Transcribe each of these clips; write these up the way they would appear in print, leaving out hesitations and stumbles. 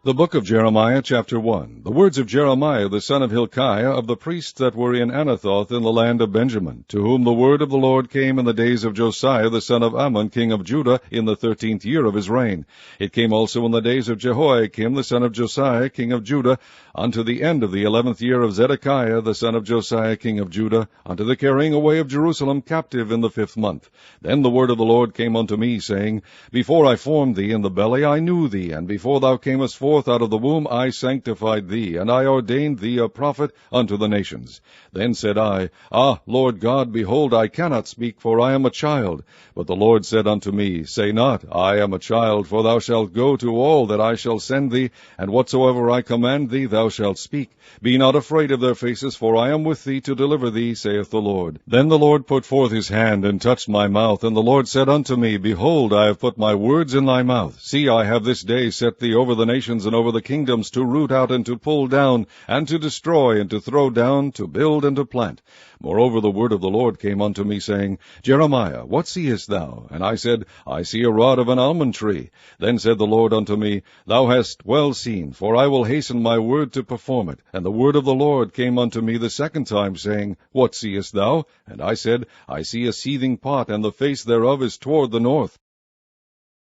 The book of Jeremiah, chapter 1. The words of Jeremiah the son of Hilkiah of the priests that were in Anathoth in the land of Benjamin, to whom the word of the Lord came in the days of Josiah the son of Ammon king of Judah in the 13th year of his reign. It came also in the days of Jehoiakim the son of Josiah king of Judah, unto the end of the 11th year of Zedekiah the son of Josiah king of Judah, unto the carrying away of Jerusalem captive in the 5th month. Then the word of the Lord came unto me, saying, Before I formed thee in the belly I knew thee, and before thou camest forth out of the womb I sanctified thee, and I ordained thee a prophet unto the nations. Then said I, Ah, Lord God, behold, I cannot speak, for I am a child. But the Lord said unto me, Say not, I am a child, for thou shalt go to all that I shall send thee, and whatsoever I command thee thou shalt speak. Be not afraid of their faces, for I am with thee to deliver thee, saith the Lord. Then the Lord put forth his hand, and touched my mouth, and the Lord said unto me, Behold, I have put my words in thy mouth. See, I have this day set thee over the nations and over the kingdoms, to root out and to pull down, and to destroy and to throw down, to build and to plant. Moreover, the word of the Lord came unto me, saying, Jeremiah, what seest thou? And I said, I see a rod of an almond tree. Then said the Lord unto me, Thou hast well seen, for I will hasten my word to perform it. And the word of the Lord came unto me the second time, saying, What seest thou? And I said, I see a seething pot, and the face thereof is toward the north.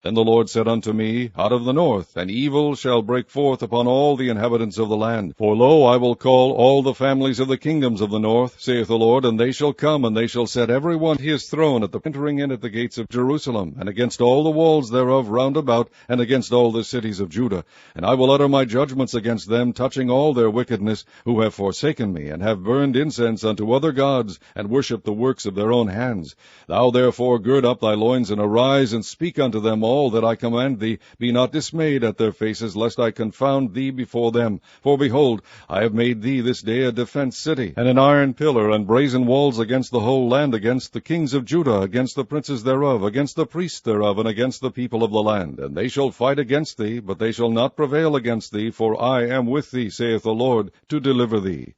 Then the Lord said unto me, Out of the north an evil shall break forth upon all the inhabitants of the land. For lo, I will call all the families of the kingdoms of the north, saith the Lord, and they shall come, and they shall set every one his throne at the entering in at the gates of Jerusalem, and against all the walls thereof round about, and against all the cities of Judah. And I will utter my judgments against them, touching all their wickedness, who have forsaken me, and have burned incense unto other gods, and worshipped the works of their own hands. Thou therefore gird up thy loins, and arise, and speak unto them all that I command thee. Be not dismayed at their faces, lest I confound thee before them. For behold, I have made thee this day a defence city, and an iron pillar, and brazen walls against the whole land, against the kings of Judah, against the princes thereof, against the priests thereof, and against the people of the land. And they shall fight against thee, but they shall not prevail against thee, for I am with thee, saith the Lord, to deliver thee.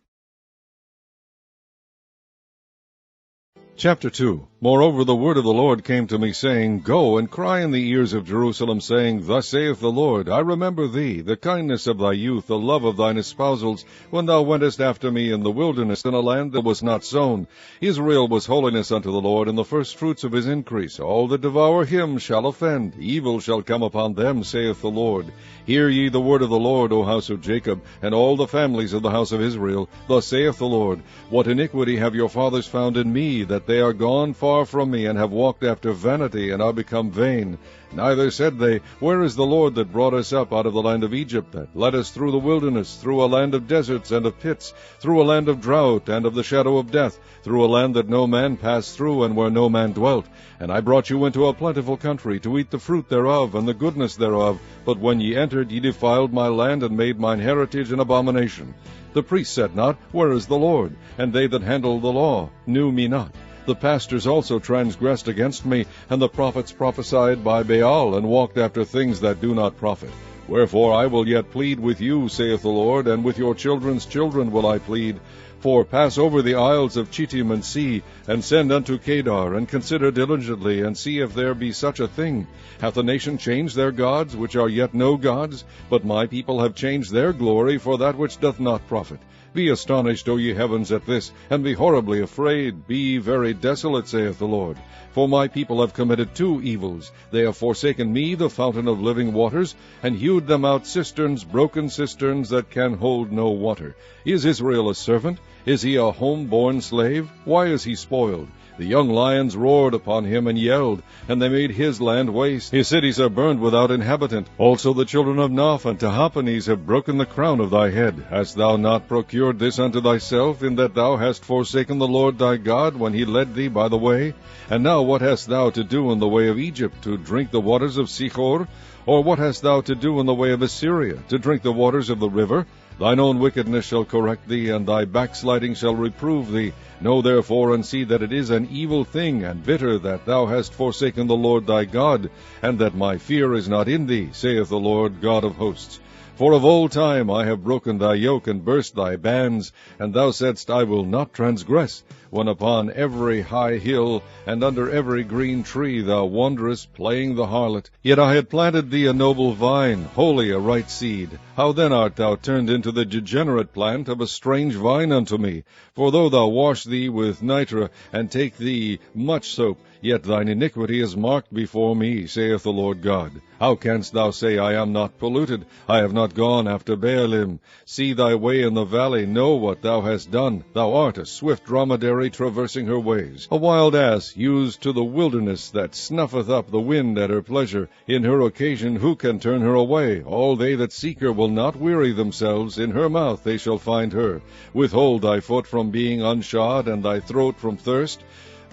Chapter 2. Moreover, the word of the Lord came to me, saying, Go and cry in the ears of Jerusalem, saying, Thus saith the Lord, I remember thee, the kindness of thy youth, the love of thine espousals, when thou wentest after me in the wilderness, in a land that was not sown. Israel was holiness unto the Lord, and the firstfruits of his increase. All that devour him shall offend. Evil shall come upon them, saith the Lord. Hear ye the word of the Lord, O house of Jacob, and all the families of the house of Israel. Thus saith the Lord, What iniquity have your fathers found in me, that they are gone far from me, and have walked after vanity, and are become vain? Neither said they, Where is the Lord that brought us up out of the land of Egypt, that led us through the wilderness, through a land of deserts and of pits, through a land of drought and of the shadow of death, through a land that no man passed through, and where no man dwelt? And I brought you into a plentiful country, to eat the fruit thereof, and the goodness thereof. But when ye entered, ye defiled my land, and made mine heritage an abomination. The priests said not, Where is the Lord? And they that handled the law knew me not. The pastors also transgressed against me, and the prophets prophesied by Baal, and walked after things that do not profit. Wherefore I will yet plead with you, saith the Lord, and with your children's children will I plead. For pass over the isles of Chittim, and see, and send unto Kedar, and consider diligently, and see if there be such a thing. Hath a nation changed their gods, which are yet no gods? But my people have changed their glory for that which doth not profit. Be astonished, O ye heavens, at this, and be horribly afraid. Be very desolate, saith the Lord. For my people have committed two evils. They have forsaken me, the fountain of living waters, and hewed them out cisterns, broken cisterns, that can hold no water. Is Israel a servant? Is he a home-born slave? Why is he spoiled? The young lions roared upon him and yelled, and they made his land waste. His cities are burned without inhabitant. Also the children of Noph and Tahpanhes have broken the crown of thy head. Hast thou not procured this unto thyself, in that thou hast forsaken the Lord thy God, when he led thee by the way? And now what hast thou to do in the way of Egypt, to drink the waters of Sichor? Or what hast thou to do in the way of Assyria, to drink the waters of the river? Thine own wickedness shall correct thee, and thy backsliding shall reprove thee. Know therefore and see that it is an evil thing and bitter that thou hast forsaken the Lord thy God, and that my fear is not in thee, saith the Lord God of hosts. For of old time I have broken thy yoke, and burst thy bands, and thou saidst, I will not transgress, when upon every high hill, and under every green tree thou wanderest, playing the harlot. Yet I had planted thee a noble vine, wholly a right seed. How then art thou turned into the degenerate plant of a strange vine unto me? For though thou wash thee with nitre, and take thee much soap, yet thine iniquity is marked before me, saith the Lord God. How canst thou say, I am not polluted? I have not gone after Baalim. See thy way in the valley, know what thou hast done. Thou art a swift dromedary traversing her ways, a wild ass used to the wilderness, that snuffeth up the wind at her pleasure. In her occasion who can turn her away? All they that seek her will not weary themselves. In her mouth they shall find her. Withhold thy foot from being unshod, and thy throat from thirst.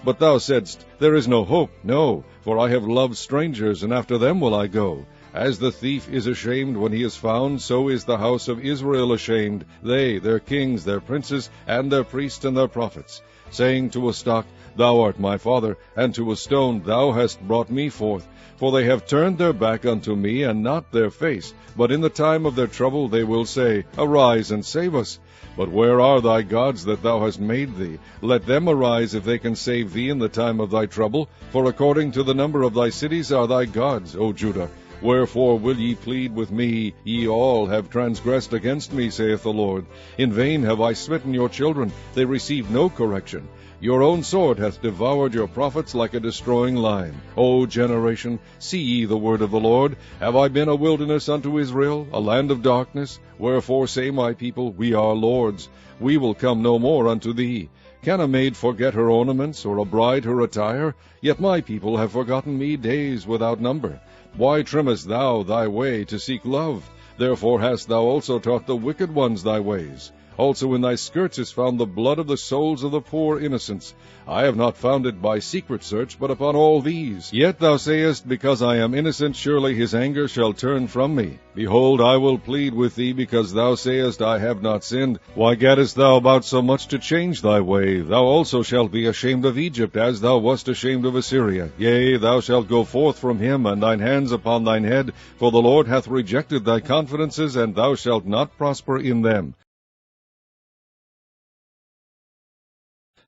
But thou saidst, There is no hope. No, for I have loved strangers, and after them will I go. As the thief is ashamed when he is found, so is the house of Israel ashamed, they, their kings, their princes, and their priests and their prophets, saying to a stock, Thou art my father, and to a stone, Thou hast brought me forth. For they have turned their back unto me, and not their face. But in the time of their trouble they will say, Arise and save us. But where are thy gods that thou hast made thee? Let them arise if they can save thee in the time of thy trouble. For according to the number of thy cities are thy gods, O Judah. Wherefore will ye plead with me? Ye all have transgressed against me, saith the Lord. In vain have I smitten your children. They receive no correction. Your own sword hath devoured your prophets like a destroying lion. O generation, see ye the word of the Lord. Have I been a wilderness unto Israel, a land of darkness? Wherefore say my people, We are lords. We will come no more unto thee. Can a maid forget her ornaments, or a bride her attire? Yet my people have forgotten me days without number. Why trimmest thou thy way to seek love? Therefore hast thou also taught the wicked ones thy ways. Also in thy skirts is found the blood of the souls of the poor innocents. I have not found it by secret search, but upon all these. Yet thou sayest, Because I am innocent, surely his anger shall turn from me. Behold, I will plead with thee, because thou sayest, I have not sinned. Why gaddest thou about so much to change thy way? Thou also shalt be ashamed of Egypt, as thou wast ashamed of Assyria. Yea, thou shalt go forth from him, and thine hands upon thine head, for the Lord hath rejected thy confidences, and thou shalt not prosper in them.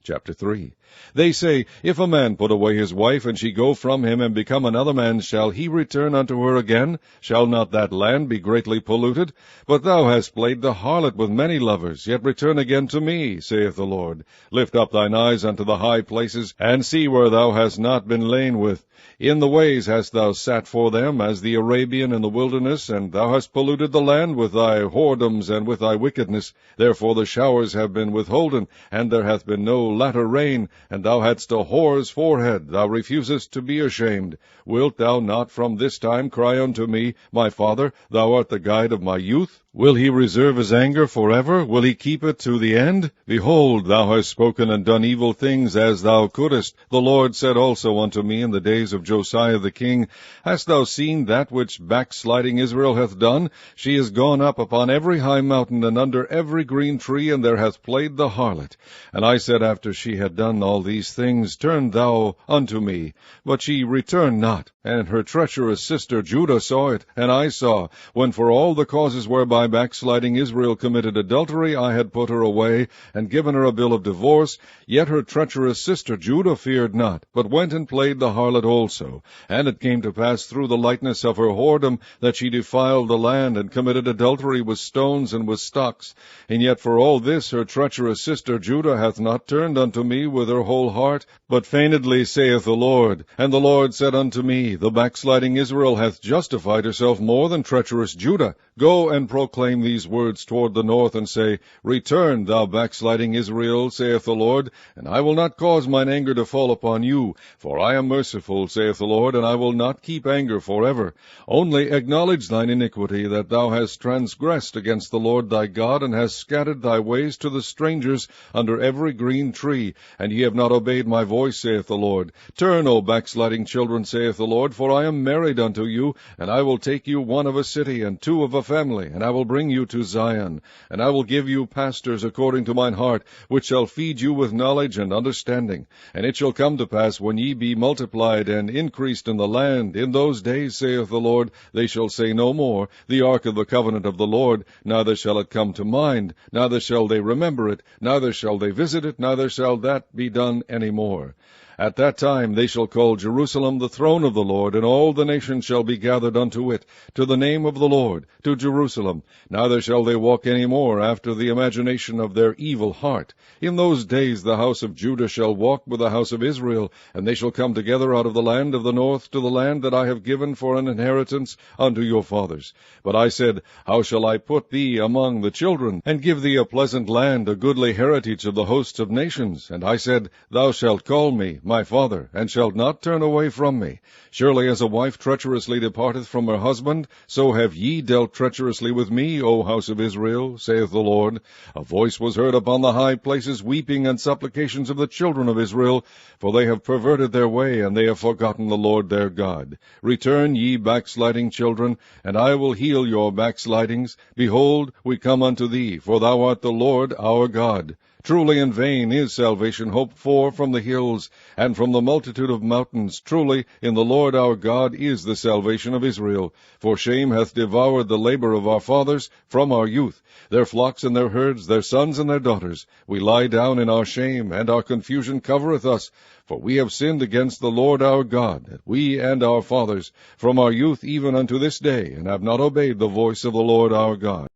Chapter 3. They say, If a man put away his wife, and she go from him, and become another man's, shall he return unto her again? Shall not that land be greatly polluted? But thou hast played the harlot with many lovers, yet return again to me, saith the Lord. Lift up thine eyes unto the high places, and see where thou hast not been lain with. In the ways hast thou sat for them, as the Arabian in the wilderness, and thou hast polluted the land with thy whoredoms and with thy wickedness. Therefore the showers have been withholden, and there hath been no latter rain, and thou hadst a whore's forehead. Thou refusest to be ashamed. Wilt thou not from this time cry unto me, My Father, thou art the guide of my youth? Will he reserve his anger forever? Will he keep it to the end? Behold, thou hast spoken and done evil things as thou couldest. The Lord said also unto me in the days of Josiah the king, Hast thou seen that which backsliding Israel hath done? She is gone up upon every high mountain, and under every green tree, and there hath played the harlot. And I said after she had done all these things, Turn thou unto me. But she returned not. And her treacherous sister Judah saw it, and I saw, when for all the causes whereby backsliding Israel committed adultery, I had put her away, and given her a bill of divorce. Yet her treacherous sister Judah feared not, but went and played the harlot also. And it came to pass through the lightness of her whoredom, that she defiled the land, and committed adultery with stones and with stocks. And yet for all this her treacherous sister Judah hath not turned unto me with her whole heart, but feignedly, saith the Lord. And the Lord said unto me, The backsliding Israel hath justified herself more than treacherous Judah. Go and proclaim these words toward the north, and say, Return, thou backsliding Israel, saith the Lord, and I will not cause mine anger to fall upon you. For I am merciful, saith the Lord, and I will not keep anger forever. Only acknowledge thine iniquity, that thou hast transgressed against the Lord thy God, and hast scattered thy ways to the strangers under every green tree, and ye have not obeyed my voice, saith the Lord. Turn, O backsliding children, saith the Lord, for I am married unto you, and I will take you one of a city, and two of a family, and I will bring you to Zion. And I will give you pastors according to mine heart, which shall feed you with knowledge and understanding. And it shall come to pass, when ye be multiplied and increased in the land, in those days, saith the Lord, they shall say no more, the ark of the covenant of the Lord, neither shall it come to mind, neither shall they remember it, neither shall they visit it, neither shall that be done any more. At that time they shall call Jerusalem the throne of the Lord, and all the nations shall be gathered unto it, to the name of the Lord, to Jerusalem. Neither shall they walk any more after the imagination of their evil heart. In those days the house of Judah shall walk with the house of Israel, and they shall come together out of the land of the north to the land that I have given for an inheritance unto your fathers. But I said, How shall I put thee among the children, and give thee a pleasant land, a goodly heritage of the hosts of nations? And I said, Thou shalt call me my father, and shalt not turn away from me. Surely as a wife treacherously departeth from her husband, so have ye dealt treacherously with me, O house of Israel, saith the Lord. A voice was heard upon the high places, weeping and supplications of the children of Israel, for they have perverted their way, and they have forgotten the Lord their God. Return, ye backsliding children, and I will heal your backslidings. Behold, we come unto thee, for thou art the Lord our God. Truly in vain is salvation hoped for from the hills, and from the multitude of mountains. Truly in the Lord our God is the salvation of Israel. For shame hath devoured the labor of our fathers from our youth, their flocks and their herds, their sons and their daughters. We lie down in our shame, and our confusion covereth us. For we have sinned against the Lord our God, we and our fathers, from our youth even unto this day, and have not obeyed the voice of the Lord our God.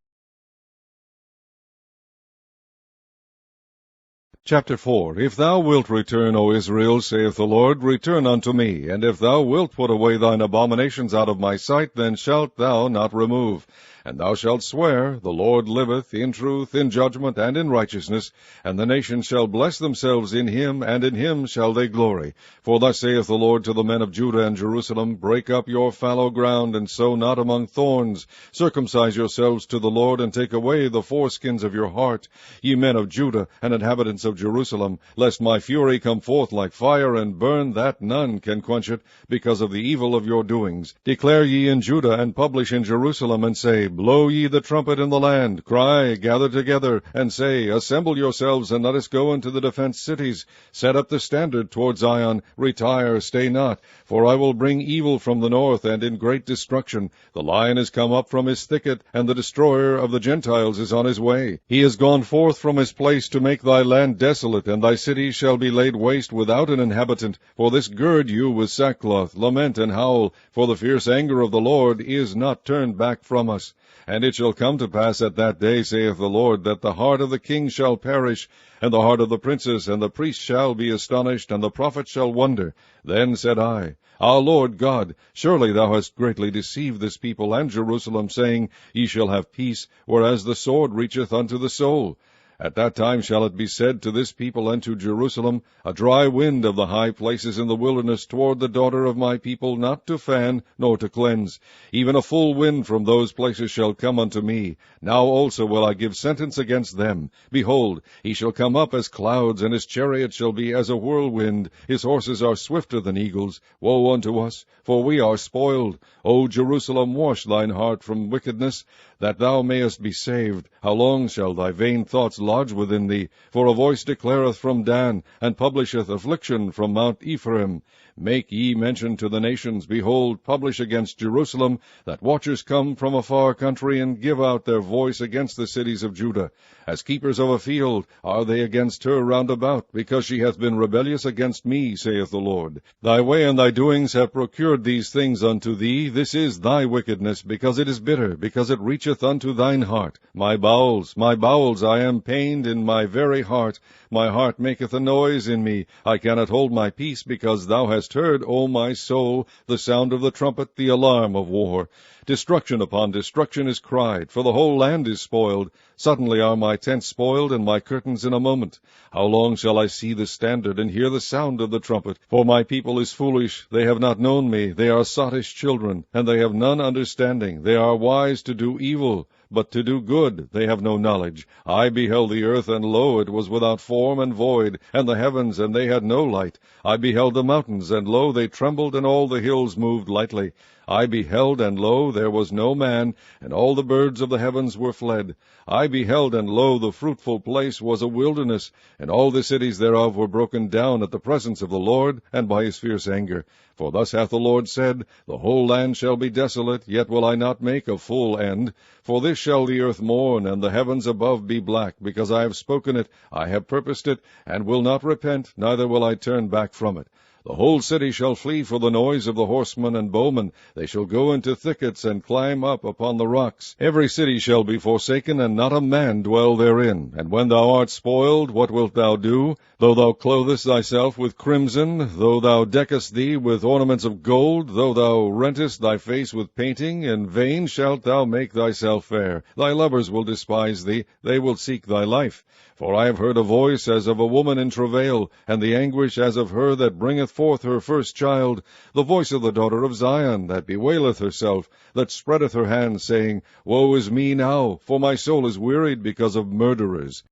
Chapter 4. If thou wilt return, O Israel, saith the Lord, return unto me. And if thou wilt put away thine abominations out of my sight, then shalt thou not remove. And thou shalt swear, The Lord liveth, in truth, in judgment, and in righteousness, and the nations shall bless themselves in him, and in him shall they glory. For thus saith the Lord to the men of Judah and Jerusalem, Break up your fallow ground, and sow not among thorns. Circumcise yourselves to the Lord, and take away the foreskins of your heart, ye men of Judah and inhabitants of Jerusalem, lest my fury come forth like fire, and burn that none can quench it, because of the evil of your doings. Declare ye in Judah, and publish in Jerusalem, and say, Blow ye the trumpet in the land, cry, gather together, and say, Assemble yourselves, and let us go into the defenced cities. Set up the standard toward Zion, retire, stay not, for I will bring evil from the north, and in great destruction. The lion is come up from his thicket, and the destroyer of the Gentiles is on his way. He is gone forth from his place to make thy land desolate, and thy cities shall be laid waste without an inhabitant. For this gird you with sackcloth, lament and howl, for the fierce anger of the Lord is not turned back from us. And it shall come to pass at that day, saith the Lord, that the heart of the king shall perish, and the heart of the princes, and the priests shall be astonished, and the prophets shall wonder. Then said I, Our Lord God, surely thou hast greatly deceived this people and Jerusalem, saying, Ye shall have peace, whereas the sword reacheth unto the soul. At that time shall it be said to this people and to Jerusalem, A dry wind of the high places in the wilderness toward the daughter of my people, not to fan, nor to cleanse. Even a full wind from those places shall come unto me. Now also will I give sentence against them. Behold, he shall come up as clouds, and his chariot shall be as a whirlwind. His horses are swifter than eagles. Woe unto us, for we are spoiled. O Jerusalem, wash thine heart from wickedness, that thou mayest be saved. How long shall thy vain thoughts lodge within thee? For a voice declareth from Dan, and publisheth affliction from Mount Ephraim. Make ye mention to the nations, behold, publish against Jerusalem, that watchers come from a far country, and give out their voice against the cities of Judah. As keepers of a field are they against her round about, because she hath been rebellious against me, saith the Lord. Thy way and thy doings have procured these things unto thee. This is thy wickedness, because it is bitter, because it reacheth unto thine heart. My bowels, I am pained in my very heart. My heart maketh a noise in me. I cannot hold my peace, because thou hast heard, O my soul, the sound of the trumpet, the alarm of war. Destruction upon destruction is cried, for the whole land is spoiled. Suddenly are my tents spoiled, and my curtains in a moment. How long shall I see the standard, and hear the sound of the trumpet? For my people is foolish, they have not known me. They are sottish children, and they have none understanding. They are wise to do evil, but to do good they have no knowledge. I beheld the earth, and lo, it was without form and void, and the heavens, and they had no light. I beheld the mountains, and lo, they trembled, and all the hills moved lightly. I beheld, and lo, there was no man, and all the birds of the heavens were fled. I beheld, and lo, the fruitful place was a wilderness, and all the cities thereof were broken down at the presence of the Lord, and by his fierce anger. For thus hath the Lord said, The whole land shall be desolate, yet will I not make a full end. For this shall the earth mourn, and the heavens above be black, because I have spoken it, I have purposed it, and will not repent, neither will I turn back from it. The whole city shall flee for the noise of the horsemen and bowmen. They shall go into thickets, and climb up upon the rocks. Every city shall be forsaken, and not a man dwell therein. And when thou art spoiled, what wilt thou do? Though thou clothest thyself with crimson, though thou deckest thee with ornaments of gold, though thou rentest thy face with painting, in vain shalt thou make thyself fair. Thy lovers will despise thee, they will seek thy life. For I have heard a voice as of a woman in travail, and the anguish as of her that bringeth forth her first child, the voice of the daughter of Zion, that bewaileth herself, that spreadeth her hands, saying, Woe is me now, for my soul is wearied because of murderers.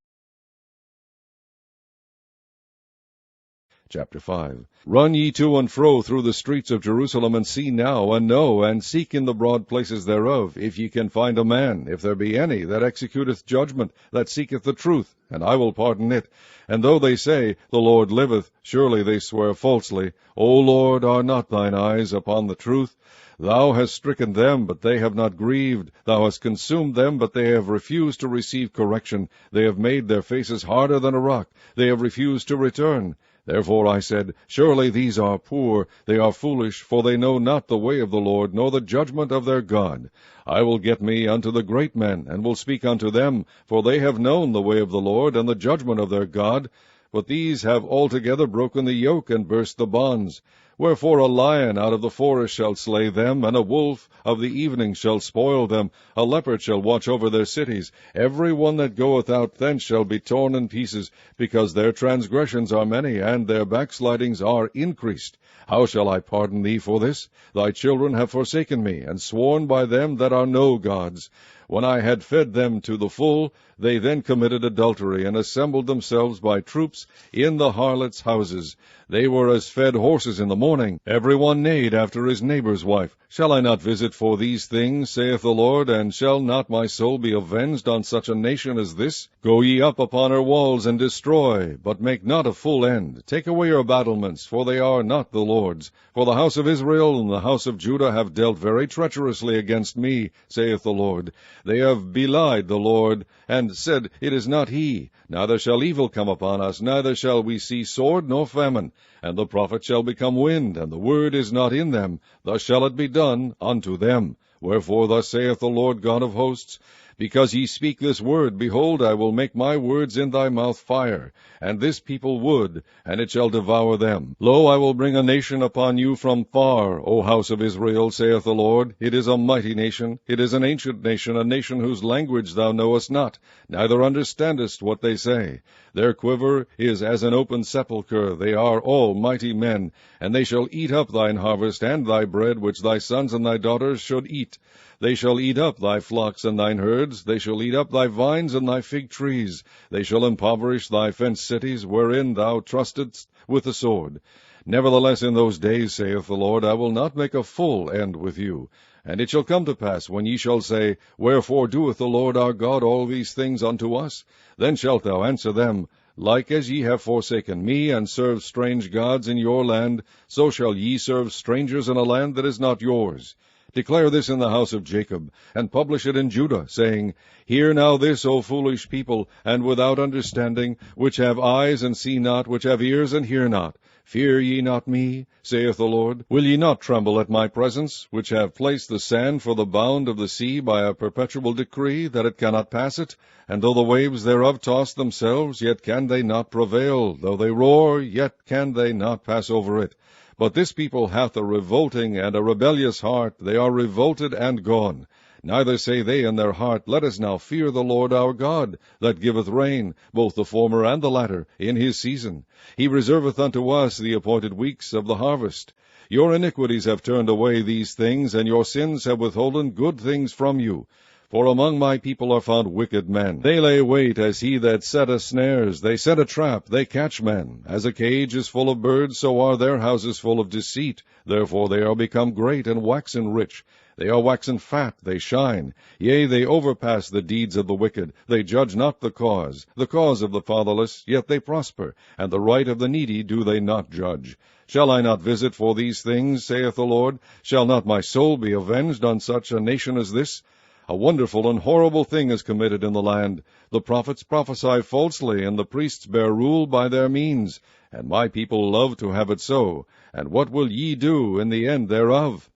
Chapter 5. Run ye to and fro through the streets of Jerusalem, and see now, and know, and seek in the broad places thereof, if ye can find a man, if there be any, that executeth judgment, that seeketh the truth, and I will pardon it. And though they say, The Lord liveth, surely they swear falsely. O Lord, are not thine eyes upon the truth? Thou hast stricken them, but they have not grieved. Thou hast consumed them, but they have refused to receive correction. They have made their faces harder than a rock. They have refused to return. Therefore I said, Surely these are poor, they are foolish, for they know not the way of the Lord, nor the judgment of their God. I will get me unto the great men, and will speak unto them, for they have known the way of the Lord, and the judgment of their God. But these have altogether broken the yoke, and burst the bonds. Wherefore a lion out of the forest shall slay them, and a wolf of the evening shall spoil them. A leopard shall watch over their cities. Every one that goeth out thence shall be torn in pieces, because their transgressions are many, and their backslidings are increased. How shall I pardon thee for this? Thy children have forsaken me, and sworn by them that are no gods. When I had fed them to the full, they then committed adultery, and assembled themselves by troops in the harlots' houses. They were as fed horses in the morning. Every one neighed after his neighbor's wife. Shall I not visit for these things, saith the Lord, and shall not my soul be avenged on such a nation as this? Go ye up upon her walls, and destroy, but make not a full end. Take away your battlements, for they are not the Lord's. For the house of Israel and the house of Judah have dealt very treacherously against me, saith the Lord. They have belied the Lord, and said, It is not he. Neither shall evil come upon us, neither shall we see sword nor famine. And the prophet shall become wind, and the word is not in them. Thus shall it be done unto them. Wherefore thus saith the Lord God of hosts, Because ye speak this word, behold, I will make my words in thy mouth fire, and this people wood, and it shall devour them. Lo, I will bring a nation upon you from far, O house of Israel, saith the Lord. It is a mighty nation, it is an ancient nation, a nation whose language thou knowest not, neither understandest what they say. Their quiver is as an open sepulchre, they are all mighty men, and they shall eat up thine harvest and thy bread, which thy sons and thy daughters should eat. They shall eat up thy flocks and thine herds, they shall eat up thy vines and thy fig trees. They shall impoverish thy fenced cities, wherein thou trustedst with the sword. Nevertheless in those days, saith the Lord, I will not make a full end with you. And it shall come to pass, when ye shall say, Wherefore doeth the Lord our God all these things unto us? Then shalt thou answer them, Like as ye have forsaken me, and served strange gods in your land, so shall ye serve strangers in a land that is not yours. Declare this in the house of Jacob, and publish it in Judah, saying, Hear now this, O foolish people, and without understanding, which have eyes and see not, which have ears and hear not. Fear ye not me, saith the Lord? Will ye not tremble at my presence, which have placed the sand for the bound of the sea by a perpetual decree, that it cannot pass it? And though the waves thereof toss themselves, yet can they not prevail. Though they roar, yet can they not pass over it. But this people hath a revolting and a rebellious heart, they are revolted and gone. Neither say they in their heart, Let us now fear the Lord our God, that giveth rain, both the former and the latter, in his season. He reserveth unto us the appointed weeks of the harvest. Your iniquities have turned away these things, and your sins have withholden good things from you. For among my people are found wicked men. They lay wait as he that setteth snares. They set a trap, they catch men. As a cage is full of birds, so are their houses full of deceit. Therefore they are become great and waxen rich. They are waxen fat, they shine. Yea, they overpass the deeds of the wicked. They judge not the cause of the fatherless, yet they prosper, and the right of the needy do they not judge. Shall I not visit for these things, saith the Lord? Shall not my soul be avenged on such a nation as this? A wonderful and horrible thing is committed in the land. The prophets prophesy falsely, and the priests bear rule by their means. And my people love to have it so. And what will ye do in the end thereof?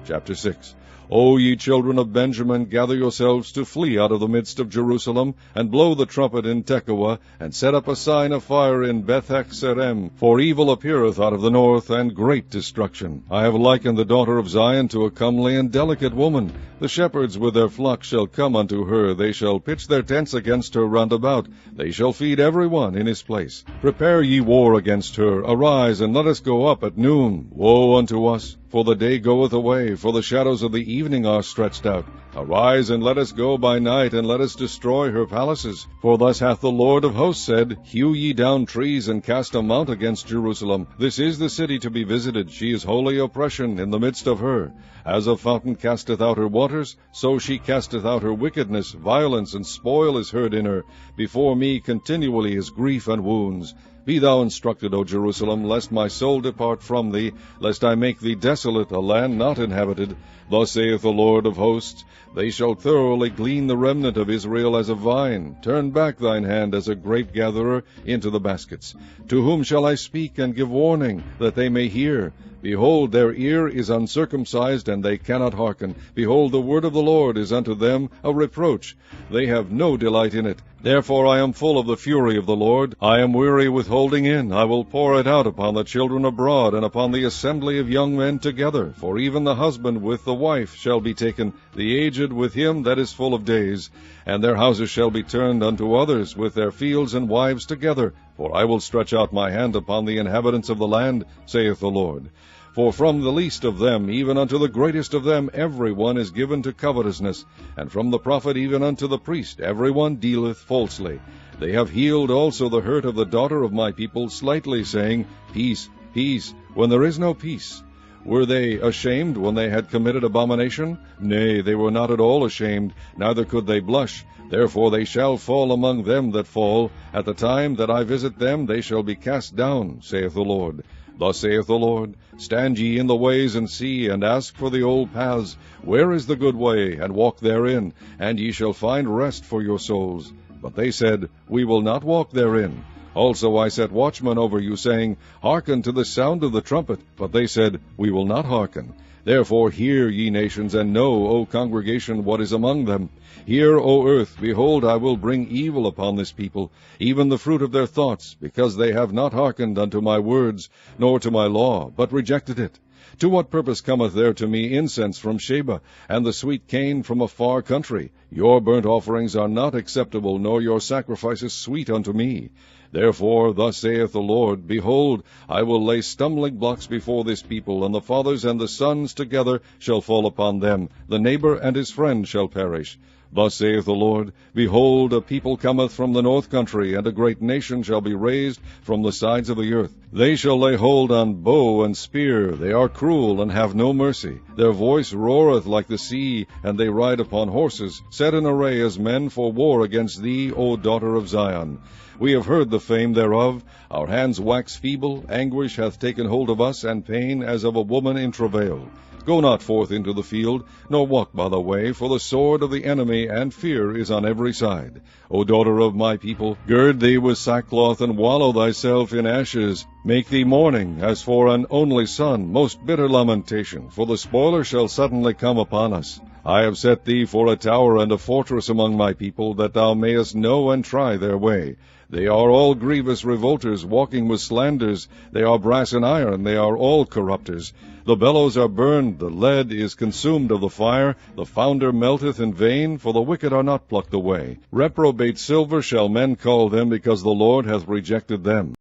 Chapter 6. O ye children of Benjamin, gather yourselves to flee out of the midst of Jerusalem, and blow the trumpet in Tekoa, and set up a sign of fire in Beth-haccerem, for evil appeareth out of the north, and great destruction. I have likened the daughter of Zion to a comely and delicate woman. The shepherds with their flocks shall come unto her, they shall pitch their tents against her round about, they shall feed every one in his place. Prepare ye war against her, arise, and let us go up at noon. Woe unto us! For the day goeth away, for the shadows of the evening are stretched out. Arise, and let us go by night, and let us destroy her palaces. For thus hath the Lord of hosts said, Hew ye down trees, and cast a mount against Jerusalem. This is the city to be visited. She is holy oppression in the midst of her. As a fountain casteth out her waters, so she casteth out her wickedness. Violence and spoil is heard in her. Before me continually is grief and wounds. Be thou instructed, O Jerusalem, lest my soul depart from thee, lest I make thee desolate, a land not inhabited. Thus saith the Lord of hosts, They shall thoroughly glean the remnant of Israel as a vine. Turn back thine hand as a grape-gatherer into the baskets. To whom shall I speak and give warning, that they may hear? Behold, their ear is uncircumcised, and they cannot hearken. Behold, the word of the Lord is unto them a reproach. They have no delight in it. Therefore I am full of the fury of the Lord. I am weary with holding in. I will pour it out upon the children abroad, and upon the assembly of young men together. For even the husband with the wife shall be taken, the aged with him that is full of days. And their houses shall be turned unto others, with their fields and wives together. For I will stretch out my hand upon the inhabitants of the land, saith the Lord. For from the least of them even unto the greatest of them every one is given to covetousness, and from the prophet even unto the priest every one dealeth falsely. They have healed also the hurt of the daughter of my people slightly, saying, Peace, peace, when there is no peace. Were they ashamed when they had committed abomination? Nay, they were not at all ashamed, neither could they blush. Therefore they shall fall among them that fall. At the time that I visit them they shall be cast down, saith the Lord. Thus saith the Lord, Stand ye in the ways, and see, and ask for the old paths. Where is the good way? And walk therein, and ye shall find rest for your souls. But they said, We will not walk therein. Also I set watchmen over you, saying, Hearken to the sound of the trumpet. But they said, We will not hearken. Therefore hear, ye nations, and know, O congregation, what is among them. Hear, O earth, behold, I will bring evil upon this people, even the fruit of their thoughts, because they have not hearkened unto my words, nor to my law, but rejected it. To what purpose cometh there to me incense from Sheba, and the sweet cane from a far country? Your burnt offerings are not acceptable, nor your sacrifices sweet unto me. Therefore thus saith the Lord, Behold, I will lay stumbling blocks before this people, and the fathers and the sons together shall fall upon them. The neighbor and his friend shall perish. Thus saith the Lord, Behold, a people cometh from the north country, and a great nation shall be raised from the sides of the earth. They shall lay hold on bow and spear. They are cruel, and have no mercy. Their voice roareth like the sea, and they ride upon horses, set in array as men for war against thee, O daughter of Zion. We have heard the fame thereof. Our hands wax feeble. Anguish hath taken hold of us, and pain as of a woman in travail. Go not forth into the field, nor walk by the way, for the sword of the enemy and fear is on every side. O daughter of my people, gird thee with sackcloth, and wallow thyself in ashes. Make thee mourning, as for an only son, most bitter lamentation, for the spoiler shall suddenly come upon us. I have set thee for a tower and a fortress among my people, that thou mayest know and try their way. They are all grievous revolters, walking with slanders. They are brass and iron, they are all corrupters. The bellows are burned, the lead is consumed of the fire, the founder melteth in vain, for the wicked are not plucked away. Reprobate silver shall men call them, because the Lord hath rejected them.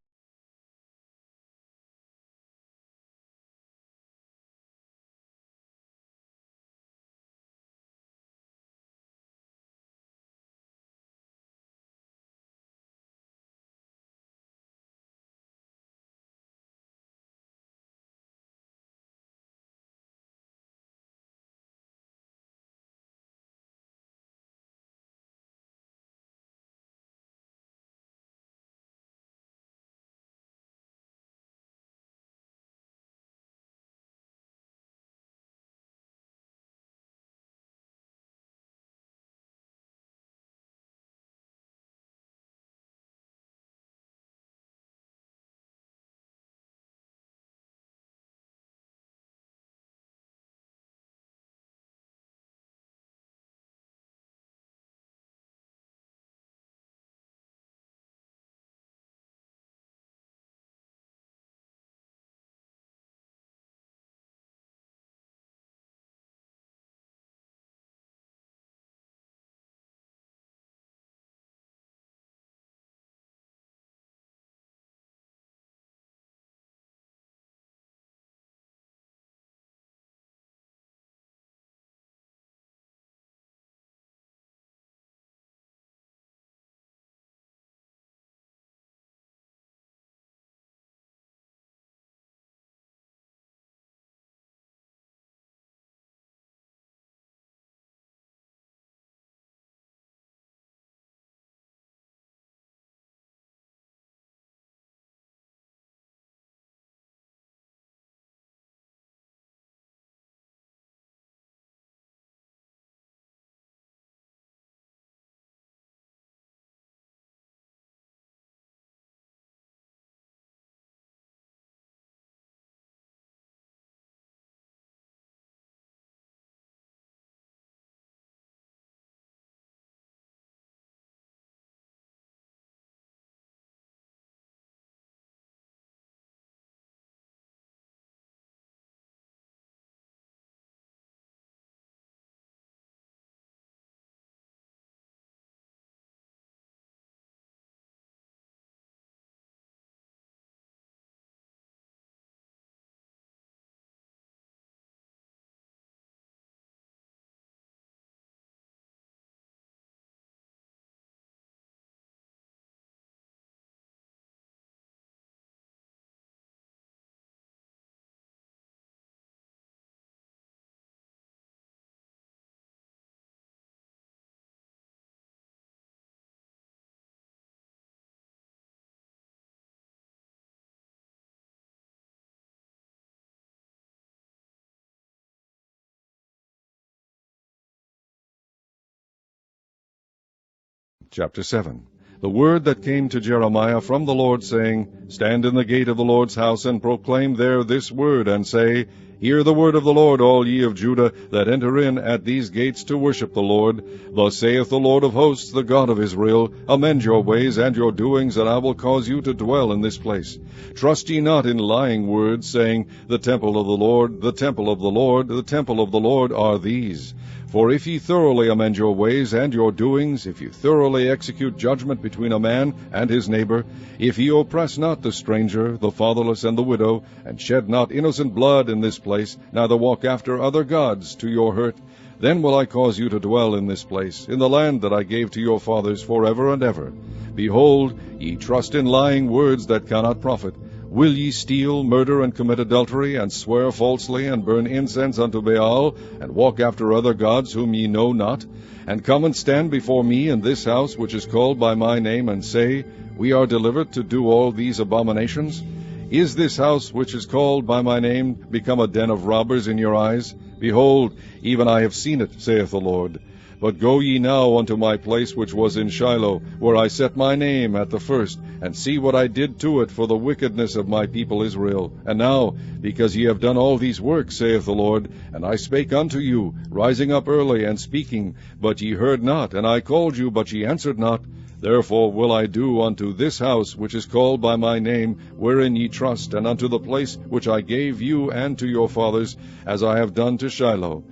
Chapter 7. The word that came to Jeremiah from the Lord, saying, Stand in the gate of the Lord's house, and proclaim there this word, and say, Hear the word of the Lord, all ye of Judah, that enter in at these gates to worship the Lord. Thus saith the Lord of hosts, the God of Israel, Amend your ways and your doings, and I will cause you to dwell in this place. Trust ye not in lying words, saying, The temple of the Lord, the temple of the Lord, the temple of the Lord are these. For if ye thoroughly amend your ways and your doings, if ye thoroughly execute judgment between a man and his neighbor, if ye oppress not the stranger, the fatherless, and the widow, and shed not innocent blood in this place, neither walk after other gods to your hurt, then will I cause you to dwell in this place, in the land that I gave to your fathers forever and ever. Behold, ye trust in lying words that cannot profit. Will ye steal, murder, and commit adultery, and swear falsely, and burn incense unto Baal, and walk after other gods whom ye know not, and come and stand before me in this house which is called by my name, and say, We are delivered to do all these abominations? Is this house which is called by my name become a den of robbers in your eyes? Behold, even I have seen it, saith the Lord. But go ye now unto my place which was in Shiloh, where I set my name at the first, and see what I did to it for the wickedness of my people Israel. And now, because ye have done all these works, saith the Lord, and I spake unto you, rising up early and speaking, but ye heard not, and I called you, but ye answered not, therefore will I do unto this house which is called by my name, wherein ye trust, and unto the place which I gave you and to your fathers, as I have done to Shiloh.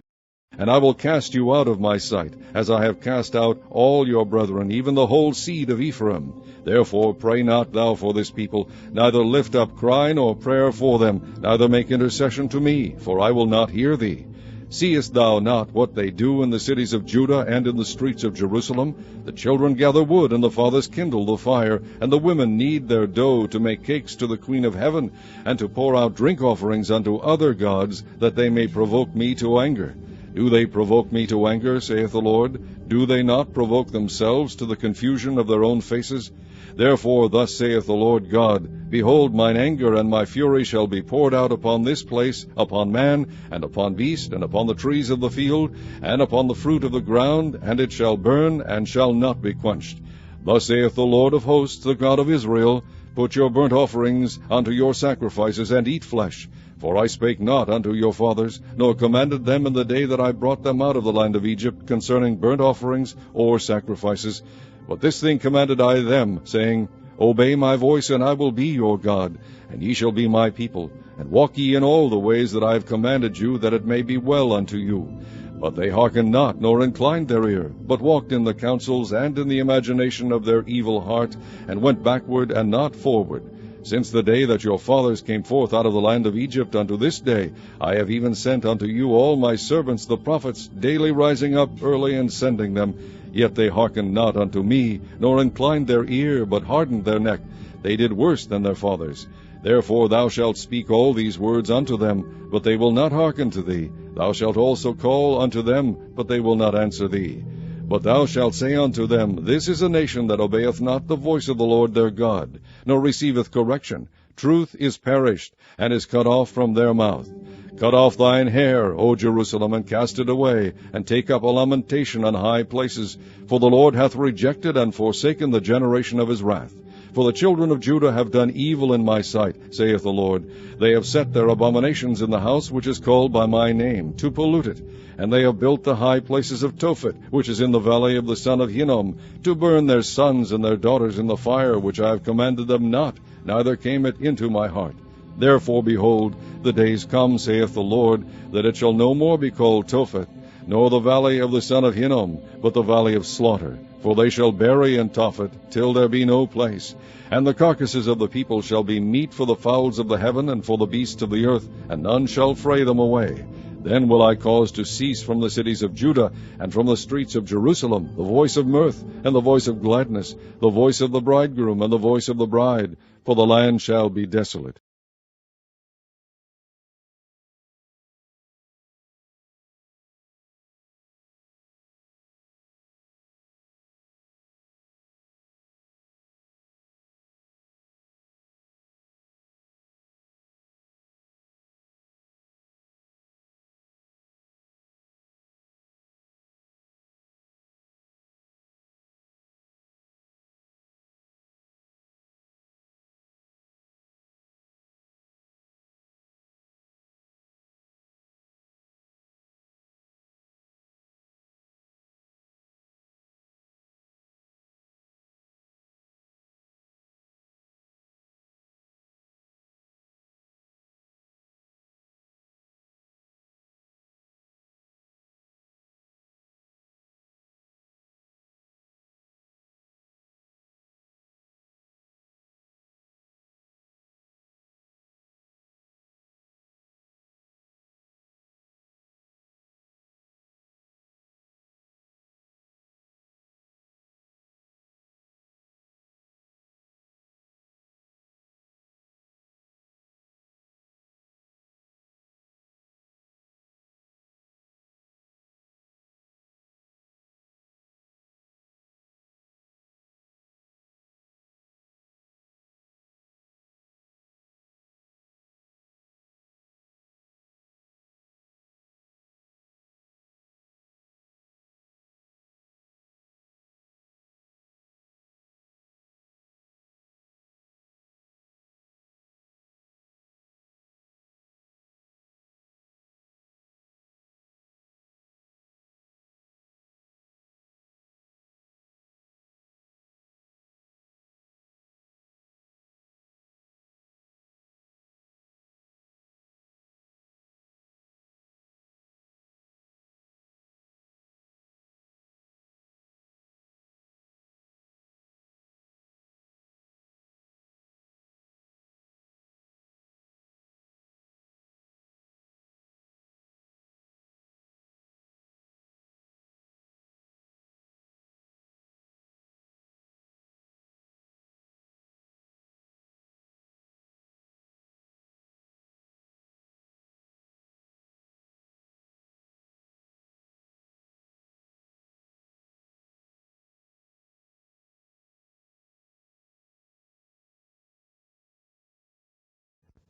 And I will cast you out of my sight, as I have cast out all your brethren, even the whole seed of Ephraim. Therefore pray not thou for this people, neither lift up cry nor prayer for them, neither make intercession to me, for I will not hear thee. Seest thou not what they do in the cities of Judah and in the streets of Jerusalem? The children gather wood, and the fathers kindle the fire, and the women knead their dough to make cakes to the Queen of Heaven, and to pour out drink offerings unto other gods, that they may provoke me to anger. Do they provoke me to anger, saith the Lord? Do they not provoke themselves to the confusion of their own faces? Therefore thus saith the Lord God, Behold, mine anger and my fury shall be poured out upon this place, upon man, and upon beast, and upon the trees of the field, and upon the fruit of the ground, and it shall burn, and shall not be quenched. Thus saith the Lord of hosts, the God of Israel, Put your burnt offerings unto your sacrifices, and eat flesh. For I spake not unto your fathers, nor commanded them in the day that I brought them out of the land of Egypt concerning burnt offerings or sacrifices. But this thing commanded I them, saying, Obey my voice, and I will be your God, and ye shall be my people, and walk ye in all the ways that I have commanded you, that it may be well unto you. But they hearkened not, nor inclined their ear, but walked in the counsels and in the imagination of their evil heart, and went backward and not forward. Since the day that your fathers came forth out of the land of Egypt unto this day, I have even sent unto you all my servants the prophets, daily rising up early and sending them. Yet they hearkened not unto me, nor inclined their ear, but hardened their neck. They did worse than their fathers. Therefore thou shalt speak all these words unto them, but they will not hearken to thee. Thou shalt also call unto them, but they will not answer thee. But thou shalt say unto them, This is a nation that obeyeth not the voice of the Lord their God, nor receiveth correction. Truth is perished, and is cut off from their mouth. Cut off thine hair, O Jerusalem, and cast it away, and take up a lamentation on high places. For the Lord hath rejected and forsaken the generation of his wrath. For the children of Judah have done evil in my sight, saith the Lord. They have set their abominations in the house which is called by my name, to pollute it. And they have built the high places of Tophet, which is in the valley of the son of Hinnom, to burn their sons and their daughters in the fire, which I have commanded them not, neither came it into my heart. Therefore, behold, the days come, saith the Lord, that it shall no more be called Tophet, nor the valley of the son of Hinnom, but the valley of slaughter. For they shall bury in Tophet, till there be no place. And the carcasses of the people shall be meat for the fowls of the heaven, and for the beasts of the earth, and none shall fray them away. Then will I cause to cease from the cities of Judah, and from the streets of Jerusalem, the voice of mirth, and the voice of gladness, the voice of the bridegroom, and the voice of the bride, for the land shall be desolate.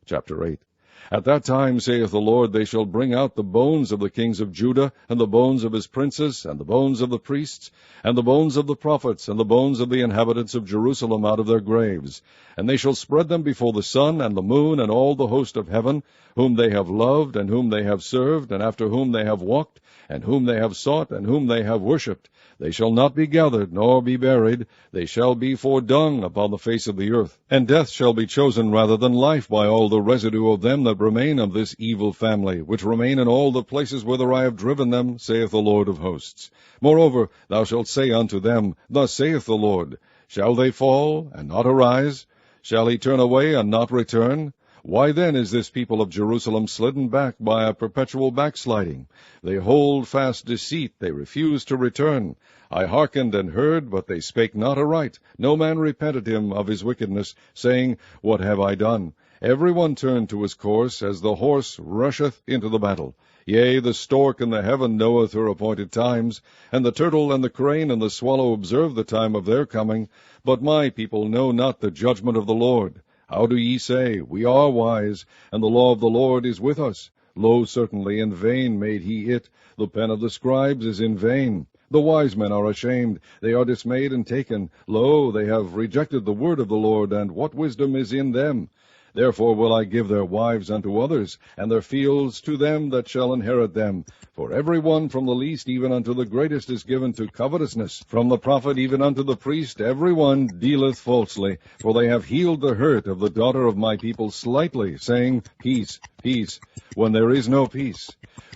Chapter 8. At that time, saith the Lord, they shall bring out the bones of the kings of Judah, and the bones of his princes, and the bones of the priests, and the bones of the prophets, and the bones of the inhabitants of Jerusalem out of their graves. And they shall spread them before the sun, and the moon, and all the host of heaven, whom they have loved, and whom they have served, and after whom they have walked, and whom they have sought, and whom they have worshipped. They shall not be gathered, nor be buried. They shall be for dung upon the face of the earth. And death shall be chosen rather than life by all the residue of them that remain of this evil family, which remain in all the places whither I have driven them, saith the Lord of hosts. Moreover, thou shalt say unto them, Thus saith the Lord, Shall they fall, and not arise? Shall he turn away, and not return? Why then is this people of Jerusalem slidden back by a perpetual backsliding? They hold fast deceit, they refuse to return. I hearkened and heard, but they spake not aright. No man repented him of his wickedness, saying, What have I done? Every one turned to his course, as the horse rusheth into the battle. Yea, the stork in the heaven knoweth her appointed times, and the turtle and the crane and the swallow observe the time of their coming. But my people know not the judgment of the Lord. How do ye say, We are wise, and the law of the Lord is with us? Lo, certainly in vain made he it. The pen of the scribes is in vain. The wise men are ashamed, they are dismayed and taken. Lo, they have rejected the word of the Lord, and what wisdom is in them? Therefore will I give their wives unto others, and their fields to them that shall inherit them. For every one from the least even unto the greatest is given to covetousness. From the prophet even unto the priest every one dealeth falsely. For they have healed the hurt of the daughter of my people slightly, saying, Peace, peace, when there is no peace.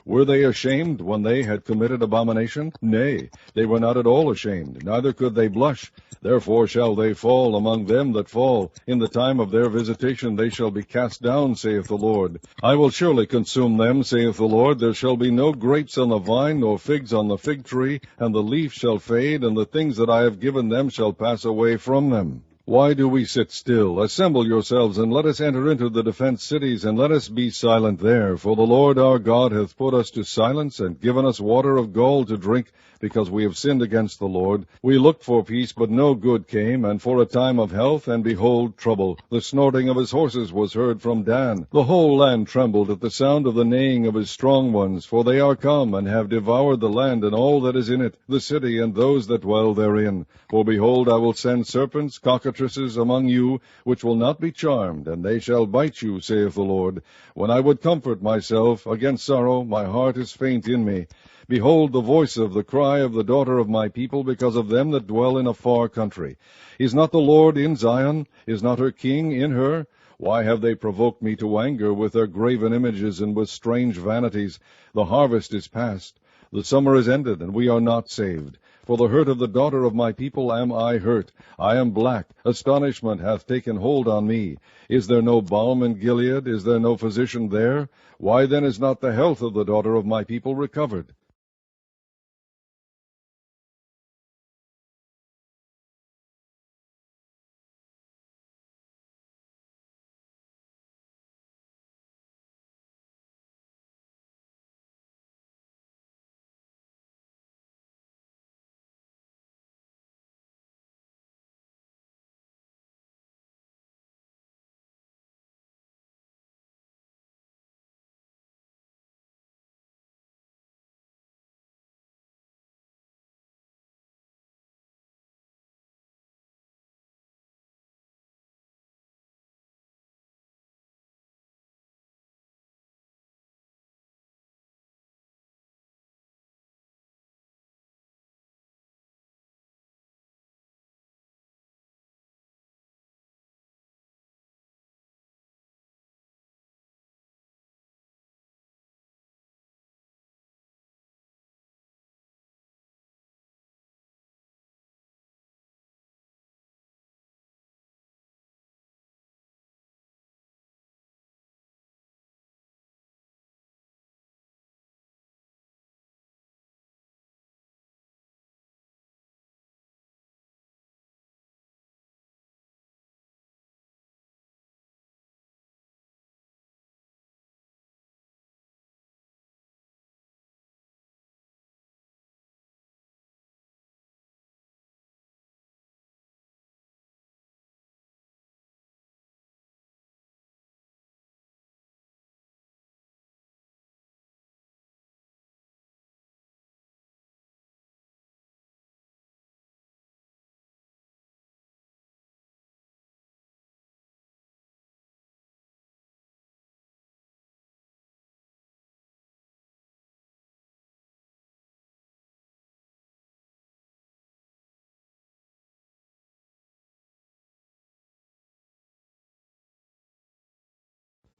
Were they ashamed when they had committed abomination? Nay, they were not at all ashamed, neither could they blush. Therefore shall they fall among them that fall. In the time of their visitation they shall be cast down, saith the Lord. I will surely consume them, saith the Lord. There shall be no grapes on the vine, nor figs on the fig tree, and the leaf shall fade, and the things that I have given them shall pass away from them. Why do we sit still? Assemble yourselves, and let us enter into the defenced cities, and let us be silent there. For the Lord our God hath put us to silence, and given us water of gall to drink, because we have sinned against the Lord. We looked for peace, but no good came, and for a time of health, and behold, trouble. The snorting of his horses was heard from Dan. The whole land trembled at the sound of the neighing of his strong ones, for they are come, and have devoured the land and all that is in it, the city and those that dwell therein. For behold, I will send serpents, cockatrices among you, which will not be charmed, and they shall bite you, saith the Lord. When I would comfort myself against sorrow, my heart is faint in me. Behold the voice of the cry of the daughter of my people, because of them that dwell in a far country. Is not the Lord in Zion? Is not her king in her? Why have they provoked me to anger with their graven images and with strange vanities? The harvest is past, the summer is ended, and we are not saved. For the hurt of the daughter of my people am I hurt. I am black. Astonishment hath taken hold on me. Is there no balm in Gilead? Is there no physician there? Why then is not the health of the daughter of my people recovered?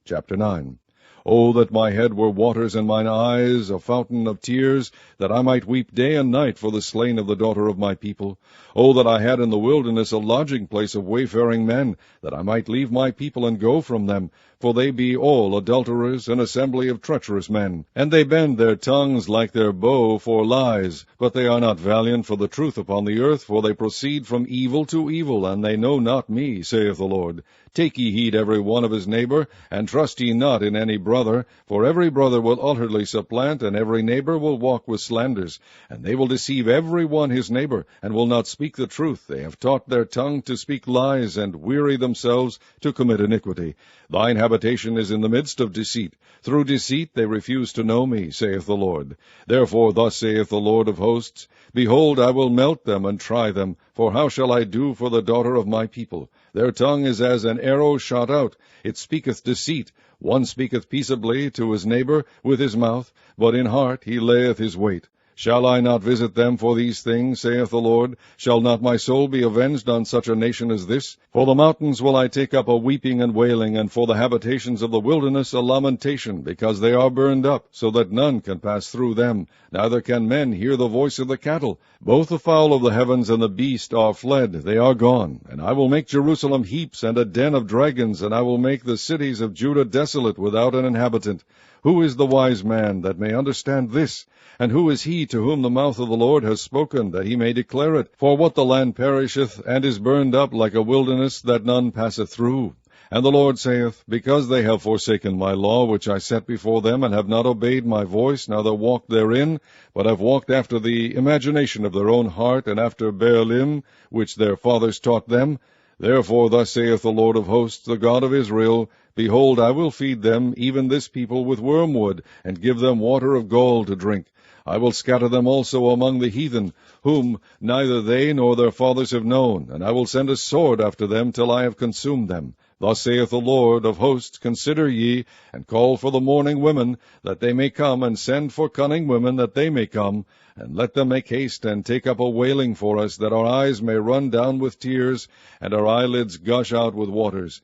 Chapter 9. O that my head were waters, and mine eyes a fountain of tears, that I might weep day and night for the slain of the daughter of my people. O that I had in the wilderness a lodging place of wayfaring men, that I might leave my people and go from them. For they be all adulterers, an assembly of treacherous men. And they bend their tongues like their bow for lies, but they are not valiant for the truth upon the earth, for they proceed from evil to evil, and they know not me, saith the Lord. Take ye heed every one of his neighbor, and trust ye not in any brother, for every brother will utterly supplant, and every neighbor will walk with slanders. And they will deceive every one his neighbor, and will not speak the truth. They have taught their tongue to speak lies, and weary themselves to commit iniquity. Thine habitation is in the midst of deceit. Through deceit they refuse to know me, saith the Lord. Therefore thus saith the Lord of hosts, Behold, I will melt them and try them, for how shall I do for the daughter of my people? Their tongue is as an arrow shot out, it speaketh deceit. One speaketh peaceably to his neighbor with his mouth, but in heart he layeth his wait. Shall I not visit them for these things, saith the Lord? Shall not my soul be avenged on such a nation as this? For the mountains will I take up a weeping and wailing, and for the habitations of the wilderness a lamentation, because they are burned up, so that none can pass through them, neither can men hear the voice of the cattle. Both the fowl of the heavens and the beast are fled, they are gone. And I will make Jerusalem heaps and a den of dragons, and I will make the cities of Judah desolate without an inhabitant. Who is the wise man that may understand this? And who is he to whom the mouth of the Lord has spoken, that he may declare it? For what the land perisheth, and is burned up like a wilderness, that none passeth through. And the Lord saith, Because they have forsaken my law, which I set before them, and have not obeyed my voice, neither walked therein, but have walked after the imagination of their own heart, and after Baalim, which their fathers taught them. Therefore thus saith the Lord of hosts, the God of Israel, Behold, I will feed them, even this people, with wormwood, and give them water of gall to drink. I will scatter them also among the heathen, whom neither they nor their fathers have known, and I will send a sword after them till I have consumed them. Thus saith the Lord of hosts, Consider ye, and call for the mourning women, that they may come, and send for cunning women, that they may come, and let them make haste, and take up a wailing for us, that our eyes may run down with tears, and our eyelids gush out with waters.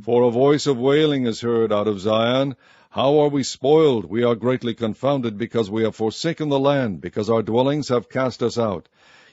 For a voice of wailing is heard out of Zion. How are we spoiled? We are greatly confounded, because we have forsaken the land, because our dwellings have cast us out.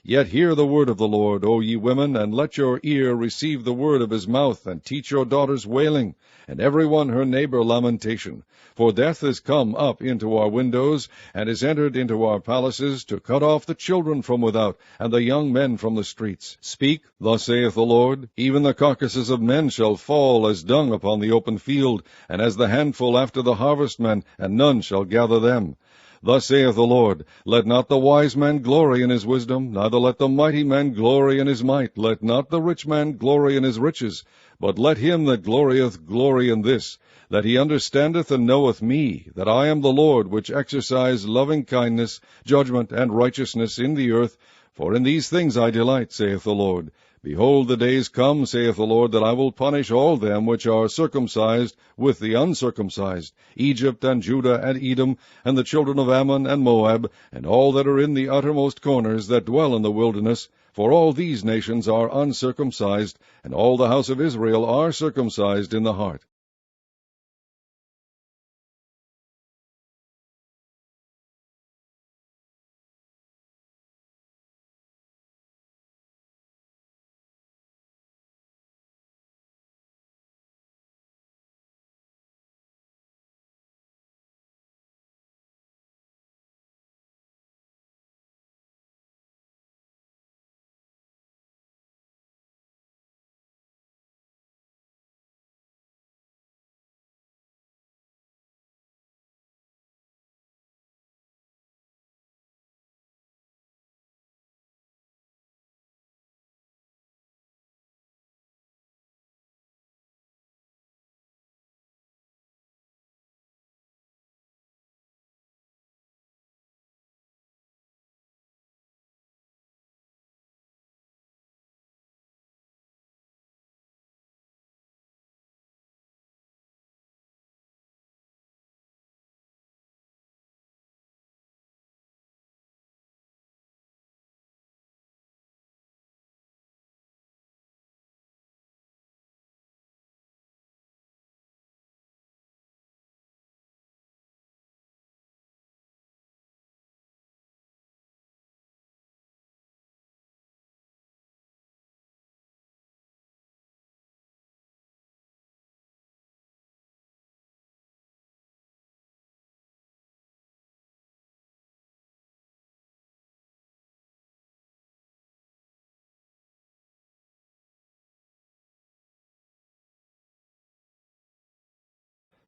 Yet hear the word of the Lord, O ye women, and let your ear receive the word of his mouth, and teach your daughters wailing, and every one her neighbor lamentation. For death is come up into our windows, and is entered into our palaces, to cut off the children from without, and the young men from the streets. Speak, thus saith the Lord, Even the carcasses of men shall fall as dung upon the open field, and as the handful after the harvestmen, and none shall gather them. Thus saith the Lord, Let not the wise man glory in his wisdom, neither let the mighty man glory in his might, let not the rich man glory in his riches, but let him that glorieth glory in this, that he understandeth and knoweth me, that I am the Lord, which exercise loving kindness, judgment, and righteousness in the earth, for in these things I delight, saith the Lord. Behold, the days come, saith the Lord, that I will punish all them which are circumcised with the uncircumcised, Egypt and Judah and Edom, and the children of Ammon and Moab, and all that are in the uttermost corners that dwell in the wilderness. For all these nations are uncircumcised, and all the house of Israel are circumcised in the heart.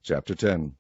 Chapter 10.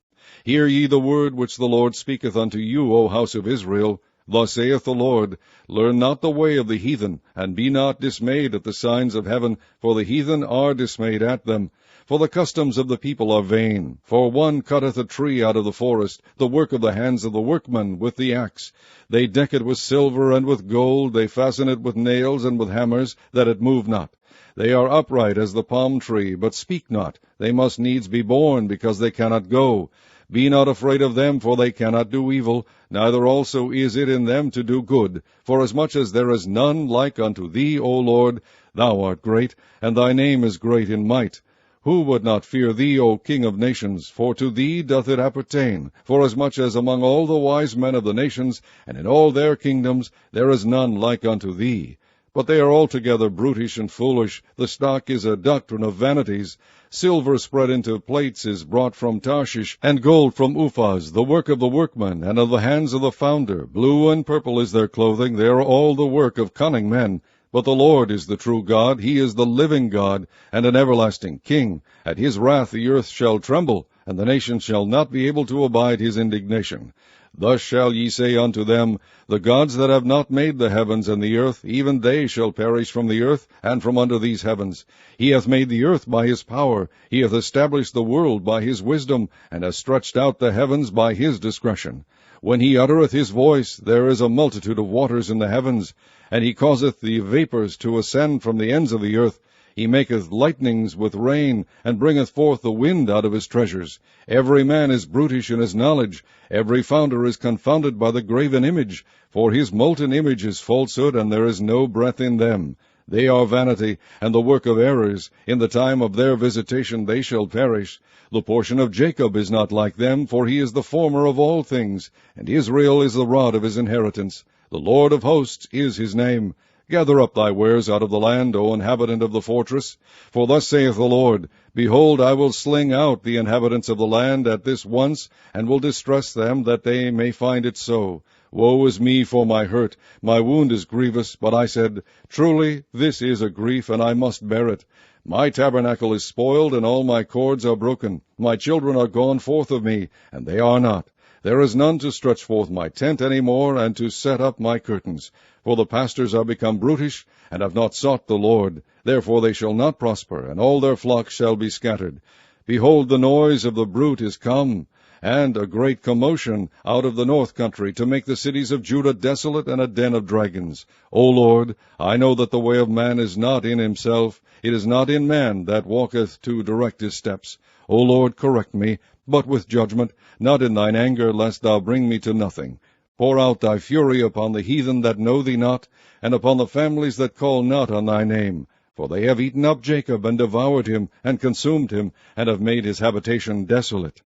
Hear ye the word which the Lord speaketh unto you, O house of Israel. Thus saith the Lord, Learn not the way of the heathen, and be not dismayed at the signs of heaven, for the heathen are dismayed at them. For the customs of the people are vain. For one cutteth a tree out of the forest, the work of the hands of the workman with the axe. They deck it with silver and with gold, they fasten it with nails and with hammers, that it move not. They are upright as the palm tree, but speak not. They must needs be borne, because they cannot go. Be not afraid of them, for they cannot do evil, neither also is it in them to do good. Forasmuch as there is none like unto thee, O Lord, thou art great, and thy name is great in might. Who would not fear thee, O King of nations? For to thee doth it appertain. Forasmuch as among all the wise men of the nations, and in all their kingdoms, there is none like unto thee. But they are altogether brutish and foolish. The stock is a doctrine of vanities. Silver spread into plates is brought from Tarshish, and gold from Uphaz, the work of the workman, and of the hands of the founder. Blue and purple is their clothing. They are all the work of cunning men. But the Lord is the true God. He is the living God, and an everlasting King. At his wrath the earth shall tremble, and the nations shall not be able to abide his indignation. Thus shall ye say unto them, The gods that have not made the heavens and the earth, even they shall perish from the earth, and from under these heavens. He hath made the earth by his power, he hath established the world by his wisdom, and hath stretched out the heavens by his discretion. When he uttereth his voice, there is a multitude of waters in the heavens, and he causeth the vapours to ascend from the ends of the earth. He maketh lightnings with rain, and bringeth forth the wind out of his treasures. Every man is brutish in his knowledge. Every founder is confounded by the graven image. For his molten image is falsehood, and there is no breath in them. They are vanity, and the work of errors. In the time of their visitation they shall perish. The portion of Jacob is not like them, for he is the former of all things, and Israel is the rod of his inheritance. The Lord of hosts is his name. Gather up thy wares out of the land, O inhabitant of the fortress. For thus saith the Lord, Behold, I will sling out the inhabitants of the land at this once, and will distress them, that they may find it so. Woe is me for my hurt, my wound is grievous, but I said, Truly this is a grief, and I must bear it. My tabernacle is spoiled, and all my cords are broken. My children are gone forth of me, and they are not. There is none to stretch forth my tent any more, and to set up my curtains. For the pastors are become brutish, and have not sought the Lord. Therefore they shall not prosper, and all their flocks shall be scattered. Behold, the noise of the brute is come, and a great commotion out of the north country, to make the cities of Judah desolate, and a den of dragons. O Lord, I know that the way of man is not in himself. It is not in man that walketh to direct his steps. O Lord, correct me, but with judgment, not in thine anger, lest thou bring me to nothing. Pour out thy fury upon the heathen that know thee not, and upon the families that call not on thy name. For they have eaten up Jacob, and devoured him, and consumed him, and have made his habitation desolate.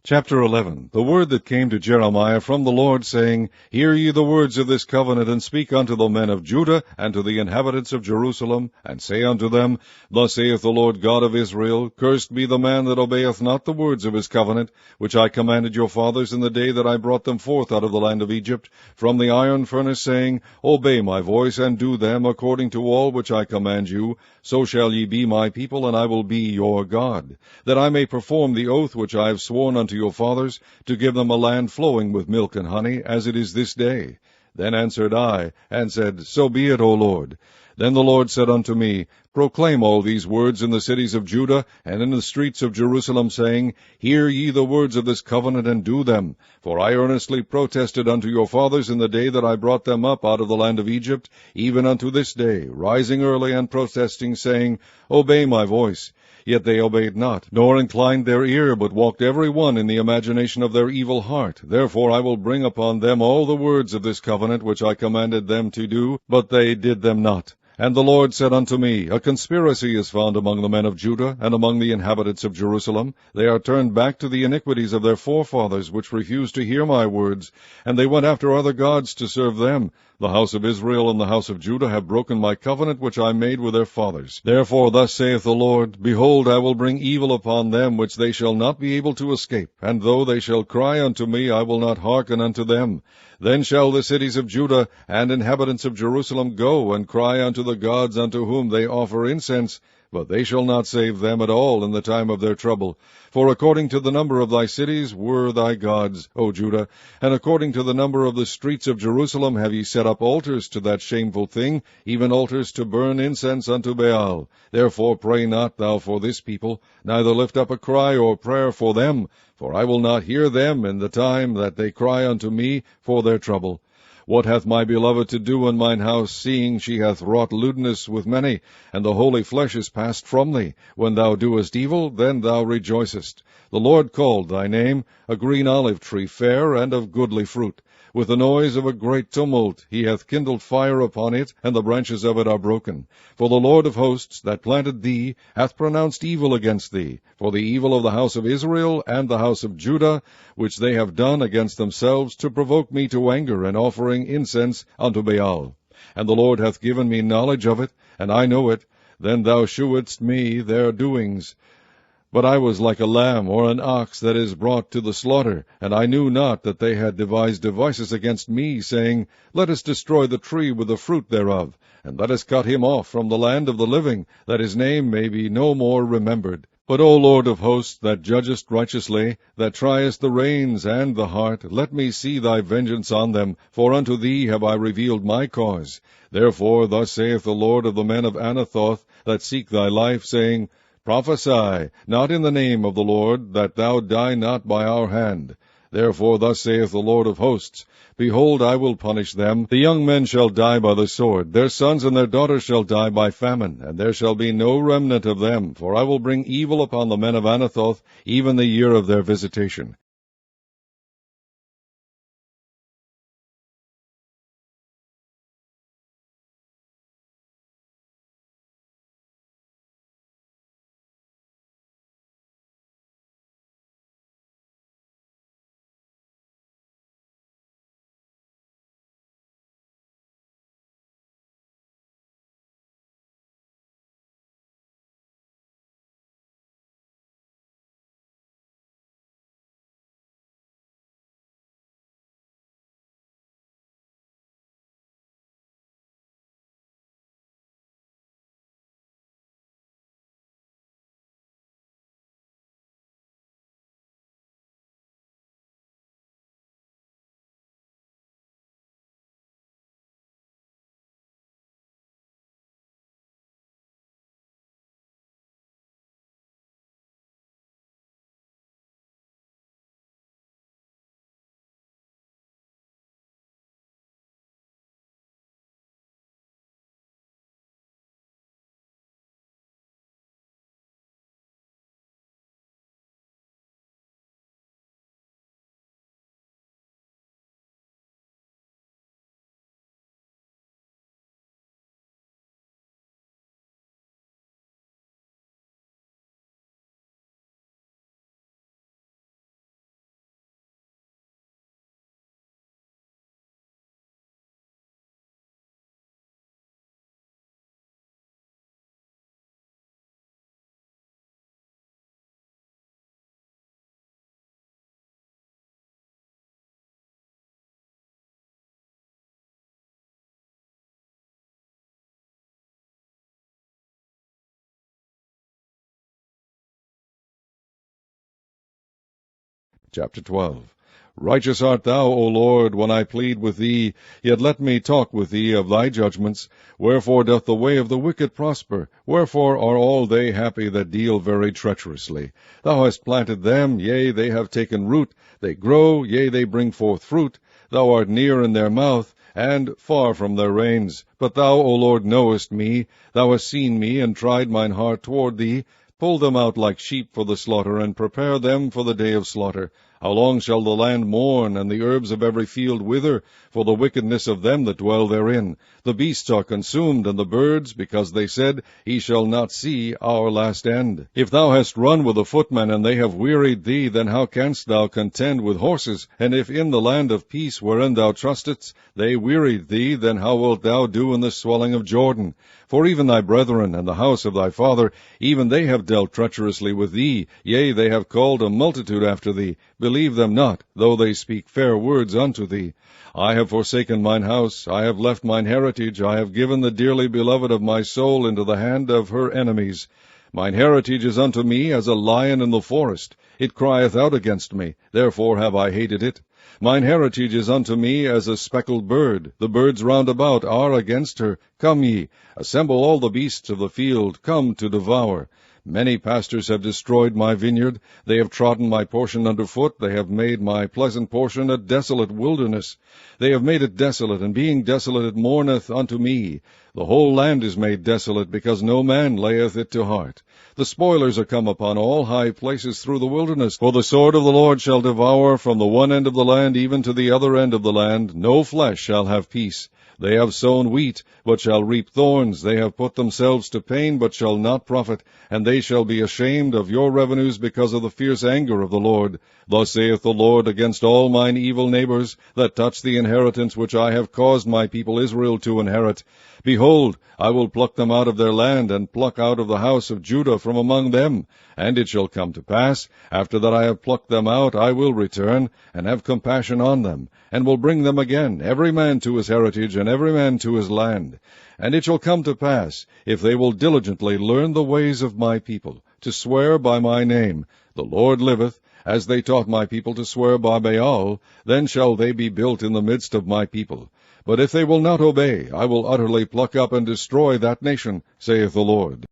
Chapter 11. The word that came to Jeremiah from the Lord, saying, Hear ye the words of this covenant, and speak unto the men of Judah, and to the inhabitants of Jerusalem, and say unto them, Thus saith the Lord God of Israel, Cursed be the man that obeyeth not the words of his covenant, which I commanded your fathers in the day that I brought them forth out of the land of Egypt, from the iron furnace, saying, Obey my voice, and do them according to all which I command you. So shall ye be my people, and I will be your God, that I may perform the oath which I have sworn unto your fathers, to give them a land flowing with milk and honey, as it is this day. Then answered I, and said, So be it, O Lord. Then the Lord said unto me, Proclaim all these words in the cities of Judah, and in the streets of Jerusalem, saying, Hear ye the words of this covenant, and do them. For I earnestly protested unto your fathers in the day that I brought them up out of the land of Egypt, even unto this day, rising early and protesting, saying, Obey my voice. Yet they obeyed not, nor inclined their ear, but walked every one in the imagination of their evil heart. Therefore I will bring upon them all the words of this covenant which I commanded them to do, but they did them not. And the Lord said unto me, A conspiracy is found among the men of Judah, and among the inhabitants of Jerusalem. They are turned back to the iniquities of their forefathers, which refused to hear my words, and they went after other gods to serve them. The house of Israel and the house of Judah have broken my covenant which I made with their fathers. Therefore thus saith the Lord, Behold, I will bring evil upon them, which they shall not be able to escape, and though they shall cry unto me, I will not hearken unto them. Then shall the cities of Judah and inhabitants of Jerusalem go and cry unto the gods unto whom they offer incense, but they shall not save them at all in the time of their trouble. For according to the number of thy cities were thy gods, O Judah, and according to the number of the streets of Jerusalem have ye set up altars to that shameful thing, even altars to burn incense unto Baal. Therefore pray not thou for this people, neither lift up a cry or prayer for them, for I will not hear them in the time that they cry unto me for their trouble. What hath my beloved to do in mine house, seeing she hath wrought lewdness with many, and the holy flesh is passed from thee? When thou doest evil, then thou rejoicest. The Lord called thy name, a green olive tree, fair and of goodly fruit. With the noise of a great tumult he hath kindled fire upon it, and the branches of it are broken. For the Lord of hosts, that planted thee, hath pronounced evil against thee, for the evil of the house of Israel and the house of Judah, which they have done against themselves, to provoke me to anger, and offering incense unto Baal. And the Lord hath given me knowledge of it, and I know it. Then thou shewedst me their doings. But I was like a lamb or an ox that is brought to the slaughter, and I knew not that they had devised devices against me, saying, Let us destroy the tree with the fruit thereof, and let us cut him off from the land of the living, that his name may be no more remembered. But, O Lord of hosts, that judgest righteously, that triest the reins and the heart, let me see thy vengeance on them, for unto thee have I revealed my cause. Therefore thus saith the Lord of the men of Anathoth, that seek thy life, saying, Prophesy, not in the name of the Lord, that thou die not by our hand. Therefore thus saith the Lord of hosts, Behold, I will punish them. The young men shall die by the sword, their sons and their daughters shall die by famine, and there shall be no remnant of them, for I will bring evil upon the men of Anathoth, even the year of their visitation. Chapter 12. Righteous art thou, O Lord, when I plead with thee, yet let me talk with thee of thy judgments. Wherefore doth the way of the wicked prosper? Wherefore are all they happy that deal very treacherously? Thou hast planted them, yea, they have taken root. They grow, yea, they bring forth fruit. Thou art near in their mouth, and far from their reins. But thou, O Lord, knowest me. Thou hast seen me, and tried mine heart toward thee. Pull them out like sheep for the slaughter, and prepare them for the day of slaughter. How long shall the land mourn, and the herbs of every field wither, for the wickedness of them that dwell therein? The beasts are consumed, and the birds, because they said, He shall not see our last end. If thou hast run with the footmen, and they have wearied thee, then how canst thou contend with horses? And if in the land of peace wherein thou trustest, they wearied thee, then how wilt thou do in the swelling of Jordan? For even thy brethren, and the house of thy father, even they have dealt treacherously with thee, yea, they have called a multitude after thee. Believe them not, though they speak fair words unto thee. I have forsaken mine house, I have left mine heritage, I have given the dearly beloved of my soul into the hand of her enemies. Mine heritage is unto me as a lion in the forest. It crieth out against me, therefore have I hated it. Mine heritage is unto me as a speckled bird. The birds round about are against her. Come ye, assemble all the beasts of the field, come to devour. Many pastors have destroyed my vineyard. They have trodden my portion under foot. They have made my pleasant portion a desolate wilderness. They have made it desolate, and being desolate it mourneth unto me. The whole land is made desolate, because no man layeth it to heart. The spoilers are come upon all high places through the wilderness. For the sword of the Lord shall devour from the one end of the land even to the other end of the land. No flesh shall have peace. They have sown wheat, but shall reap thorns. They have put themselves to pain, but shall not profit. And they shall be ashamed of your revenues because of the fierce anger of the Lord. Thus saith the Lord against all mine evil neighbors, that touch the inheritance which I have caused my people Israel to inherit. Behold, I will pluck them out of their land, and pluck out of the house of Judah from among them. And it shall come to pass, after that I have plucked them out, I will return, and have compassion on them, and will bring them again, every man to his heritage, and every man to his land. And it shall come to pass, if they will diligently learn the ways of my people, to swear by my name, the Lord liveth, as they taught my people to swear by Baal, then shall they be built in the midst of my people. But if they will not obey, I will utterly pluck up and destroy that nation, saith the Lord.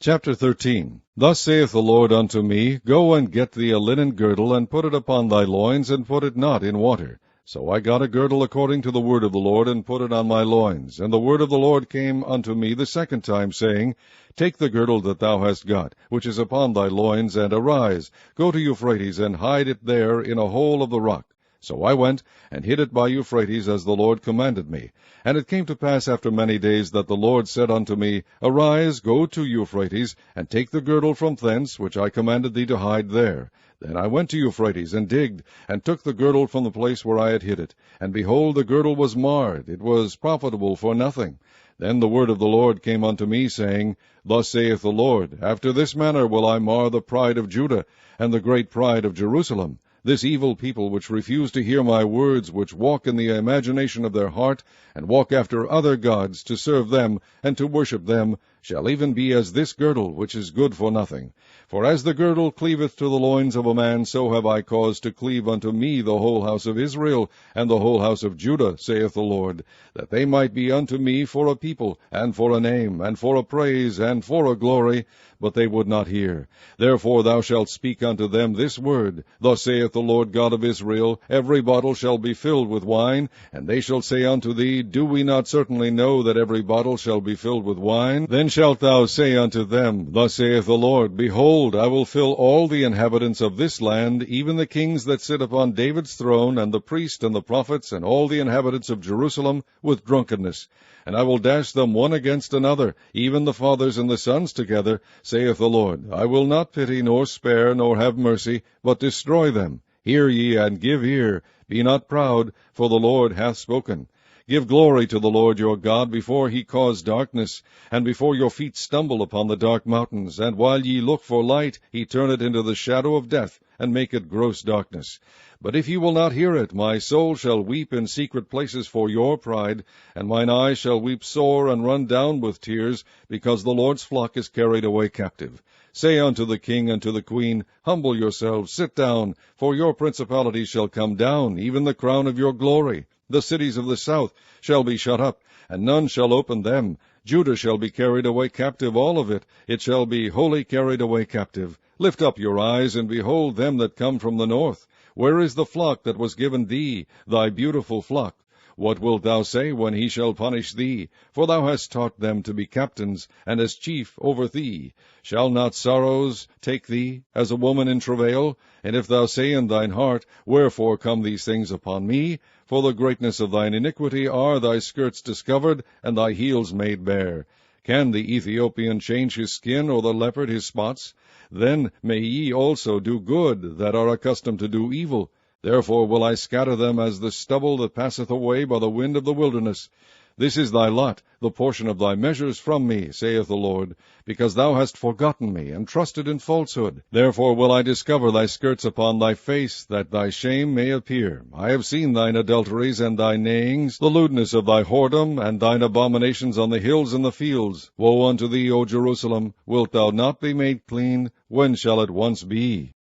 Chapter 13. Thus saith the Lord unto me, Go and get thee a linen girdle, and put it upon thy loins, and put it not in water. So I got a girdle according to the word of the Lord, and put it on my loins. And the word of the Lord came unto me the second time, saying, Take the girdle that thou hast got, which is upon thy loins, and arise, go to Euphrates, and hide it there in a hole of the rock. So I went and hid it by Euphrates, as the Lord commanded me. And it came to pass after many days that the Lord said unto me, Arise, go to Euphrates, and take the girdle from thence, which I commanded thee to hide there. Then I went to Euphrates, and digged, and took the girdle from the place where I had hid it. And behold, the girdle was marred, it was profitable for nothing. Then the word of the Lord came unto me, saying, Thus saith the Lord, After this manner will I mar the pride of Judah, and the great pride of Jerusalem. This evil people which refuse to hear my words, which walk in the imagination of their heart, and walk after other gods, to serve them, and to worship them, shall even be as this girdle, which is good for nothing. For as the girdle cleaveth to the loins of a man, so have I caused to cleave unto me the whole house of Israel, and the whole house of Judah, saith the Lord, that they might be unto me for a people, and for a name, and for a praise, and for a glory, but they would not hear. Therefore thou shalt speak unto them this word, Thus saith the Lord God of Israel, Every bottle shall be filled with wine, and they shall say unto thee, Do we not certainly know that every bottle shall be filled with wine? Then shalt thou say unto them, Thus saith the Lord, Behold, I will fill all the inhabitants of this land, even the kings that sit upon David's throne, and the priests and the prophets, and all the inhabitants of Jerusalem, with drunkenness. And I will dash them one against another, even the fathers and the sons together, saith the Lord. I will not pity, nor spare, nor have mercy, but destroy them. Hear ye, and give ear. Be not proud, for the Lord hath spoken. Give glory to the Lord your God before he cause darkness, and before your feet stumble upon the dark mountains. And while ye look for light, he turn it into the shadow of death, and make it gross darkness. But if ye will not hear it, my soul shall weep in secret places for your pride, and mine eyes shall weep sore and run down with tears, because the Lord's flock is carried away captive. Say unto the king and to the queen, Humble yourselves, sit down, for your principalities shall come down, even the crown of your glory. The cities of the south shall be shut up, and none shall open them. Judah shall be carried away captive, all of it. It shall be wholly carried away captive. Lift up your eyes, and behold them that come from the north. Where is the flock that was given thee, thy beautiful flock? What wilt thou say when he shall punish thee? For thou hast taught them to be captains, and as chief over thee. Shall not sorrows take thee, as a woman in travail? And if thou say in thine heart, Wherefore come these things upon me? For the greatness of thine iniquity are thy skirts discovered, and thy heels made bare. Can the Ethiopian change his skin, or the leopard his spots? Then may ye also do good, that are accustomed to do evil. Therefore will I scatter them as the stubble that passeth away by the wind of the wilderness. This is thy lot, the portion of thy measures from me, saith the Lord, because thou hast forgotten me, and trusted in falsehood. Therefore will I discover thy skirts upon thy face, that thy shame may appear. I have seen thine adulteries and thy neighings, the lewdness of thy whoredom, and thine abominations on the hills and the fields. Woe unto thee, O Jerusalem! Wilt thou not be made clean? When shall it once be?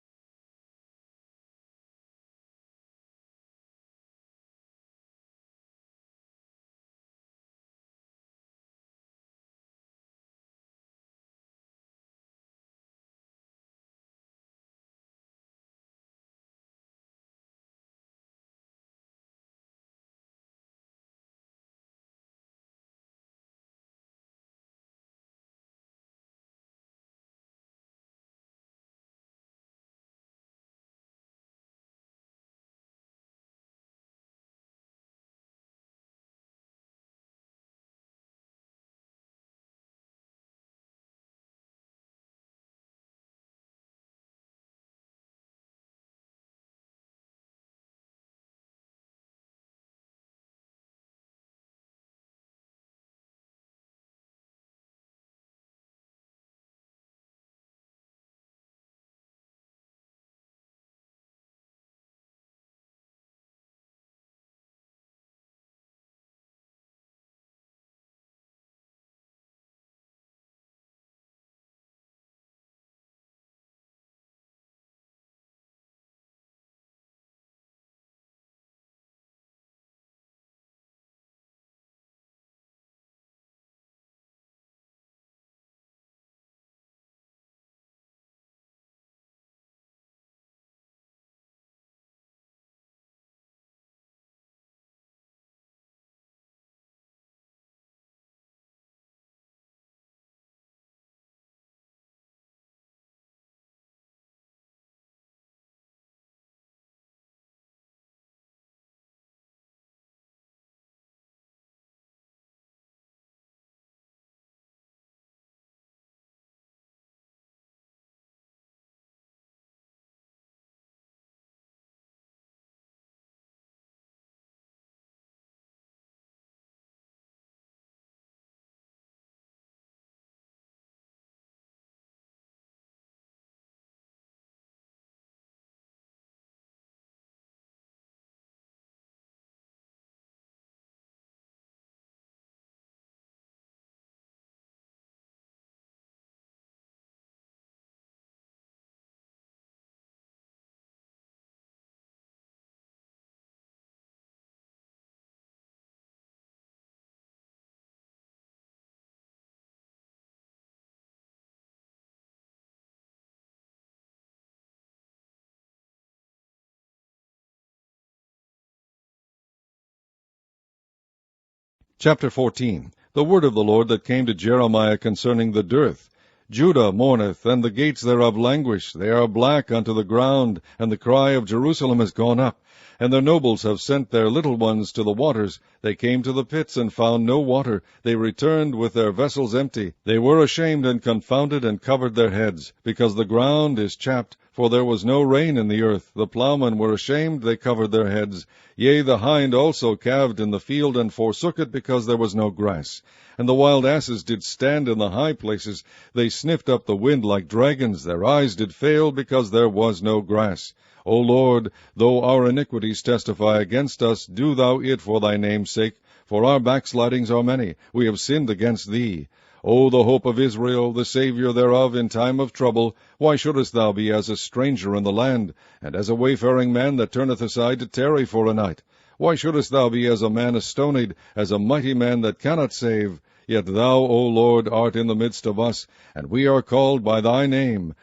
Chapter 14. The word of the Lord that came to Jeremiah concerning the dearth. Judah mourneth, and the gates thereof languish. They are black unto the ground, and the cry of Jerusalem is gone up. And their nobles have sent their little ones to the waters. They came to the pits, and found no water. They returned with their vessels empty. They were ashamed and confounded, and covered their heads, because the ground is chapped, for there was no rain in the earth. The plowmen were ashamed, they covered their heads. Yea, the hind also calved in the field, and forsook it, because there was no grass. And the wild asses did stand in the high places. They sniffed up the wind like dragons. Their eyes did fail, because there was no grass. O Lord, though our iniquities testify against us, do thou it for thy name's sake, for our backslidings are many. We have sinned against thee. O the hope of Israel, the Saviour thereof in time of trouble, why shouldest thou be as a stranger in the land, and as a wayfaring man that turneth aside to tarry for a night? Why shouldest thou be as a man astonied, as a mighty man that cannot save? Yet thou, O Lord, art in the midst of us, and we are called by thy name.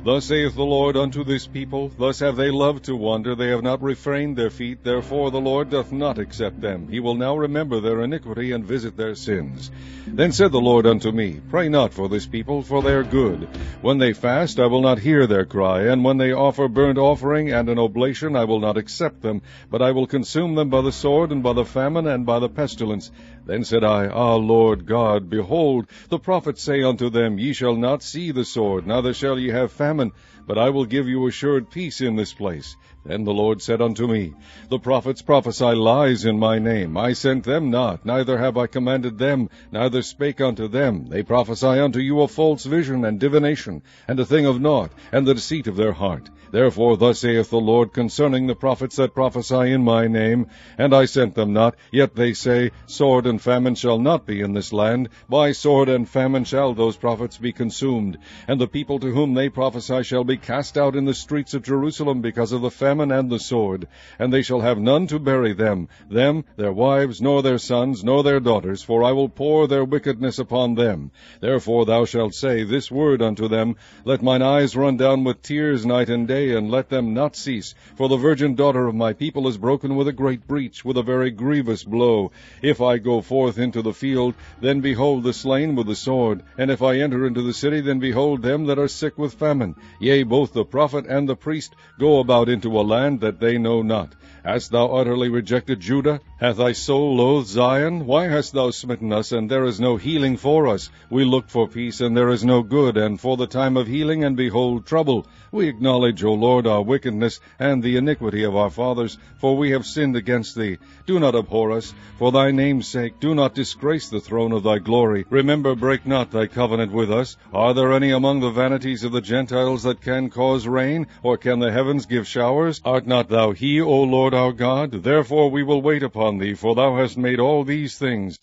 Thus saith the Lord unto this people, thus have they loved to wander, they have not refrained their feet, therefore the Lord doth not accept them. He will now remember their iniquity, and visit their sins. Then said the Lord unto me, Pray not for this people, for they are good. When they fast, I will not hear their cry, and when they offer burnt offering and an oblation, I will not accept them, but I will consume them by the sword, and by the famine, and by the pestilence. Then said I, Ah, Lord God, behold, the prophets say unto them, Ye shall not see the sword, neither shall ye have famine, but I will give you assured peace in this place. Then the Lord said unto me, The prophets prophesy lies in my name. I sent them not, neither have I commanded them, neither spake unto them. They prophesy unto you a false vision and divination, and a thing of naught, and the deceit of their heart. Therefore thus saith the Lord concerning the prophets that prophesy in my name, and I sent them not, yet they say, Sword and famine shall not be in this land. By sword and famine shall those prophets be consumed, and the people to whom they prophesy shall be cast out in the streets of Jerusalem because of the famine and the sword. And they shall have none to bury them, their wives, nor their sons, nor their daughters, for I will pour their wickedness upon them. Therefore thou shalt say this word unto them, Let mine eyes run down with tears night and day, and let them not cease. For the virgin daughter of my people is broken with a great breach, with a very grievous blow. If I go forth into the field, then behold the slain with the sword. And if I enter into the city, then behold them that are sick with famine. Yea, both the prophet and the priest go about into a land that they know not. Hast thou utterly rejected Judah? Hath thy soul loathed Zion? Why hast thou smitten us, and there is no healing for us? We looked for peace, and there is no good, and for the time of healing, and behold trouble. We acknowledge, O Lord, our wickedness, and the iniquity of our fathers, for we have sinned against thee. Do not abhor us, for thy name's sake. Do not disgrace the throne of thy glory. Remember, break not thy covenant with us. Are there any among the vanities of the Gentiles that can cause rain, or can the heavens give showers? Art not thou he, O Lord our God? Therefore we will wait upon thee, for thou hast made all these things.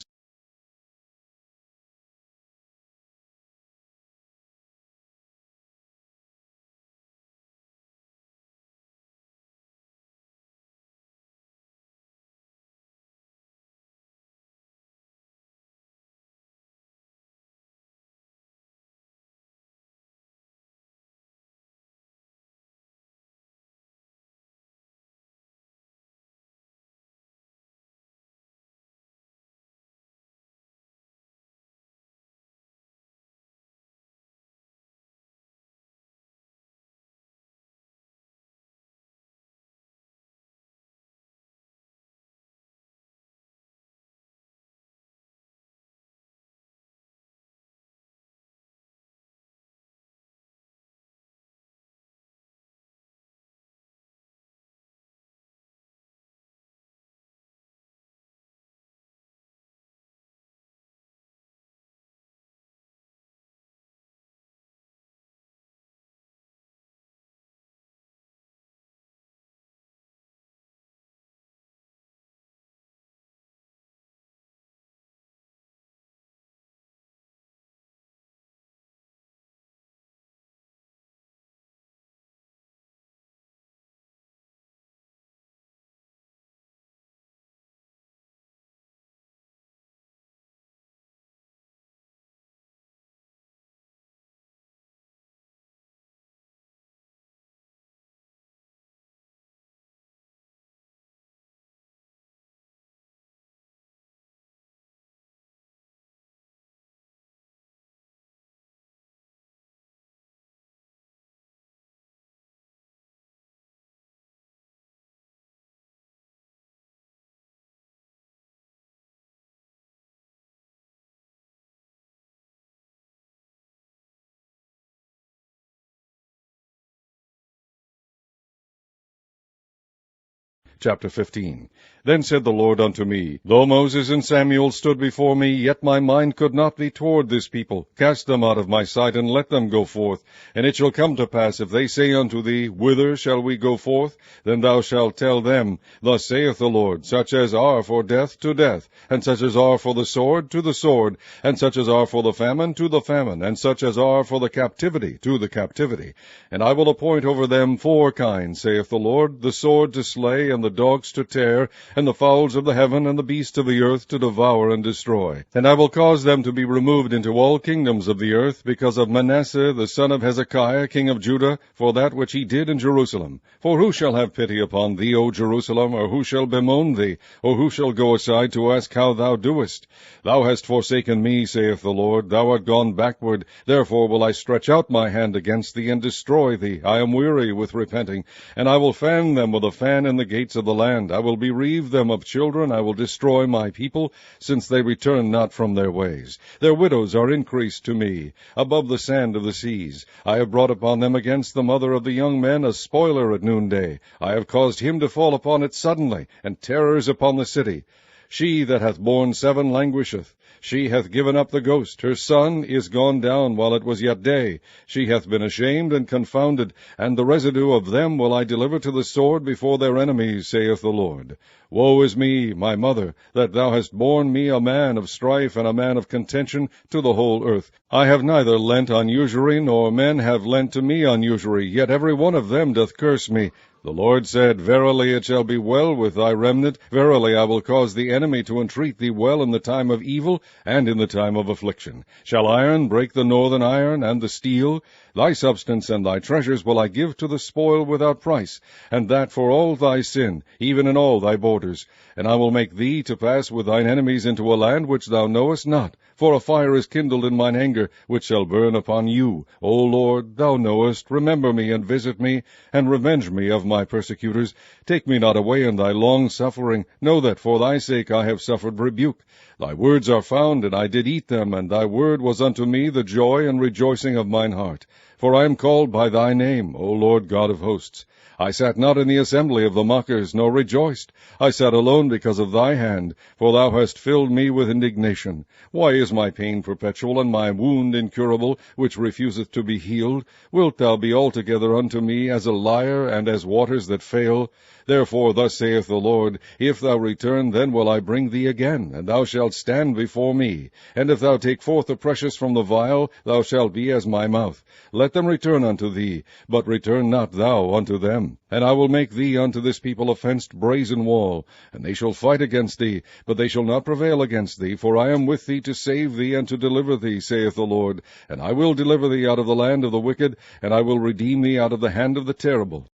Chapter 15. Then said the Lord unto me, Though Moses and Samuel stood before me, yet my mind could not be toward this people. Cast them out of my sight, and let them go forth. And it shall come to pass, if they say unto thee, Whither shall we go forth? Then thou shalt tell them, Thus saith the Lord, Such as are for death, to death, and such as are for the sword, to the sword, and such as are for the famine, to the famine, and such as are for the captivity, to the captivity. And I will appoint over them 4 kinds, saith the Lord, the sword to slay, and the dogs to tear, and the fowls of the heaven, and the beasts of the earth to devour and destroy. And I will cause them to be removed into all kingdoms of the earth, because of Manasseh the son of Hezekiah, king of Judah, for that which he did in Jerusalem. For who shall have pity upon thee, O Jerusalem, or who shall bemoan thee, or who shall go aside to ask how thou doest? Thou hast forsaken me, saith the Lord, thou art gone backward, therefore will I stretch out my hand against thee, and destroy thee. I am weary with repenting, and I will fan them with a fan in the gates of the land. I will bereave them of children, I will destroy my people, since they return not from their ways. Their widows are increased to me, above the sand of the seas. I have brought upon them against the mother of the young men a spoiler at noonday. I have caused him to fall upon it suddenly, and terrors upon the city. She that hath borne 7 languisheth. She hath given up the ghost. Her son is gone down while it was yet day. She hath been ashamed and confounded, and the residue of them will I deliver to the sword before their enemies, saith the Lord. Woe is me, my mother, that thou hast borne me a man of strife and a man of contention to the whole earth. I have neither lent on usury, nor men have lent to me on usury, yet every one of them doth curse me. The Lord said, Verily it shall be well with thy remnant. Verily I will cause the enemy to entreat thee well in the time of evil and in the time of affliction. Shall iron break the northern iron and the steel? Thy substance and thy treasures will I give to the spoil without price, and that for all thy sin, even in all thy borders. And I will make thee to pass with thine enemies into a land which thou knowest not. For a fire is kindled in mine anger, which shall burn upon you. O Lord, thou knowest, remember me, and visit me, and revenge me of my persecutors. Take me not away in thy long suffering. Know that for thy sake I have suffered rebuke. Thy words are found, and I did eat them, and thy word was unto me the joy and rejoicing of mine heart. For I am called by thy name, O Lord God of hosts. I sat not in the assembly of the mockers, nor rejoiced. I sat alone because of thy hand, for thou hast filled me with indignation. Why is my pain perpetual, and my wound incurable, which refuseth to be healed? Wilt thou be altogether unto me as a liar, and as waters that fail? Therefore thus saith the Lord, If thou return, then will I bring thee again, and thou shalt stand before me. And if thou take forth the precious from the vial, thou shalt be as my mouth. Let them return unto thee, but return not thou unto them. And I will make thee unto this people a fenced brazen wall, and they shall fight against thee, but they shall not prevail against thee, for I am with thee to save thee and to deliver thee, saith the Lord. And I will deliver thee out of the land of the wicked, and I will redeem thee out of the hand of the terrible.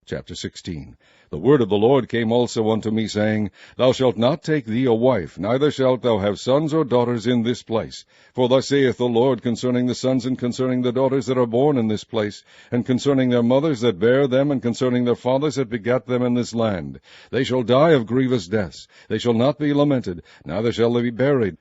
Chapter 16. The word of the Lord came also unto me, saying, Thou shalt not take thee a wife, neither shalt thou have sons or daughters in this place. For thus saith the Lord concerning the sons and concerning the daughters that are born in this place, and concerning their mothers that bare them, and concerning their fathers that begat them in this land. They shall die of grievous deaths. They shall not be lamented, neither shall they be buried.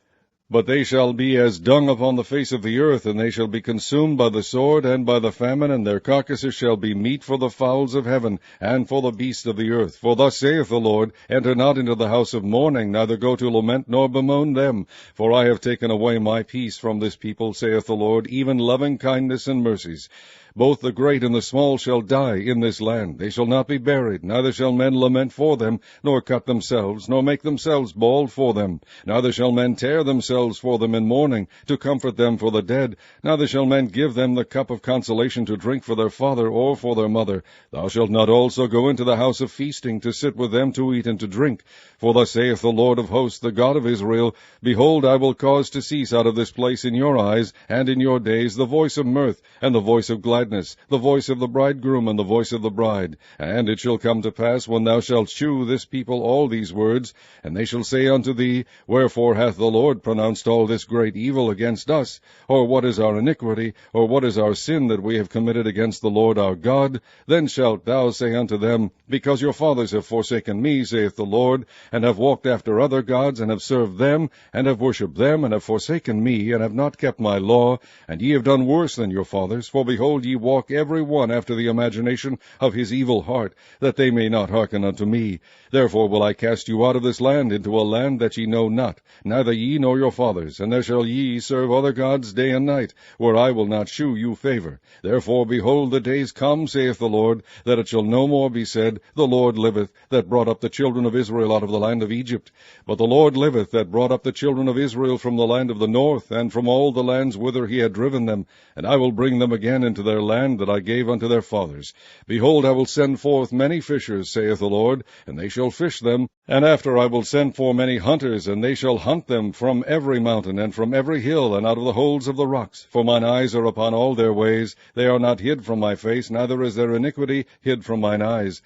But they shall be as dung upon the face of the earth, and they shall be consumed by the sword and by the famine, and their carcasses shall be meat for the fowls of heaven, and for the beasts of the earth. For thus saith the Lord, Enter not into the house of mourning, neither go to lament nor bemoan them. For I have taken away my peace from this people, saith the Lord, even loving kindness and mercies. Both the great and the small shall die in this land. They shall not be buried, neither shall men lament for them, nor cut themselves, nor make themselves bald for them. Neither shall men tear themselves for them in mourning, to comfort them for the dead. Neither shall men give them the cup of consolation to drink for their father or for their mother. Thou shalt not also go into the house of feasting, to sit with them to eat and to drink. For thus saith the Lord of hosts, the God of Israel, Behold, I will cause to cease out of this place in your eyes, and in your days, the voice of mirth, and the voice of gladness, the voice of the bridegroom, and the voice of the bride. And it shall come to pass, when thou shalt shew this people all these words, and they shall say unto thee, Wherefore hath the Lord pronounced all this great evil against us? Or what is our iniquity, or what is our sin that we have committed against the Lord our God? Then shalt thou say unto them, Because your fathers have forsaken me, saith the Lord, and have walked after other gods, and have served them, and have worshipped them, and have forsaken me, and have not kept my law, and ye have done worse than your fathers. For behold, ye walk every one after the imagination of his evil heart, that they may not hearken unto me. Therefore will I cast you out of this land into a land that ye know not, neither ye nor your fathers, and there shall ye serve other gods day and night, where I will not shew you favor. Therefore, behold, the days come, saith the Lord, that it shall no more be said, The Lord liveth, that brought up the children of Israel out of the land of Egypt. But the Lord liveth, that brought up the children of Israel from the land of the north, and from all the lands whither he had driven them, and I will bring them again into their land that I gave unto their fathers. Behold, I will send forth many fishers, saith the Lord, and they shall fish them. And after I will send for many hunters, and they shall hunt them from every mountain, and from every hill, and out of the holes of the rocks. For mine eyes are upon all their ways. They are not hid from my face, neither is their iniquity hid from mine eyes.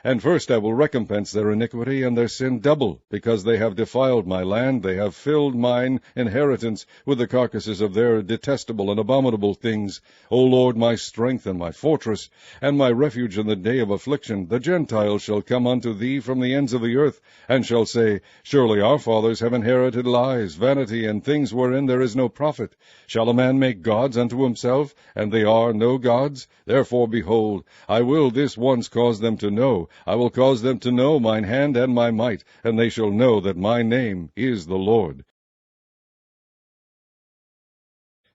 And first I will recompense their iniquity and their sin double, because they have defiled my land. They have filled mine inheritance with the carcasses of their detestable and abominable things. O Lord, my strength and my fortress, and my refuge in the day of affliction, the Gentiles shall come unto thee from the ends of the earth, and shall say, Surely our fathers have inherited lies, vanity, and things wherein there is no profit. Shall a man make gods unto himself, and they are no gods? Therefore, behold, I will this once cause them to know. I will cause them to know mine hand and my might, and they shall know that my name is the Lord.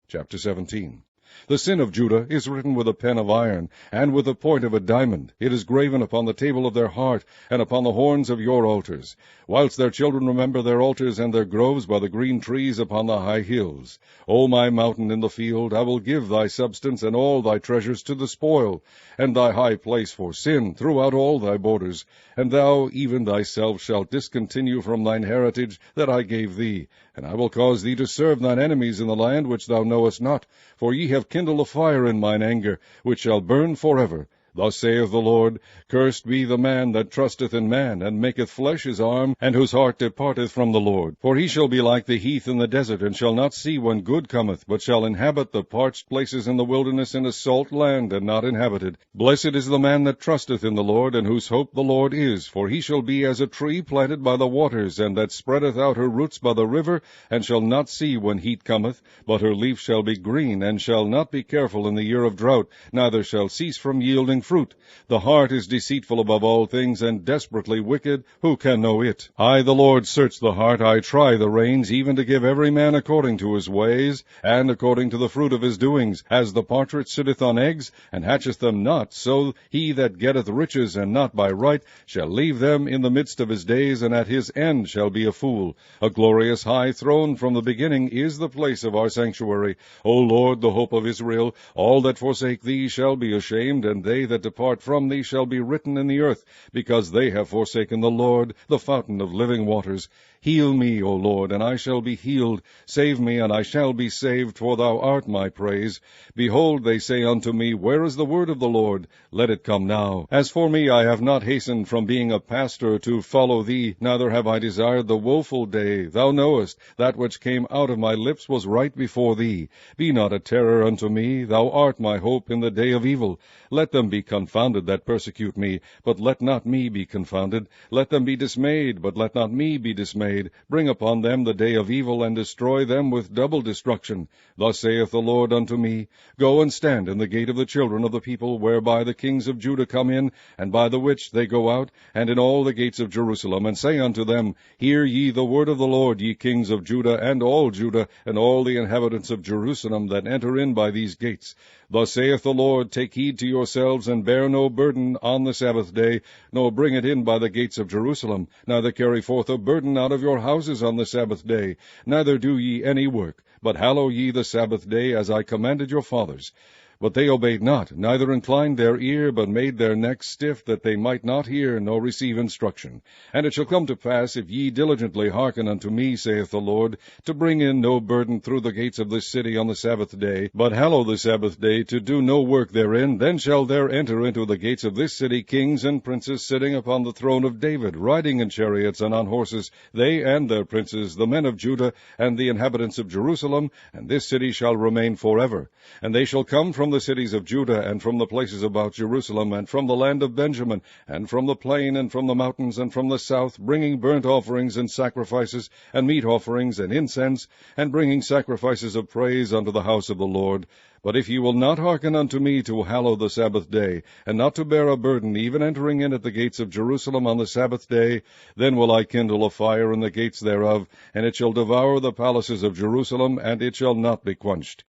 Chapter 17. The sin of Judah is written with a pen of iron, and with the point of a diamond. It is graven upon the table of their heart, and upon the horns of your altars, whilst their children remember their altars and their groves by the green trees upon the high hills. O my mountain in the field, I will give thy substance and all thy treasures to the spoil, and thy high place for sin throughout all thy borders. And thou even thyself shalt discontinue from thine heritage that I gave thee. And I will cause thee to serve thine enemies in the land which thou knowest not, for ye have kindled a fire in mine anger, which shall burn forever. Thus saith the Lord, Cursed be the man that trusteth in man, and maketh flesh his arm, and whose heart departeth from the Lord. For he shall be like the heath in the desert, and shall not see when good cometh, but shall inhabit the parched places in the wilderness in a salt land, and not inhabited. Blessed is the man that trusteth in the Lord, and whose hope the Lord is. For he shall be as a tree planted by the waters, and that spreadeth out her roots by the river, and shall not see when heat cometh, but her leaf shall be green, and shall not be careful in the year of drought, neither shall cease from yielding fruit. The heart is deceitful above all things, and desperately wicked. Who can know it? I, the Lord, search the heart. I try the reins, even to give every man according to his ways, and according to the fruit of his doings. As the partridge sitteth on eggs, and hatcheth them not, so he that getteth riches, and not by right, shall leave them in the midst of his days, and at his end shall be a fool. A glorious high throne from the beginning is the place of our sanctuary. O Lord, the hope of Israel, all that forsake thee shall be ashamed, and they that depart from thee shall be written in the earth, because they have forsaken the Lord, the fountain of living waters. Heal me, O Lord, and I shall be healed. Save me, and I shall be saved, for thou art my praise. Behold, they say unto me, Where is the word of the Lord? Let it come now. As for me, I have not hastened from being a pastor to follow thee, neither have I desired the woeful day. Thou knowest, that which came out of my lips was right before thee. Be not a terror unto me. Thou art my hope in the day of evil. Let them be confounded that persecute me, but let not me be confounded. Let them be dismayed, but let not me be dismayed. Bring upon them the day of evil, and destroy them with double destruction. Thus saith the Lord unto me, Go and stand in the gate of the children of the people, whereby the kings of Judah come in, and by the which they go out, and in all the gates of Jerusalem, and say unto them, Hear ye the word of the Lord, ye kings of Judah, and all Judah, and all the inhabitants of Jerusalem that enter in by these gates. Thus saith the Lord, Take heed to yourselves, and bear no burden on the Sabbath day, nor bring it in by the gates of Jerusalem, neither carry forth a burden out of your houses on the Sabbath day, neither do ye any work, but hallow ye the Sabbath day, as I commanded your fathers. But they obeyed not, neither inclined their ear, but made their necks stiff, that they might not hear, nor receive instruction. And it shall come to pass, if ye diligently hearken unto me, saith the Lord, to bring in no burden through the gates of this city on the Sabbath day, but hallow the Sabbath day, to do no work therein, then shall there enter into the gates of this city kings and princes sitting upon the throne of David, riding in chariots and on horses, they and their princes, the men of Judah, and the inhabitants of Jerusalem, and this city shall remain forever. And they shall come from the cities of Judah, and from the places about Jerusalem, and from the land of Benjamin, and from the plain, and from the mountains, and from the south, bringing burnt offerings and sacrifices, and meat offerings and incense, and bringing sacrifices of praise unto the house of the Lord. But if ye will not hearken unto me to hallow the Sabbath day, and not to bear a burden, even entering in at the gates of Jerusalem on the Sabbath day, then will I kindle a fire in the gates thereof, and it shall devour the palaces of Jerusalem, and it shall not be quenched.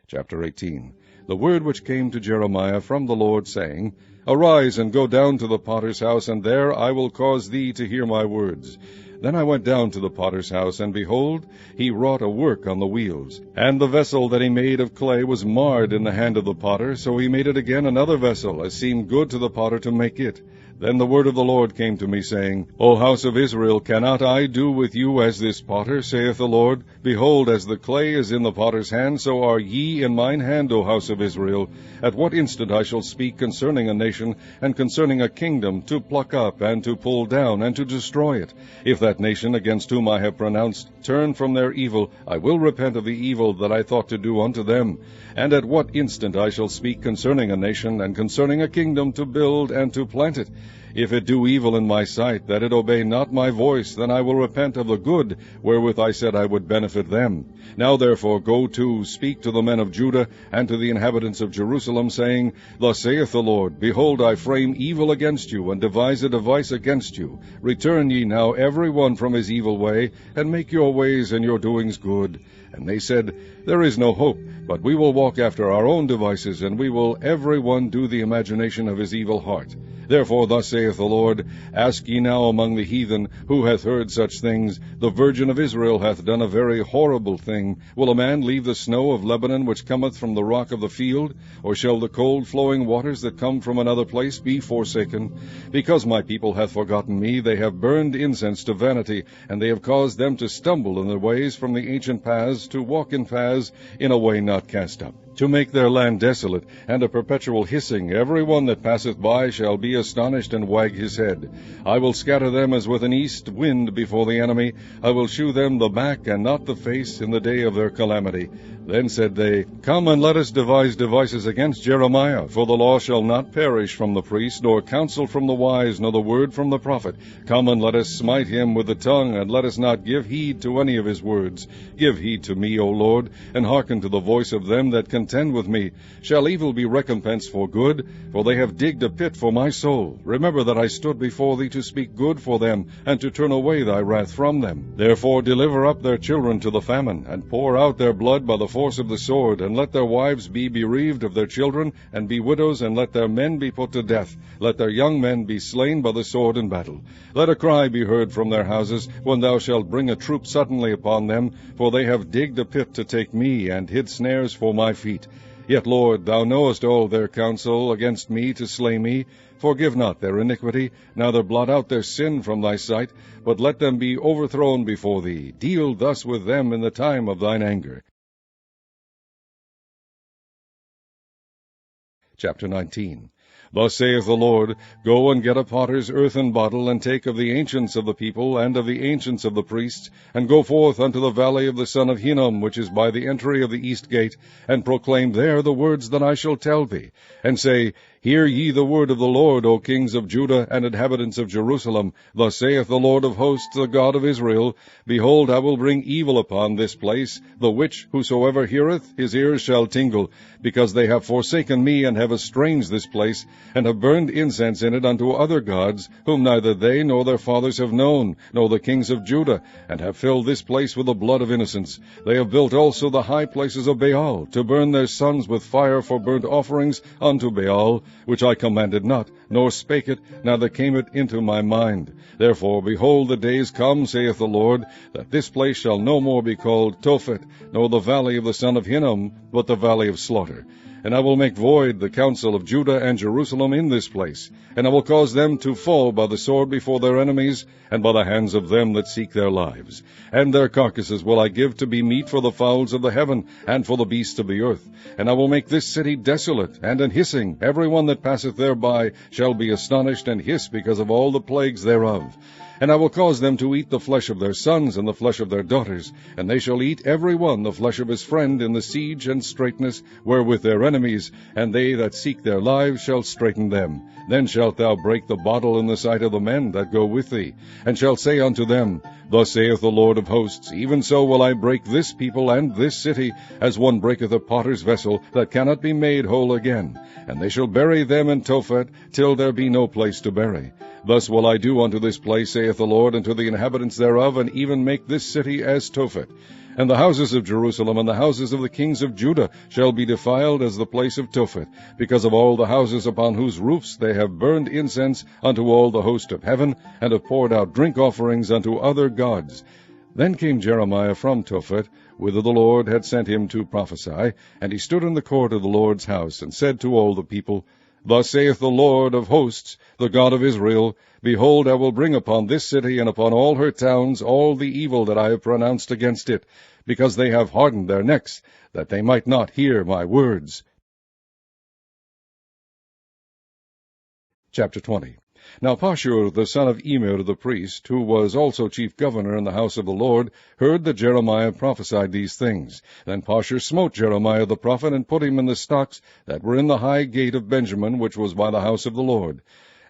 Chapter 18. The word which came to Jeremiah from the Lord, saying, Arise, and go down to the potter's house, and there I will cause thee to hear my words. Then I went down to the potter's house, and behold, he wrought a work on the wheels. And the vessel that he made of clay was marred in the hand of the potter, so he made it again another vessel, as seemed good to the potter to make it. Then the word of the Lord came to me, saying, O house of Israel, cannot I do with you as this potter, saith the Lord? Behold, as the clay is in the potter's hand, so are ye in mine hand, O house of Israel. At what instant I shall speak concerning a nation, and concerning a kingdom, to pluck up, and to pull down, and to destroy it. If that nation against whom I have pronounced turn from their evil, I will repent of the evil that I thought to do unto them. And at what instant I shall speak concerning a nation, and concerning a kingdom, to build and to plant it. If it do evil in my sight, that it obey not my voice, then I will repent of the good wherewith I said I would benefit them. Now therefore go to, speak to the men of Judah, and to the inhabitants of Jerusalem, saying, Thus saith the Lord, Behold, I frame evil against you, and devise a device against you. Return ye now every one from his evil way, and make your ways and your doings good. And they said, There is no hope, but we will walk after our own devices, and we will every one do the imagination of his evil heart. Therefore thus saith the Lord, Ask ye now among the heathen, who hath heard such things? The Virgin of Israel hath done a very horrible thing. Will a man leave the snow of Lebanon, which cometh from the rock of the field? Or shall the cold flowing waters that come from another place be forsaken? Because my people hath forgotten me, they have burned incense to vanity, and they have caused them to stumble in their ways from the ancient paths, to walk in paths in a way not cast up, to make their land desolate, and a perpetual hissing. Every one that passeth by shall be astonished and wag his head. I will scatter them as with an east wind before the enemy. I will shew them the back and not the face in the day of their calamity. Then said they, Come and let us devise devices against Jeremiah, for the law shall not perish from the priest, nor counsel from the wise, nor the word from the prophet. Come and let us smite him with the tongue, and let us not give heed to any of his words. Give heed to me, O Lord, and hearken to the voice of them that contend with me. Shall evil be recompensed for good? For they have digged a pit for my soul. Remember that I stood before thee to speak good for them, and to turn away thy wrath from them. Therefore deliver up their children to the famine, and pour out their blood by the force of the sword, and let their wives be bereaved of their children, and be widows, and let their men be put to death. Let their young men be slain by the sword in battle. Let a cry be heard from their houses, when thou shalt bring a troop suddenly upon them, for they have digged a pit to take me, and hid snares for my feet. Yet, Lord, thou knowest all their counsel against me to slay me. Forgive not their iniquity, neither blot out their sin from thy sight, but let them be overthrown before thee. Deal thus with them in the time of thine anger. Chapter 19. Thus saith the Lord, Go and get a potter's earthen bottle, and take of the ancients of the people, and of the ancients of the priests, and go forth unto the valley of the son of Hinnom, which is by the entry of the east gate, and proclaim there the words that I shall tell thee, and say, Hear ye the word of the Lord, O kings of Judah and inhabitants of Jerusalem. Thus saith the Lord of hosts, the God of Israel, Behold, I will bring evil upon this place, the which whosoever heareth, his ears shall tingle, because they have forsaken me, and have estranged this place, and have burned incense in it unto other gods, whom neither they nor their fathers have known, nor the kings of Judah, and have filled this place with the blood of innocents. They have built also the high places of Baal, to burn their sons with fire for burnt offerings unto Baal, which I commanded not, nor spake it, neither came it into my mind. Therefore, behold, the days come, saith the Lord, that this place shall no more be called Tophet, nor the valley of the son of Hinnom, but the valley of slaughter. And I will make void the counsel of Judah and Jerusalem in this place, and I will cause them to fall by the sword before their enemies, and by the hands of them that seek their lives. And their carcasses will I give to be meat for the fowls of the heaven, and for the beasts of the earth. And I will make this city desolate, and an hissing. Every one that passeth thereby shall be astonished, and hiss because of all the plagues thereof. And I will cause them to eat the flesh of their sons, and the flesh of their daughters, and they shall eat every one the flesh of his friend in the siege and straitness wherewith their enemies, and they that seek their lives shall straiten them. Then shalt thou break the bottle in the sight of the men that go with thee, and shalt say unto them, Thus saith the Lord of hosts, Even so will I break this people and this city, as one breaketh a potter's vessel, that cannot be made whole again. And they shall bury them in Tophet, till there be no place to bury. Thus will I do unto this place, saith the Lord, and to the inhabitants thereof, and even make this city as Tophet. And the houses of Jerusalem and the houses of the kings of Judah shall be defiled as the place of Tophet, because of all the houses upon whose roofs they have burned incense unto all the host of heaven, and have poured out drink offerings unto other gods. Then came Jeremiah from Tophet, whither the Lord had sent him to prophesy, and he stood in the court of the Lord's house, and said to all the people, Thus saith the Lord of hosts, the God of Israel, Behold, I will bring upon this city and upon all her towns all the evil that I have pronounced against it, because they have hardened their necks, that they might not hear my words. Chapter 20. Now Pashur the son of Immer the priest, who was also chief governor in the house of the Lord, heard that Jeremiah prophesied these things. Then Pashur smote Jeremiah the prophet, and put him in the stocks that were in the high gate of Benjamin, which was by the house of the Lord.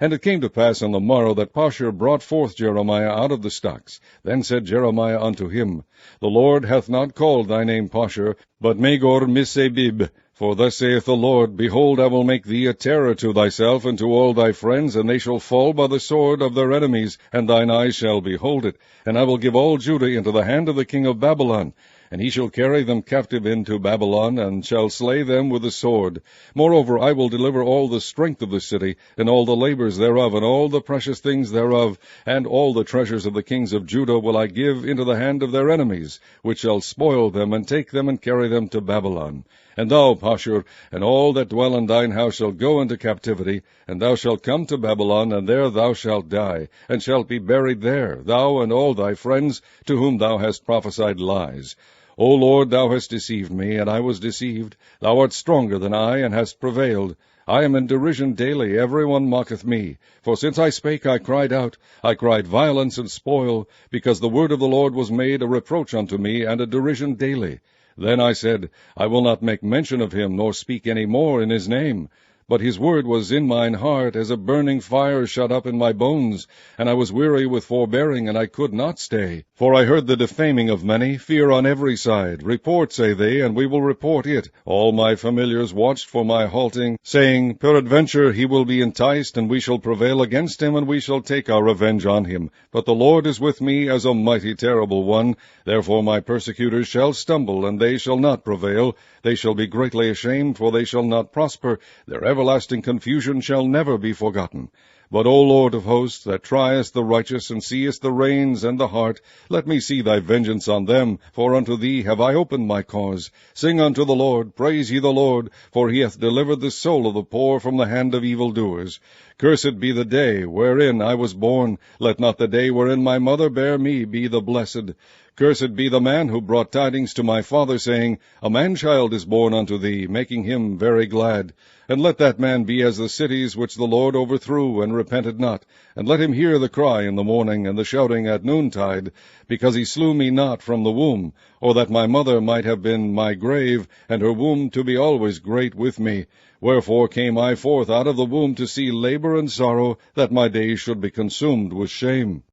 And it came to pass on the morrow that Pashur brought forth Jeremiah out of the stocks. Then said Jeremiah unto him, The Lord hath not called thy name Pashur, but Magor-Missabib. For thus saith the Lord, Behold, I will make thee a terror to thyself and to all thy friends, and they shall fall by the sword of their enemies, and thine eyes shall behold it. And I will give all Judah into the hand of the king of Babylon, and he shall carry them captive into Babylon, and shall slay them with the sword. Moreover, I will deliver all the strength of the city, and all the labors thereof, and all the precious things thereof, and all the treasures of the kings of Judah will I give into the hand of their enemies, which shall spoil them, and take them, and carry them to Babylon. And thou, Pashur, and all that dwell in thine house shall go into captivity, and thou shalt come to Babylon, and there thou shalt die, and shalt be buried there, thou and all thy friends, to whom thou hast prophesied lies. O Lord, thou hast deceived me, and I was deceived. Thou art stronger than I, and hast prevailed. I am in derision daily, every one mocketh me. For since I spake, I cried out. I cried violence and spoil, because the word of the Lord was made a reproach unto me, and a derision daily. Then I said, I will not make mention of him, nor speak any more in his name. But his word was in mine heart, as a burning fire shut up in my bones, and I was weary with forbearing, and I could not stay. For I heard the defaming of many, fear on every side. Report, say they, and we will report it. All my familiars watched for my halting, saying, Peradventure he will be enticed, and we shall prevail against him, and we shall take our revenge on him. But the Lord is with me as a mighty terrible one. Therefore my persecutors shall stumble, and they shall not prevail. They shall be greatly ashamed, for they shall not prosper. Their everlasting confusion shall never be forgotten. But, O Lord of hosts, that triest the righteous, and seest the reins and the heart, let me see thy vengeance on them, for unto thee have I opened my cause. Sing unto the Lord, praise ye the Lord, for he hath delivered the soul of the poor from the hand of evildoers. Cursed be the day wherein I was born. Let not the day wherein my mother bare me be the blessed. Cursed be the man who brought tidings to my father, saying, A man-child is born unto thee, making him very glad. And let that man be as the cities which the Lord overthrew, and repented not. And let him hear the cry in the morning, and the shouting at noontide, because he slew me not from the womb, or that my mother might have been my grave, and her womb to be always great with me. Wherefore came I forth out of the womb to see labor and sorrow, that my days should be consumed with shame.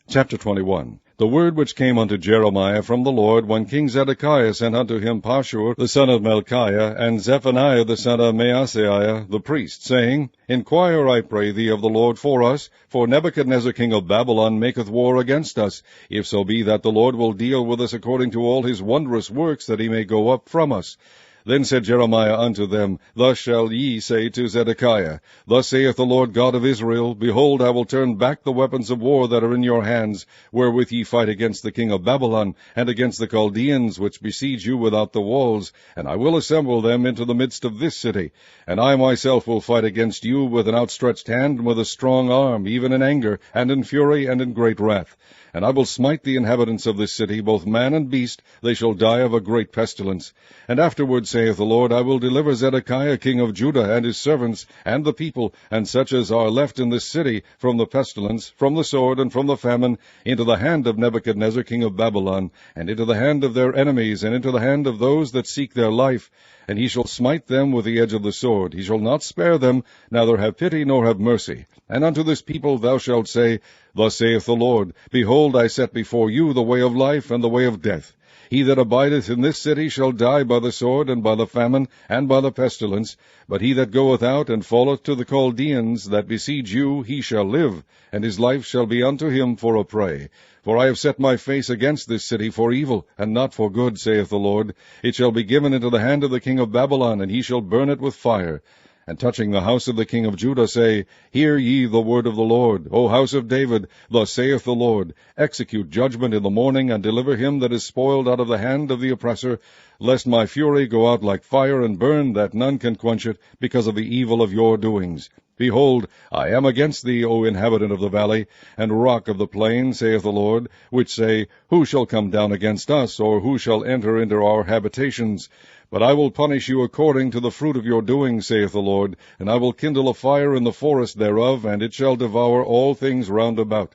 Chapter 21. The word which came unto Jeremiah from the Lord, when King Zedekiah sent unto him Pashur the son of Melchiah, and Zephaniah the son of Maaseiah the priest, saying, Inquire, I pray thee, of the Lord for us, for Nebuchadnezzar king of Babylon maketh war against us, if so be that the Lord will deal with us according to all his wondrous works, that he may go up from us. Then said Jeremiah unto them, Thus shall ye say to Zedekiah, Thus saith the Lord God of Israel, Behold, I will turn back the weapons of war that are in your hands, wherewith ye fight against the king of Babylon, and against the Chaldeans, which besiege you without the walls, and I will assemble them into the midst of this city. And I myself will fight against you with an outstretched hand, and with a strong arm, even in anger, and in fury, and in great wrath. And I will smite the inhabitants of this city, both man and beast, they shall die of a great pestilence. And afterward, saith the Lord, I will deliver Zedekiah king of Judah, and his servants, and the people, and such as are left in this city, from the pestilence, from the sword, and from the famine, into the hand of Nebuchadnezzar king of Babylon, and into the hand of their enemies, and into the hand of those that seek their life. And he shall smite them with the edge of the sword. He shall not spare them, neither have pity nor have mercy. And unto this people thou shalt say, Thus saith the Lord, Behold, I set before you the way of life and the way of death. He that abideth in this city shall die by the sword, and by the famine, and by the pestilence. But he that goeth out and falleth to the Chaldeans that besiege you, he shall live, and his life shall be unto him for a prey. For I have set my face against this city for evil, and not for good, saith the Lord. It shall be given into the hand of the king of Babylon, and he shall burn it with fire. And touching the house of the king of Judah, say, Hear ye the word of the Lord, O house of David. Thus saith the Lord, Execute judgment in the morning, and deliver him that is spoiled out of the hand of the oppressor, lest my fury go out like fire, and burn, that none can quench it, because of the evil of your doings. Behold, I am against thee, O inhabitant of the valley, and rock of the plain, saith the Lord, which say, Who shall come down against us, or who shall enter into our habitations? But I will punish you according to the fruit of your doings, saith the Lord, and I will kindle a fire in the forest thereof, and it shall devour all things round about.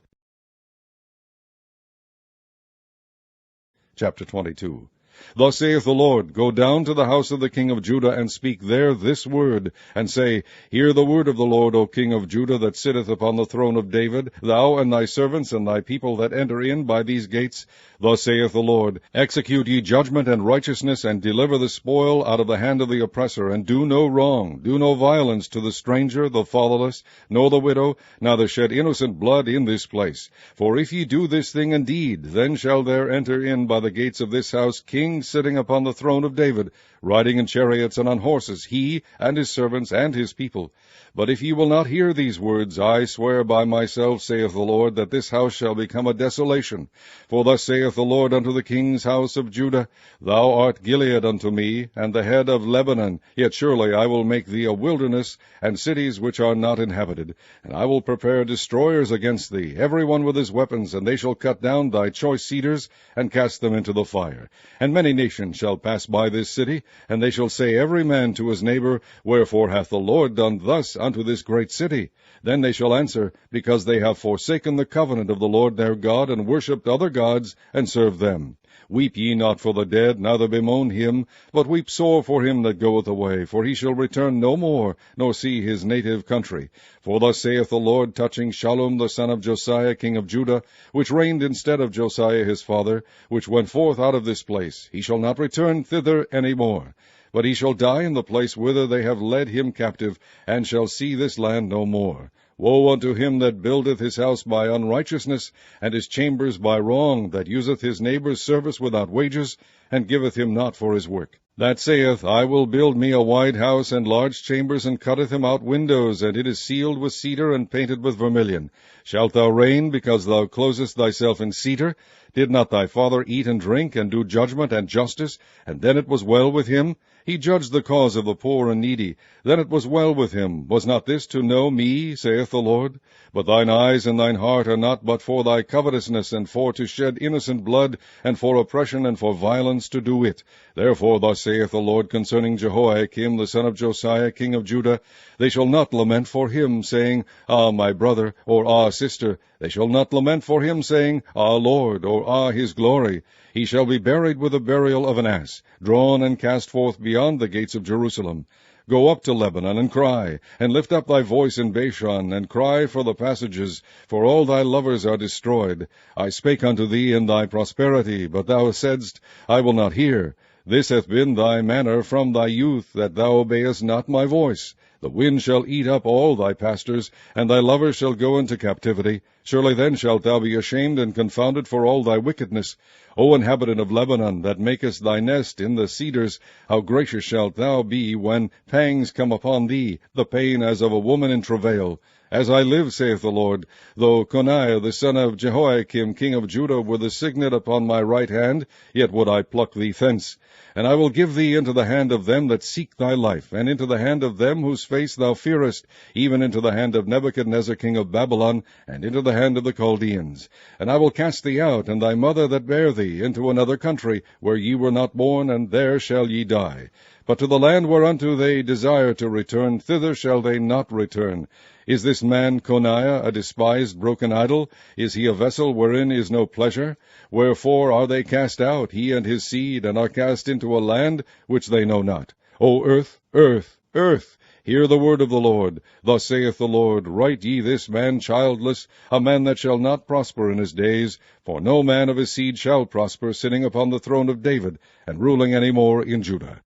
Chapter 22. Thus saith the Lord, Go down to the house of the king of Judah, and speak there this word, and say, Hear the word of the Lord, O king of Judah, that sitteth upon the throne of David, thou and thy servants and thy people that enter in by these gates. Thus saith the Lord, Execute ye judgment and righteousness, and deliver the spoil out of the hand of the oppressor, and do no wrong, do no violence to the stranger, the fatherless, nor the widow, neither shed innocent blood in this place. For if ye do this thing indeed, then shall there enter in by the gates of this house kings sitting upon the throne of David, riding in chariots and on horses, he and his servants and his people. But if ye will not hear these words, I swear by myself, saith the Lord, that this house shall become a desolation. For thus saith the Lord unto the king's house of Judah, Thou art Gilead unto me, and the head of Lebanon, yet surely I will make thee a wilderness, and cities which are not inhabited. And I will prepare destroyers against thee, every one with his weapons, and they shall cut down thy choice cedars, and cast them into the fire. And many nations shall pass by this city, and they shall say every man to his neighbor, Wherefore hath the Lord done thus unto this great city? Then they shall answer, Because they have forsaken the covenant of the Lord their God, and worshipped other gods, and served them. Weep ye not for the dead, neither bemoan him, but weep sore for him that goeth away, for he shall return no more, nor see his native country. For thus saith the Lord touching Shallum the son of Josiah king of Judah, which reigned instead of Josiah his father, which went forth out of this place, He shall not return thither any more. But he shall die in the place whither they have led him captive, and shall see this land no more. Woe unto him that buildeth his house by unrighteousness, and his chambers by wrong, that useth his neighbour's service without wages, and giveth him not for his work. That saith, I will build me a wide house and large chambers, and cutteth him out windows, and it is sealed with cedar and painted with vermilion. Shalt thou reign, because thou closest thyself in cedar? Did not thy father eat and drink, and do judgment and justice, and then it was well with him? He judged the cause of the poor and needy, then it was well with him. Was not this to know me, saith the Lord? But thine eyes and thine heart are not but for thy covetousness, and for to shed innocent blood, and for oppression, and for violence to do it. Therefore thus saith the Lord concerning Jehoiakim the son of Josiah king of Judah, They shall not lament for him, saying, Ah, my brother, or Ah, sister. They shall not lament for him, saying, Ah, Lord, or Ah, his glory. He shall be buried with the burial of an ass, drawn and cast forth beyond the gates of Jerusalem. Go up to Lebanon, and cry, and lift up thy voice in Bashan, and cry for the passages, for all thy lovers are destroyed. I spake unto thee in thy prosperity, but thou saidst, I will not hear. This hath been thy manner from thy youth, that thou obeyest not my voice. The wind shall eat up all thy pastors, and thy lovers shall go into captivity. Surely then shalt thou be ashamed and confounded for all thy wickedness. O inhabitant of Lebanon, that makest thy nest in the cedars, how gracious shalt thou be when pangs come upon thee, the pain as of a woman in travail. As I live, saith the Lord, though Coniah the son of Jehoiakim king of Judah were the signet upon my right hand, yet would I pluck thee thence. And I will give thee into the hand of them that seek thy life, and into the hand of them whose face thou fearest, even into the hand of Nebuchadnezzar king of Babylon, and into the hand of the Chaldeans. And I will cast thee out, and thy mother that bare thee, into another country, where ye were not born, and there shall ye die. But to the land whereunto they desire to return, thither shall they not return. Is this man Coniah a despised broken idol? Is he a vessel wherein is no pleasure? Wherefore are they cast out, he and his seed, and are cast into a land which they know not? O earth, earth, earth, hear the word of the Lord. Thus saith the Lord, Write ye this man childless, a man that shall not prosper in his days, for no man of his seed shall prosper, sitting upon the throne of David, and ruling any more in Judah.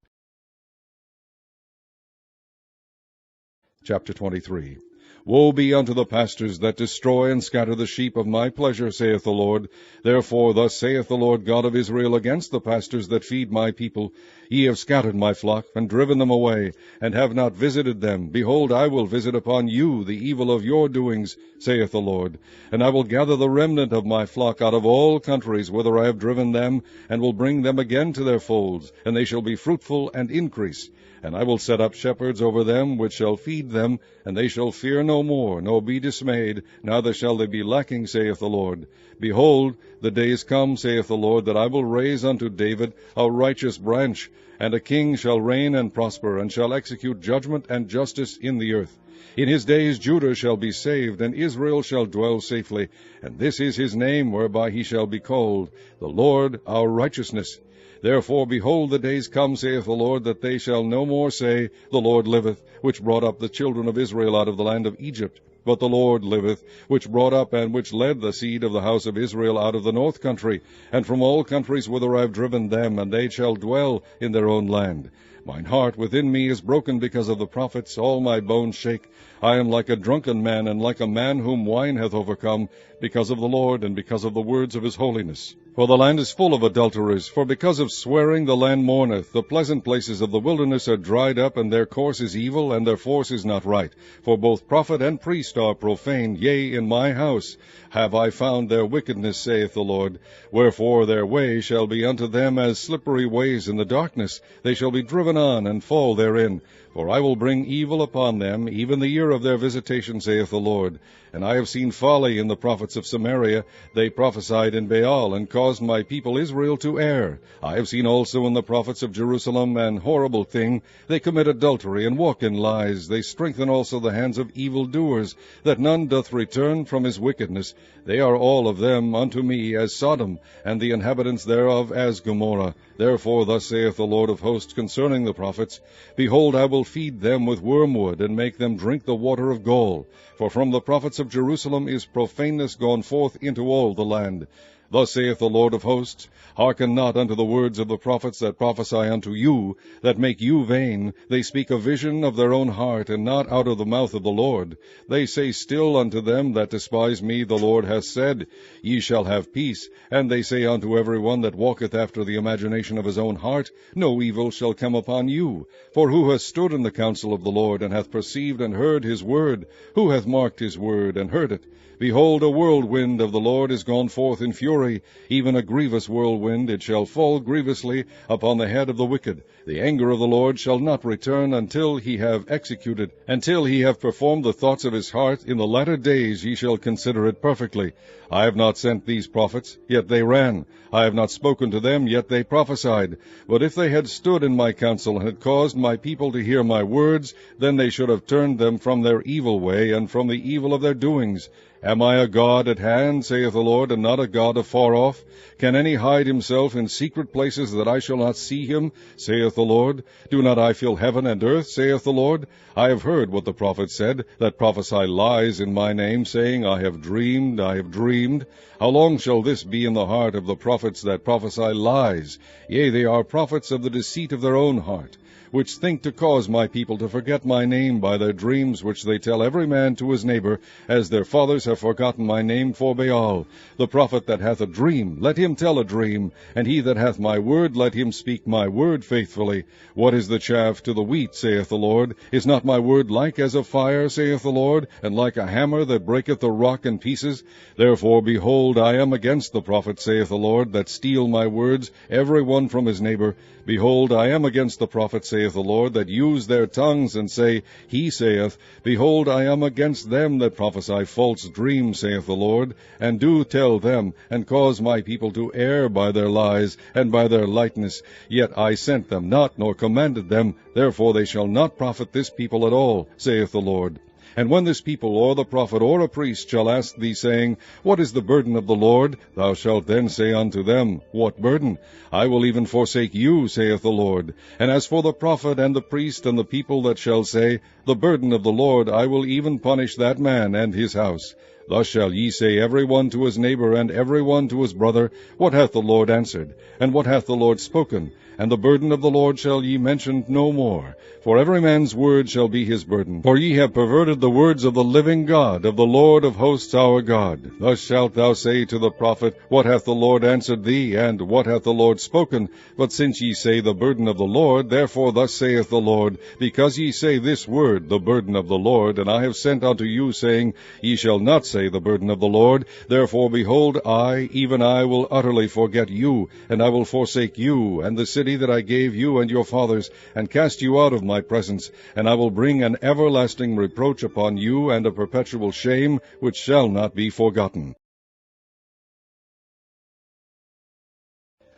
Chapter 23. Woe be unto the pastors that destroy and scatter the sheep of my pleasure, saith the Lord. Therefore thus saith the Lord God of Israel against the pastors that feed my people, Ye have scattered my flock, and driven them away, and have not visited them. Behold, I will visit upon you the evil of your doings, saith the Lord. And I will gather the remnant of my flock out of all countries whither I have driven them, and will bring them again to their folds, and they shall be fruitful and increase. And I will set up shepherds over them, which shall feed them, and they shall fear no more, nor be dismayed, neither shall they be lacking, saith the Lord. Behold, the days come, saith the Lord, that I will raise unto David a righteous branch, and a king shall reign and prosper, and shall execute judgment and justice in the earth. In his days Judah shall be saved, and Israel shall dwell safely, and this is his name whereby he shall be called, the Lord our righteousness. Therefore, behold, the days come, saith the Lord, that they shall no more say, The Lord liveth, which brought up the children of Israel out of the land of Egypt. But the Lord liveth, which brought up and which led the seed of the house of Israel out of the north country, and from all countries whither I have driven them, and they shall dwell in their own land. Mine heart within me is broken because of the prophets, all my bones shake. I am like a drunken man, and like a man whom wine hath overcome, because of the Lord, and because of the words of his holiness. For the land is full of adulterers, for because of swearing the land mourneth. The pleasant places of the wilderness are dried up, and their course is evil, and their force is not right. For both prophet and priest are profane, yea, in my house have I found their wickedness, saith the Lord. Wherefore their way shall be unto them as slippery ways in the darkness. They shall be driven on, and fall therein. For I will bring evil upon them, even the year of their visitation, saith the Lord. And I have seen folly in the prophets of Samaria. They prophesied in Baal, and caused my people Israel to err. I have seen also in the prophets of Jerusalem an horrible thing. They commit adultery, and walk in lies. They strengthen also the hands of evildoers, that none doth return from his wickedness. They are all of them unto me as Sodom, and the inhabitants thereof as Gomorrah. Therefore thus saith the Lord of hosts concerning the prophets, Behold, I will feed them with wormwood, and make them drink the water of gall. For from the prophets of Jerusalem is profaneness gone forth into all the land. Thus saith the Lord of hosts, Hearken not unto the words of the prophets that prophesy unto you, that make you vain. They speak a vision of their own heart, and not out of the mouth of the Lord. They say still unto them that despise me, The Lord hath said, Ye shall have peace. And they say unto every one that walketh after the imagination of his own heart, No evil shall come upon you. For who hath stood in the counsel of the Lord, and hath perceived and heard his word? Who hath marked his word, and heard it? Behold, a whirlwind of the Lord is gone forth in fury, fury, even a grievous whirlwind, it shall fall grievously upon the head of the wicked. The anger of the Lord shall not return until he have executed, until he have performed the thoughts of his heart. In the latter days ye shall consider it perfectly. I have not sent these prophets, yet they ran. I have not spoken to them, yet they prophesied. But if they had stood in my counsel, and had caused my people to hear my words, then they should have turned them from their evil way, and from the evil of their doings. Am I a God at hand, saith the Lord, and not a God afar off? Can any hide himself in secret places, that I shall not see him, saith the Lord? Do not I fill heaven and earth, saith the Lord? I have heard what the prophets said, that prophesy lies in my name, saying, I have dreamed, I have dreamed. How long shall this be in the heart of the prophets that prophesy lies? Yea, they are prophets of the deceit of their own heart, which think to cause my people to forget my name by their dreams, which they tell every man to his neighbor, as their fathers have forgotten my name for Baal. The prophet that hath a dream, let him tell a dream, and he that hath my word, let him speak my word faithfully. What is the chaff to the wheat, saith the Lord? Is not my word like as a fire, saith the Lord, and like a hammer that breaketh the rock in pieces? Therefore, behold, I am against the prophets, saith the Lord, that steal my words, every one from his neighbor. Behold, I am against the prophets, saith the Lord, that use their tongues, and say, He saith. Behold, I am against them that prophesy false dreams, saith the Lord, and do tell them, and cause my people to err by their lies, and by their lightness. Yet I sent them not, nor commanded them. Therefore they shall not profit this people at all, saith the Lord. And when this people, or the prophet, or a priest, shall ask thee, saying, What is the burden of the Lord? Thou shalt then say unto them, What burden? I will even forsake you, saith the Lord. And as for the prophet, and the priest, and the people that shall say, The burden of the Lord, I will even punish that man and his house. Thus shall ye say every one to his neighbor, and every one to his brother, What hath the Lord answered? And what hath the Lord spoken? And the burden of the Lord shall ye mention no more. For every man's word shall be his burden. For ye have perverted the words of the living God, of the Lord of hosts our God. Thus shalt thou say to the prophet, What hath the Lord answered thee? And what hath the Lord spoken? But since ye say the burden of the Lord, therefore thus saith the Lord, Because ye say this word, the burden of the Lord, and I have sent unto you, saying, Ye shall not say the burden of the Lord. Therefore, behold, I, even I, will utterly forget you, and I will forsake you, and the city that I gave you and your fathers, and cast you out of my presence, and I will bring an everlasting reproach upon you, and a perpetual shame, which shall not be forgotten.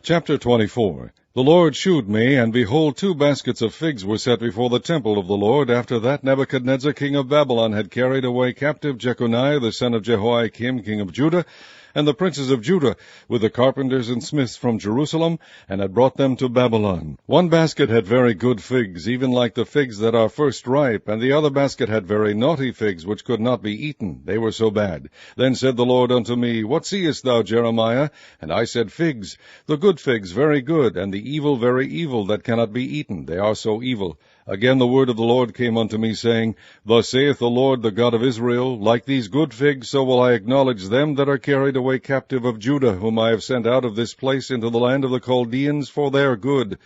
Chapter 24. The Lord shewed me, and behold, 2 baskets of figs were set before the temple of the Lord, after that Nebuchadnezzar king of Babylon had carried away captive Jeconiah the son of Jehoiakim king of Judah, and the princes of Judah, with the carpenters and smiths from Jerusalem, and had brought them to Babylon. 1 basket had very good figs, even like the figs that are first ripe, and the other basket had very naughty figs, which could not be eaten, they were so bad. Then said the Lord unto me, What seest thou, Jeremiah? And I said, Figs, the good figs very good, and the evil very evil, that cannot be eaten, they are so evil. Again the word of the Lord came unto me, saying, Thus saith the Lord, the God of Israel, Like these good figs, so will I acknowledge them that are carried away captive of Judah, whom I have sent out of this place into the land of the Chaldeans for their good.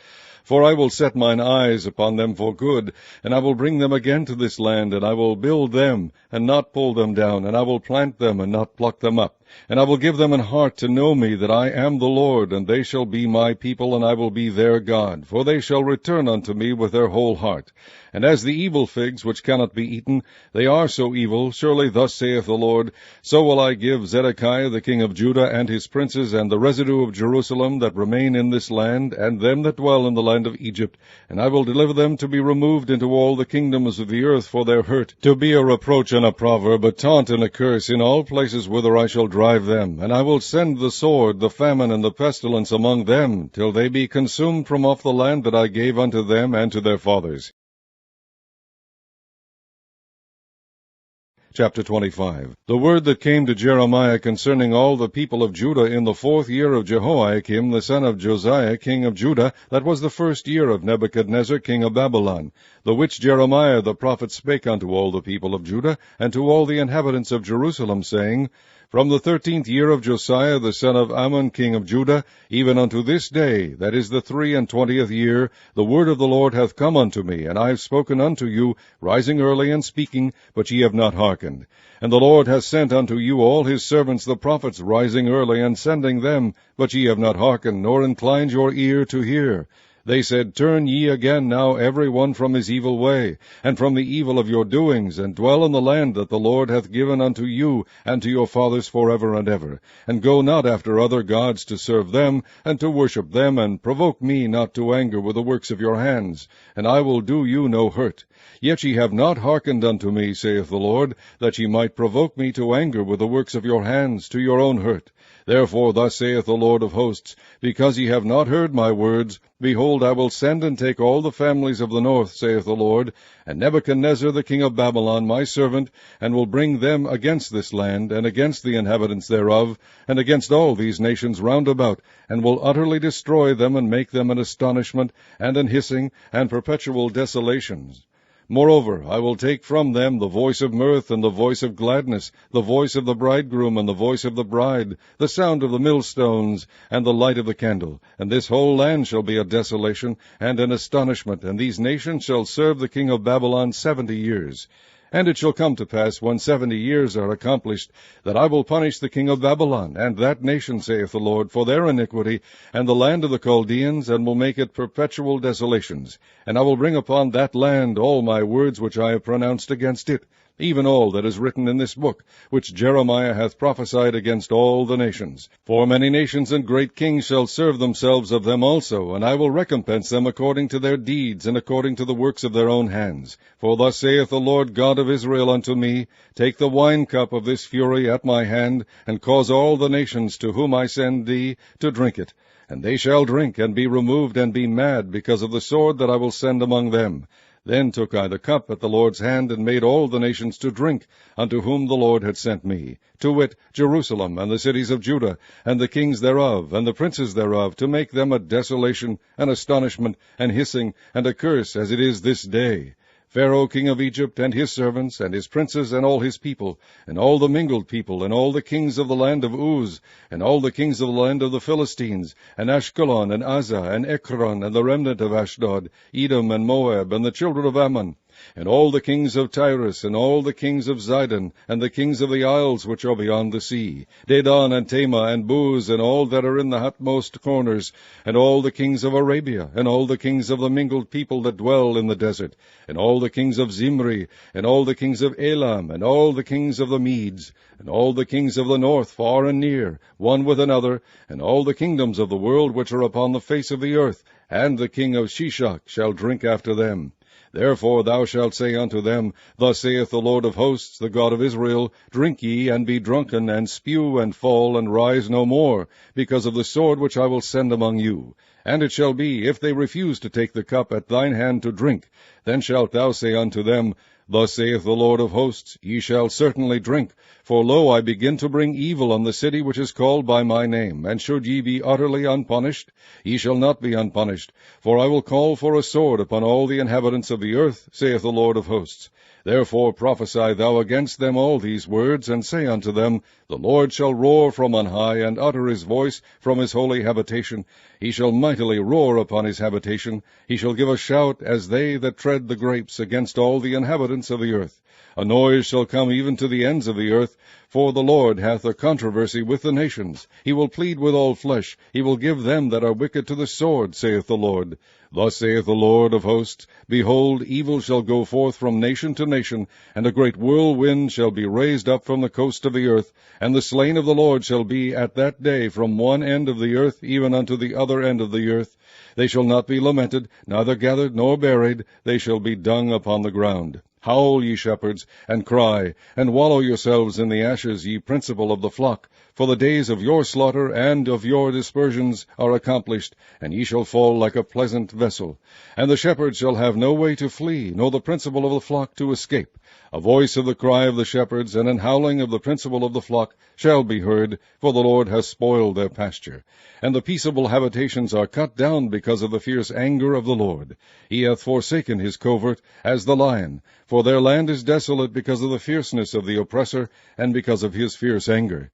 For I will set mine eyes upon them for good, and I will bring them again to this land, and I will build them, and not pull them down, and I will plant them, and not pluck them up. And I will give them an heart to know me, that I am the Lord, and they shall be my people, and I will be their God. For they shall return unto me with their whole heart. And as the evil figs, which cannot be eaten, they are so evil, surely thus saith the Lord, so will I give Zedekiah the king of Judah, and his princes, and the residue of Jerusalem that remain in this land, and them that dwell in the land of Egypt, and I will deliver them to be removed into all the kingdoms of the earth for their hurt, to be a reproach and a proverb, a taunt and a curse, in all places whither I shall drive them. And I will send the sword, the famine, and the pestilence among them, till they be consumed from off the land that I gave unto them and to their fathers. Chapter 25. The word that came to Jeremiah concerning all the people of Judah in the 4th year of Jehoiakim the son of Josiah king of Judah, that was the 1st year of Nebuchadnezzar king of Babylon, the which Jeremiah the prophet spake unto all the people of Judah, and to all the inhabitants of Jerusalem, saying, From the 13th year of Josiah the son of Ammon king of Judah, even unto this day, that is the 23rd year, the word of the Lord hath come unto me, and I have spoken unto you, rising early and speaking, but ye have not hearkened. And the Lord hath sent unto you all his servants the prophets, rising early and sending them, but ye have not hearkened, nor inclined your ear to hear. They said, Turn ye again now every one from his evil way, and from the evil of your doings, and dwell in the land that the Lord hath given unto you and to your fathers forever and ever. And go not after other gods to serve them, and to worship them, and provoke me not to anger with the works of your hands, and I will do you no hurt. Yet ye have not hearkened unto me, saith the Lord, that ye might provoke me to anger with the works of your hands, to your own hurt. Therefore thus saith the Lord of hosts, because ye have not heard my words, behold, I will send and take all the families of the north, saith the Lord, and Nebuchadnezzar the king of Babylon my servant, and will bring them against this land, and against the inhabitants thereof, and against all these nations round about, and will utterly destroy them, and make them an astonishment, and an hissing, and perpetual desolations. Moreover, I will take from them the voice of mirth and the voice of gladness, the voice of the bridegroom and the voice of the bride, the sound of the millstones and the light of the candle. And this whole land shall be a desolation and an astonishment, and these nations shall serve the king of Babylon 70 years. And it shall come to pass, when 70 years are accomplished, that I will punish the king of Babylon, and that nation, saith the Lord, for their iniquity, and the land of the Chaldeans, and will make it perpetual desolations. And I will bring upon that land all my words which I have pronounced against it, even all that is written in this book, which Jeremiah hath prophesied against all the nations. For many nations and great kings shall serve themselves of them also, and I will recompense them according to their deeds, and according to the works of their own hands. For thus saith the Lord God of Israel unto me, Take the wine cup of this fury at my hand, and cause all the nations to whom I send thee to drink it. And they shall drink, and be removed, and be mad, because of the sword that I will send among them. Then took I the cup at the Lord's hand, and made all the nations to drink, unto whom the Lord had sent me, to wit, Jerusalem, and the cities of Judah, and the kings thereof, and the princes thereof, to make them a desolation, an astonishment, an hissing, and a curse, as it is this day. Pharaoh king of Egypt, and his servants, and his princes, and all his people, and all the mingled people, and all the kings of the land of Uz, and all the kings of the land of the Philistines, and Ashkelon, and Azzah, and Ekron, and the remnant of Ashdod, Edom, and Moab, and the children of Ammon, and all the kings of Tyrus, and all the kings of Zidon, and the kings of the isles which are beyond the sea, Dedan, and Tema, and Buz, and all that are in the utmost corners, and all the kings of Arabia, and all the kings of the mingled people that dwell in the desert, and all the kings of Zimri, and all the kings of Elam, and all the kings of the Medes, and all the kings of the north, far and near, one with another, and all the kingdoms of the world which are upon the face of the earth, and the king of Shishak shall drink after them. Therefore thou shalt say unto them, Thus saith the Lord of hosts, the God of Israel, Drink ye, and be drunken, and spew, and fall, and rise no more, because of the sword which I will send among you. And it shall be, if they refuse to take the cup at thine hand to drink, then shalt thou say unto them, Thus saith the Lord of hosts, Ye shall certainly drink, for lo, I begin to bring evil on the city which is called by my name. And should ye be utterly unpunished? Ye shall not be unpunished, for I will call for a sword upon all the inhabitants of the earth, saith the Lord of hosts. Therefore prophesy thou against them all these words, and say unto them, The Lord shall roar from on high, and utter his voice from his holy habitation. He shall mightily roar upon his habitation. He shall give a shout, as they that tread the grapes, against all the inhabitants of the earth. A noise shall come even to the ends of the earth, for the Lord hath a controversy with the nations. He will plead with all flesh. He will give them that are wicked to the sword, saith the Lord. Thus saith the Lord of hosts, Behold, evil shall go forth from nation to nation, and a great whirlwind shall be raised up from the coast of the earth, and the slain of the Lord shall be at that day from one end of the earth even unto the other end of the earth. They shall not be lamented, neither gathered nor buried, they shall be dung upon the ground. Howl, ye shepherds, and cry, and wallow yourselves in the ashes, ye principal of the flock, for the days of your slaughter and of your dispersions are accomplished, and ye shall fall like a pleasant vessel. And the shepherds shall have no way to flee, nor the principal of the flock to escape. A voice of the cry of the shepherds, and an howling of the principal of the flock, shall be heard, for the Lord hath spoiled their pasture. And the peaceable habitations are cut down because of the fierce anger of the Lord. He hath forsaken his covert, as the lion, for their land is desolate because of the fierceness of the oppressor, and because of his fierce anger.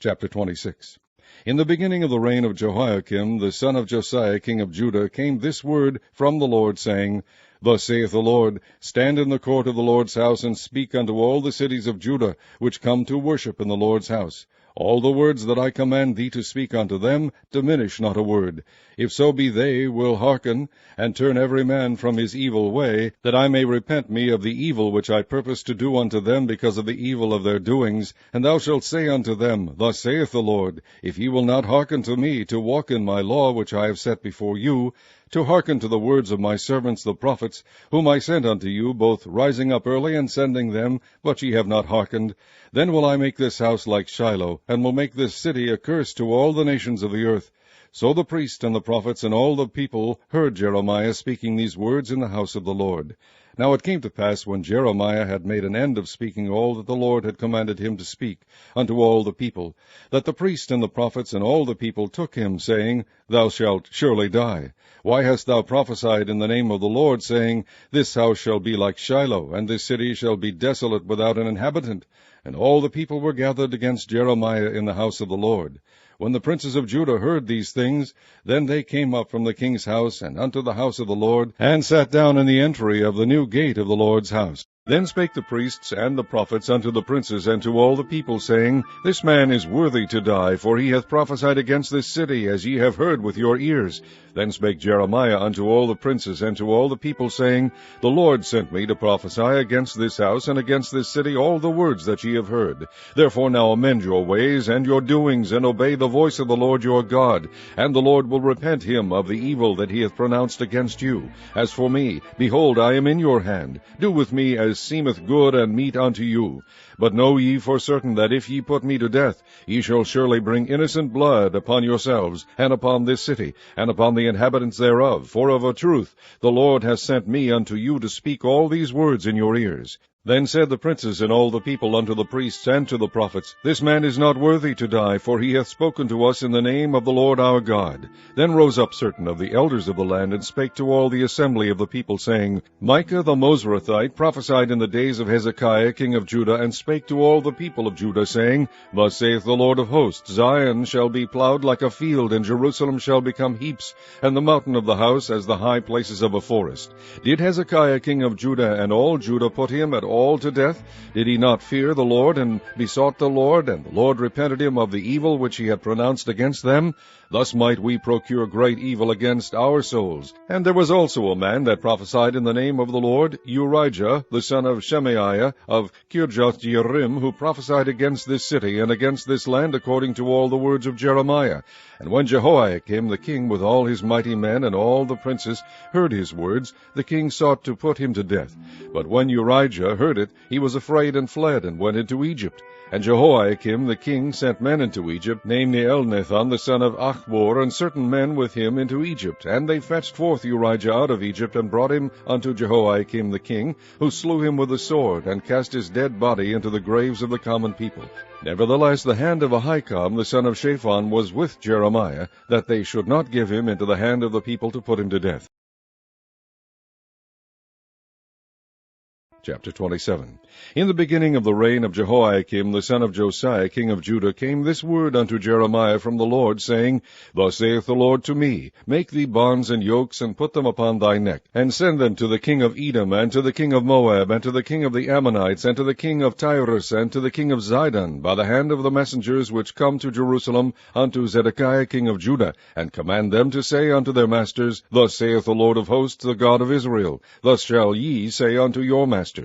Chapter 26. In the beginning of the reign of Jehoiakim, the son of Josiah, king of Judah, came this word from the Lord, saying, Thus saith the Lord, Stand in the court of the Lord's house, and speak unto all the cities of Judah, which come to worship in the Lord's house. All the words that I command thee to speak unto them, diminish not a word. If so be they will hearken, and turn every man from his evil way, that I may repent me of the evil which I purpose to do unto them because of the evil of their doings. And thou shalt say unto them, Thus saith the Lord, If ye will not hearken to me, to walk in my law which I have set before you, to hearken to the words of my servants the prophets, whom I sent unto you, both rising up early and sending them, but ye have not hearkened, then will I make this house like Shiloh, and will make this city a curse to all the nations of the earth. So the priests and the prophets and all the people heard Jeremiah speaking these words in the house of the Lord. Now it came to pass, when Jeremiah had made an end of speaking all that the Lord had commanded him to speak unto all the people, that the priests and the prophets and all the people took him, saying, Thou shalt surely die. Why hast thou prophesied in the name of the Lord, saying, This house shall be like Shiloh, and this city shall be desolate without an inhabitant? And all the people were gathered against Jeremiah in the house of the Lord. When the princes of Judah heard these things, then they came up from the king's house, and unto the house of the Lord, and sat down in the entry of the new gate of the Lord's house. Then spake the priests and the prophets unto the princes and to all the people, saying, This man is worthy to die, for he hath prophesied against this city, as ye have heard with your ears. Then spake Jeremiah unto all the princes and to all the people, saying, The Lord sent me to prophesy against this house and against this city all the words that ye have heard. Therefore now amend your ways and your doings, and obey the voice of the Lord your God, and the Lord will repent him of the evil that he hath pronounced against you. As for me, behold, I am in your hand. Do with me as seemeth good and meet unto you. But know ye for certain that if ye put me to death, ye shall surely bring innocent blood upon yourselves, and upon this city, and upon the inhabitants thereof. For of a truth the Lord hath sent me unto you to speak all these words in your ears. Then said the princes and all the people unto the priests and to the prophets, This man is not worthy to die, for he hath spoken to us in the name of the Lord our God. Then rose up certain of the elders of the land, and spake to all the assembly of the people, saying, Micah the Mosrathite prophesied in the days of Hezekiah king of Judah, and spake to all the people of Judah, saying, Thus saith the Lord of hosts, Zion shall be plowed like a field, and Jerusalem shall become heaps, and the mountain of the house as the high places of a forest. Did Hezekiah king of Judah and all Judah put him at all to death? Did he not fear the Lord, and besought the Lord, and the Lord repented him of the evil which he had pronounced against them? Thus might we procure great evil against our souls. And there was also a man that prophesied in the name of the Lord, Urijah, the son of Shemaiah, of Kirjath-jearim, who prophesied against this city and against this land according to all the words of Jeremiah. And when Jehoiakim the king with all his mighty men and all the princes heard his words, the king sought to put him to death. But when Urijah heard it, he was afraid and fled, and went into Egypt. And Jehoiakim the king sent men into Egypt, named Elnathan the son of Achbor, and certain men with him into Egypt. And they fetched forth Urijah out of Egypt, and brought him unto Jehoiakim the king, who slew him with the sword, and cast his dead body into the graves of the common people. Nevertheless the hand of Ahikam the son of Shaphan was with Jeremiah, that they should not give him into the hand of the people to put him to death. Chapter 27. In the beginning of the reign of Jehoiakim the son of Josiah king of Judah came this word unto Jeremiah from the Lord, saying, Thus saith the Lord to me, Make thee bonds and yokes, and put them upon thy neck, and send them to the king of Edom, and to the king of Moab, and to the king of the Ammonites, and to the king of Tyrus, and to the king of Zidon, by the hand of the messengers which come to Jerusalem unto Zedekiah king of Judah, and command them to say unto their masters, Thus saith the Lord of hosts, the God of Israel, Thus shall ye say unto your masters,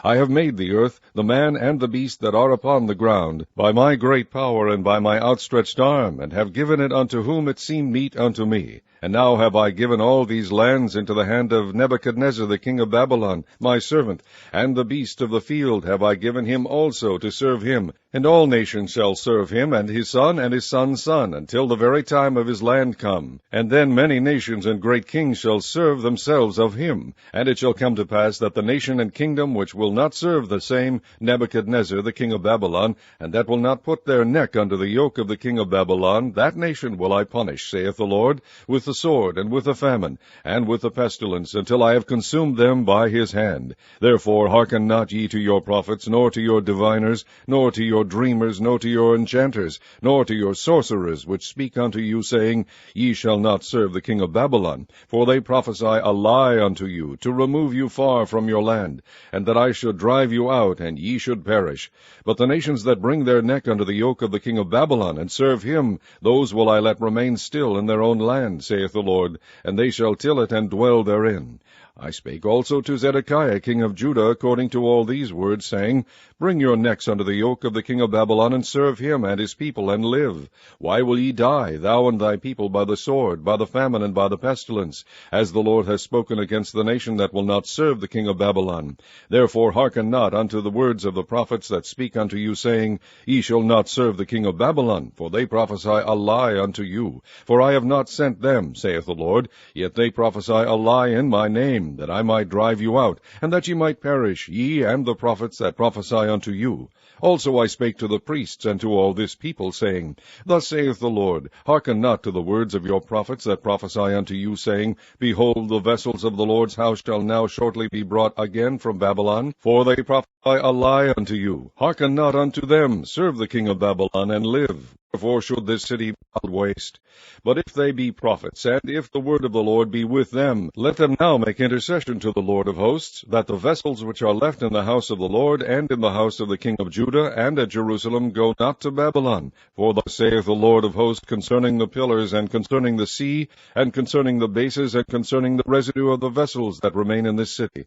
I have made the earth, the man and the beast that are upon the ground, by my great power and by my outstretched arm, and have given it unto whom it seemed meet unto me. And now have I given all these lands into the hand of Nebuchadnezzar the king of Babylon, my servant, and the beast of the field have I given him also to serve him. And all nations shall serve him, and his son's son, until the very time of his land come. And then many nations and great kings shall serve themselves of him. And it shall come to pass that the nation and kingdom kingdom which will not serve the same Nebuchadnezzar the king of Babylon, and that will not put their neck under the yoke of the king of Babylon, that nation will I punish, saith the Lord, with the sword, and with the famine, and with the pestilence, until I have consumed them by his hand. Therefore hearken not ye to your prophets, nor to your diviners, nor to your dreamers, nor to your enchanters, nor to your sorcerers, which speak unto you, saying, Ye shall not serve the king of Babylon. For they prophesy a lie unto you, to remove you far from your land, and that I should drive you out, and ye should perish. But the nations that bring their neck under the yoke of the king of Babylon, and serve him, those will I let remain still in their own land, saith the Lord, and they shall till it and dwell therein. I spake also to Zedekiah king of Judah according to all these words, saying, Bring your necks under the yoke of the king of Babylon, and serve him and his people, and live. Why will ye die, thou and thy people, by the sword, by the famine, and by the pestilence, as the Lord has spoken against the nation that will not serve the king of Babylon? Therefore hearken not unto the words of the prophets that speak unto you, saying, Ye shall not serve the king of Babylon, for they prophesy a lie unto you. For I have not sent them, saith the Lord, yet they prophesy a lie in my name, that I might drive you out, and that ye might perish, ye and the prophets that prophesy unto you. Also I spake to the priests and to all this people, saying, Thus saith the Lord, Hearken not to the words of your prophets that prophesy unto you, saying, Behold, the vessels of the Lord's house shall now shortly be brought again from Babylon, for they prophesy a lie unto you. Hearken not unto them, serve the king of Babylon, and live. Wherefore should this city be laid waste? But if they be prophets, and if the word of the Lord be with them, let them now make intercession to the Lord of hosts, that the vessels which are left in the house of the Lord, and in the house of the king of Judah, and at Jerusalem, go not to Babylon. For thus saith the Lord of hosts concerning the pillars, and concerning the sea, and concerning the bases, and concerning the residue of the vessels that remain in this city,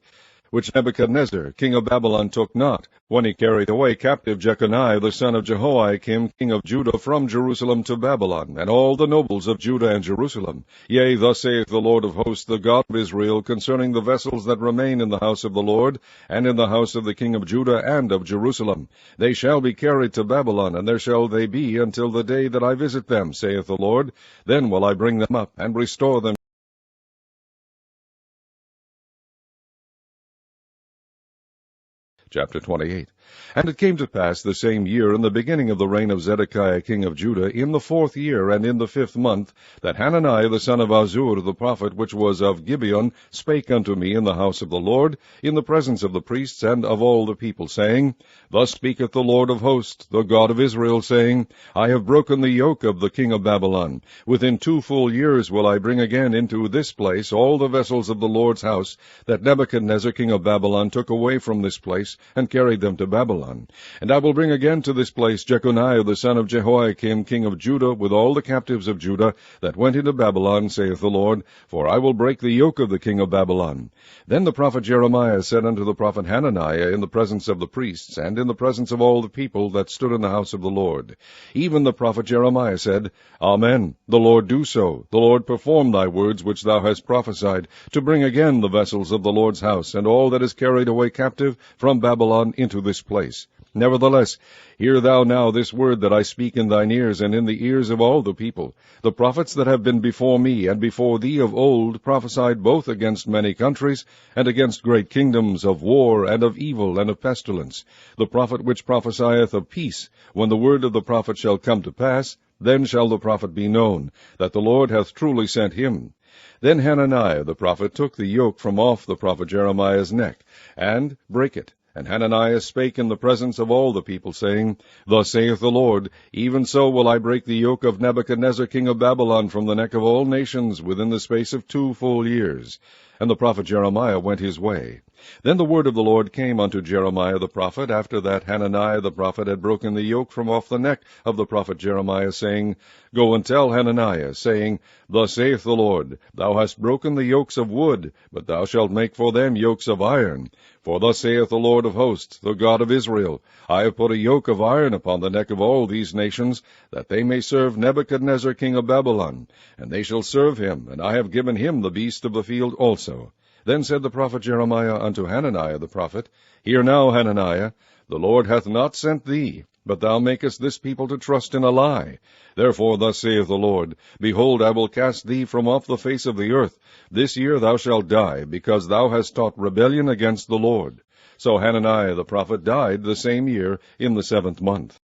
which Nebuchadnezzar king of Babylon took not, when he carried away captive Jeconiah the son of Jehoiakim king of Judah from Jerusalem to Babylon, and all the nobles of Judah and Jerusalem. Yea, thus saith the Lord of hosts, the God of Israel, concerning the vessels that remain in the house of the Lord, and in the house of the king of Judah and of Jerusalem. They shall be carried to Babylon, and there shall they be until the day that I visit them, saith the Lord. Then will I bring them up, and restore them. Chapter 28. And it came to pass the same year, in the beginning of the reign of Zedekiah king of Judah, in the 4th year, and in the 5th month, that Hananiah the son of Azur the prophet, which was of Gibeon, spake unto me in the house of the Lord, in the presence of the priests and of all the people, saying, Thus speaketh the Lord of hosts, the God of Israel, saying, I have broken the yoke of the king of Babylon. Within 2 full years will I bring again into this place all the vessels of the Lord's house, that Nebuchadnezzar king of Babylon took away from this place, and carried them to Babylon. And I will bring again to this place Jeconiah the son of Jehoiakim king of Judah, with all the captives of Judah that went into Babylon, saith the Lord, for I will break the yoke of the king of Babylon. Then the prophet Jeremiah said unto the prophet Hananiah in the presence of the priests, and in the presence of all the people that stood in the house of the Lord, even the prophet Jeremiah said, Amen, the Lord do so, the Lord perform thy words which thou hast prophesied, to bring again the vessels of the Lord's house, and all that is carried away captive from Babylon into this place. Nevertheless, hear thou now this word that I speak in thine ears, and in the ears of all the people. The prophets that have been before me and before thee of old prophesied both against many countries, and against great kingdoms, of war, and of evil, and of pestilence. The prophet which prophesieth of peace, when the word of the prophet shall come to pass, then shall the prophet be known, that the Lord hath truly sent him. Then Hananiah the prophet took the yoke from off the prophet Jeremiah's neck, and brake it. And Hananiah spake in the presence of all the people, saying, Thus saith the Lord, even so will I break the yoke of Nebuchadnezzar king of Babylon from the neck of all nations within the space of 2 full years. And the prophet Jeremiah went his way. Then the word of the Lord came unto Jeremiah the prophet, after that Hananiah the prophet had broken the yoke from off the neck of the prophet Jeremiah, saying, Go and tell Hananiah, saying, Thus saith the Lord, Thou hast broken the yokes of wood, but thou shalt make for them yokes of iron. For thus saith the Lord of hosts, the God of Israel, I have put a yoke of iron upon the neck of all these nations, that they may serve Nebuchadnezzar king of Babylon. And they shall serve him, and I have given him the beast of the field also. Then said the prophet Jeremiah unto Hananiah the prophet, Hear now, Hananiah, the Lord hath not sent thee, But thou makest this people to trust in a lie. Therefore thus saith the Lord, Behold, I will cast thee from off the face of the earth. This year thou shalt die, because thou hast taught rebellion against the Lord. So Hananiah the prophet died the same year in the 7th month.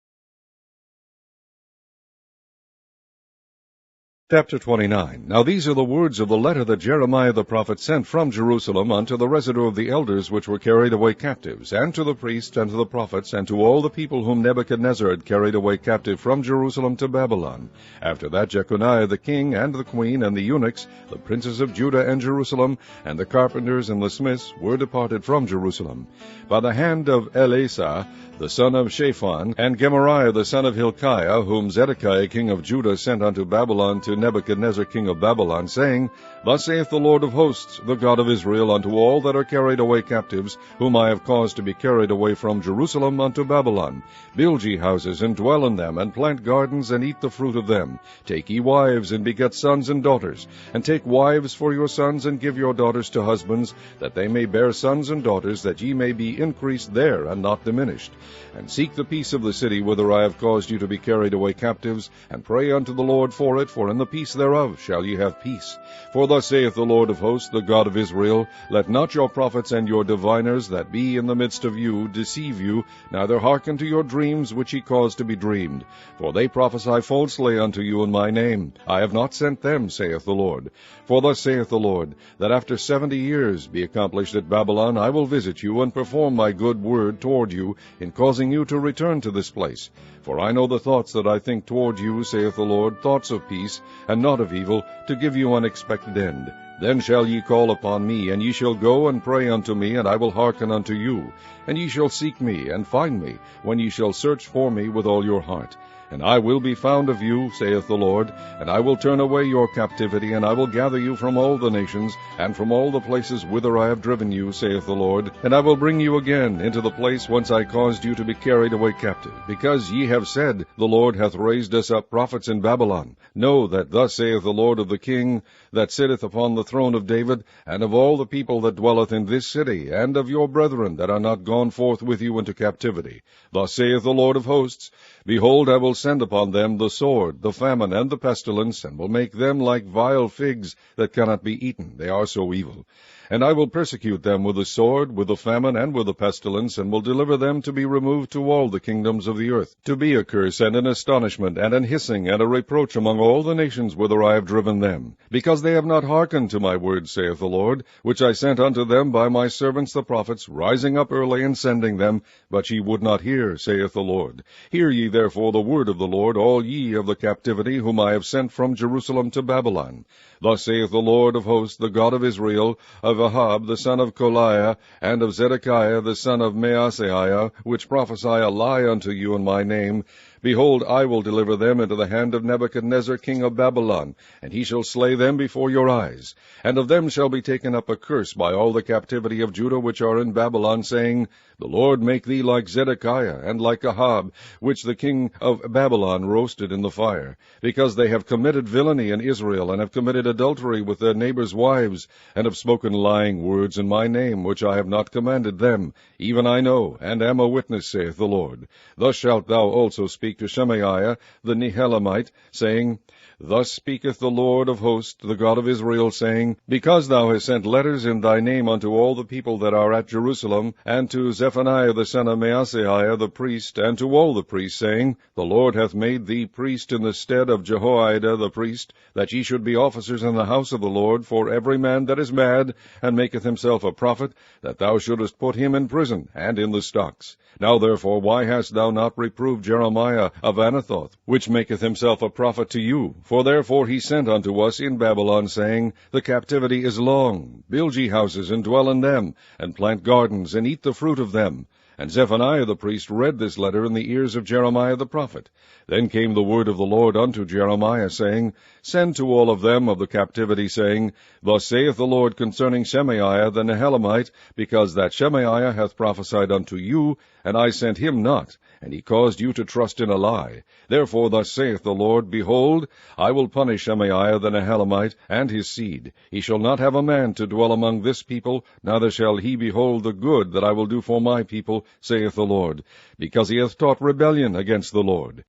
Chapter 29. Now these are the words of the letter that Jeremiah the prophet sent from Jerusalem unto the residue of the elders which were carried away captives, and to the priests, and to the prophets, and to all the people whom Nebuchadnezzar had carried away captive from Jerusalem to Babylon. After that Jeconiah the king, and the queen, and the eunuchs, the princes of Judah and Jerusalem, and the carpenters and the smiths were departed from Jerusalem, by the hand of Elasah the son of Shaphan, and Gemariah the son of Hilkiah, whom Zedekiah king of Judah sent unto Babylon to Nebuchadnezzar king of Babylon, saying, Thus saith the Lord of hosts, the God of Israel, unto all that are carried away captives, whom I have caused to be carried away from Jerusalem unto Babylon, Build ye houses, and dwell in them, and plant gardens, and eat the fruit of them. Take ye wives, and beget sons and daughters, and take wives for your sons, and give your daughters to husbands, that they may bear sons and daughters, that ye may be increased there, and not diminished. And seek the peace of the city whither I have caused you to be carried away captives, and pray unto the Lord for it, for in the peace thereof shall ye have peace. For thus saith the Lord of hosts, the God of Israel, Let not your prophets and your diviners that be in the midst of you deceive you, neither hearken to your dreams which ye cause to be dreamed. For they prophesy falsely unto you in my name. I have not sent them, saith the Lord. For thus saith the Lord, that after 70 years be accomplished at Babylon, I will visit you, and perform my good word toward you, in causing you to return to this place. For I know the thoughts that I think toward you, saith the Lord, thoughts of peace, and not of evil, to give you an expected end. Then shall ye call upon me, and ye shall go and pray unto me, and I will hearken unto you. And ye shall seek me, and find me, when ye shall search for me with all your heart. And I will be found of you, saith the Lord, and I will turn away your captivity, and I will gather you from all the nations, and from all the places whither I have driven you, saith the Lord, and I will bring you again into the place whence I caused you to be carried away captive, because ye have said, The Lord hath raised us up prophets in Babylon. Know that thus saith the Lord of the King, that sitteth upon the throne of David, and of all the people that dwelleth in this city, and of your brethren that are not gone forth with you into captivity. Thus saith the Lord of hosts, Behold, I will send upon them the sword, the famine, and the pestilence, and will make them like vile figs that cannot be eaten, they are so evil. And I will persecute them with the sword, with the famine, and with the pestilence, and will deliver them to be removed to all the kingdoms of the earth, to be a curse, and an astonishment, and an hissing, and a reproach among all the nations whither I have driven them, because they have not hearkened to my word, saith the Lord, which I sent unto them by my servants the prophets, rising up early and sending them, but ye would not hear, saith the Lord. Hear ye therefore the word of the Lord, all ye of the captivity, whom I have sent from Jerusalem to Babylon. Thus saith the Lord of hosts, the God of Israel, of Ahab the son of Kolaiah, and of Zedekiah the son of Maaseiah, which prophesy a lie unto you in my name, Behold, I will deliver them into the hand of Nebuchadnezzar king of Babylon, and he shall slay them before your eyes. And of them shall be taken up a curse by all the captivity of Judah which are in Babylon, saying, The Lord make thee like Zedekiah, and like Ahab, which the king of Babylon roasted in the fire, because they have committed villainy in Israel, and have committed adultery with their neighbors' wives, and have spoken lying words in my name, which I have not commanded them. Even I know, and am a witness, saith the Lord. Thus shalt thou also speak to Shemaiah the Nehelamite, saying, Thus speaketh the Lord of hosts, the God of Israel, saying, Because thou hast sent letters in thy name unto all the people that are at Jerusalem, and to Zephaniah the son of Maaseiah the priest, and to all the priests, saying, The Lord hath made thee priest in the stead of Jehoiada the priest, that ye should be officers in the house of the Lord, for every man that is mad, and maketh himself a prophet, that thou shouldest put him in prison, and in the stocks. Now therefore, why hast thou not reproved Jeremiah of Anathoth, which maketh himself a prophet to you? For therefore he sent unto us in Babylon, saying, The captivity is long. Build ye houses, and dwell in them, and plant gardens, and eat the fruit of them. And Zephaniah the priest read this letter in the ears of Jeremiah the prophet. Then came the word of the Lord unto Jeremiah, saying, Send to all of them of the captivity, saying, Thus saith the Lord concerning Shemaiah the Nehelamite, because that Shemaiah hath prophesied unto you, and I sent him not, and he caused you to trust in a lie. Therefore thus saith the Lord, Behold, I will punish Shemaiah the Nehelamite, and his seed. He shall not have a man to dwell among this people, neither shall he behold the good that I will do for my people, Israel, saith the Lord, because he hath taught rebellion against the Lord.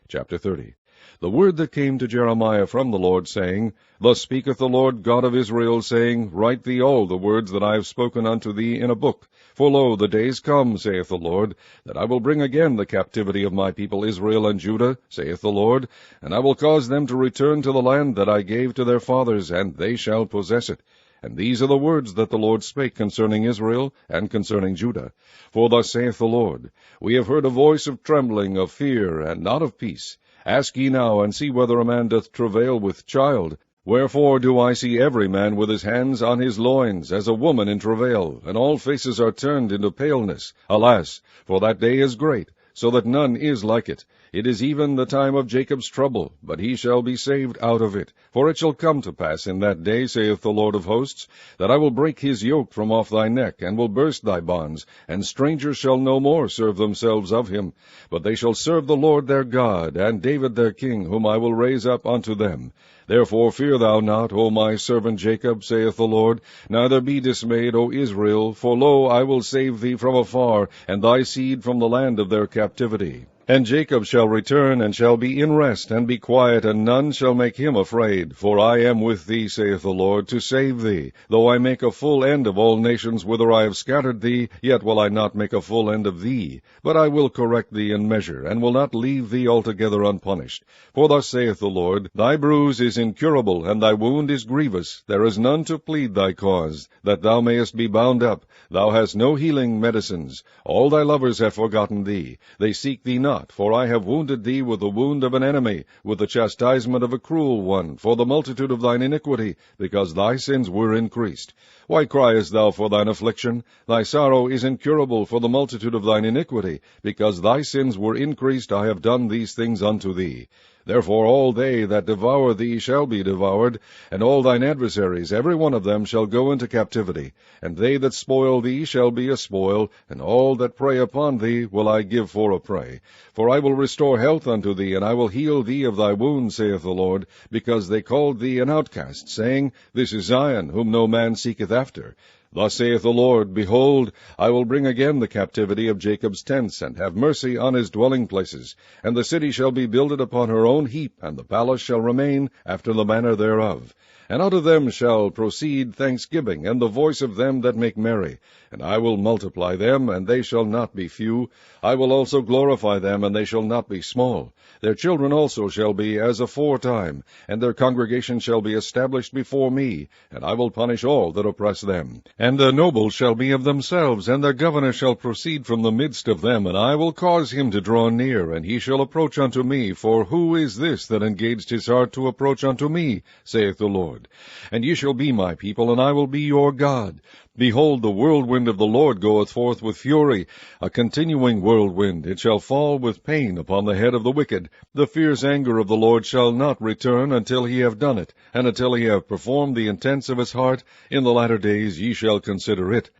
Chapter 30. The word that came to Jeremiah from the Lord, saying, Thus speaketh the Lord God of Israel, saying, Write thee all the words that I have spoken unto thee in a book. For lo, the days come, saith the Lord, that I will bring again the captivity of my people Israel and Judah, saith the Lord, and I will cause them to return to the land that I gave to their fathers, and they shall possess it. And these are the words that the Lord spake concerning Israel and concerning Judah. For thus saith the Lord, We have heard a voice of trembling, of fear, and not of peace. Ask ye now, and see whether a man doth travail with child. Wherefore do I see every man with his hands on his loins, as a woman in travail, and all faces are turned into paleness. Alas, for that day is great, so that none is like it. It is even the time of Jacob's trouble, but he shall be saved out of it. For it shall come to pass in that day, saith the Lord of hosts, that I will break his yoke from off thy neck, and will burst thy bonds, and strangers shall no more serve themselves of him. But they shall serve the Lord their God, and David their king, whom I will raise up unto them. Therefore fear thou not, O my servant Jacob, saith the Lord, neither be dismayed, O Israel, for lo, I will save thee from afar, and thy seed from the land of their captivity. And Jacob shall return, and shall be in rest, and be quiet, and none shall make him afraid. For I am with thee, saith the Lord, to save thee. Though I make a full end of all nations whither I have scattered thee, yet will I not make a full end of thee. But I will correct thee in measure, and will not leave thee altogether unpunished. For thus saith the Lord, Thy bruise is incurable, and thy wound is grievous. There is none to plead thy cause, that thou mayest be bound up. Thou hast no healing medicines. All thy lovers have forgotten thee. They seek thee not. For I have wounded thee with the wound of an enemy, with the chastisement of a cruel one, for the multitude of thine iniquity, because thy sins were increased. Why criest thou for thine affliction? Thy sorrow is incurable for the multitude of thine iniquity, because thy sins were increased. I have done these things unto thee. Therefore all they that devour thee shall be devoured, and all thine adversaries, every one of them, shall go into captivity. And they that spoil thee shall be a spoil, and all that prey upon thee will I give for a prey. For I will restore health unto thee, and I will heal thee of thy wounds, saith the Lord, because they called thee an outcast, saying, This is Zion, whom no man seeketh after. Thus saith the Lord, Behold, I will bring again the captivity of Jacob's tents, and have mercy on his dwelling places. And the city shall be builded upon her own heap, and the palace shall remain after the manner thereof. And out of them shall proceed thanksgiving, and the voice of them that make merry. And I will multiply them, and they shall not be few. I will also glorify them, and they shall not be small. Their children also shall be as aforetime, and their congregation shall be established before me, and I will punish all that oppress them. And their nobles shall be of themselves, and their governor shall proceed from the midst of them, and I will cause him to draw near, and he shall approach unto me. For who is this that engaged his heart to approach unto me, saith the Lord? And ye shall be my people, and I will be your God. Behold, the whirlwind of the Lord goeth forth with fury, a continuing whirlwind. It shall fall with pain upon the head of the wicked. The fierce anger of the Lord shall not return until he have done it, and until he have performed the intents of his heart. In the latter days ye shall consider it.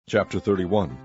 Chapter 31.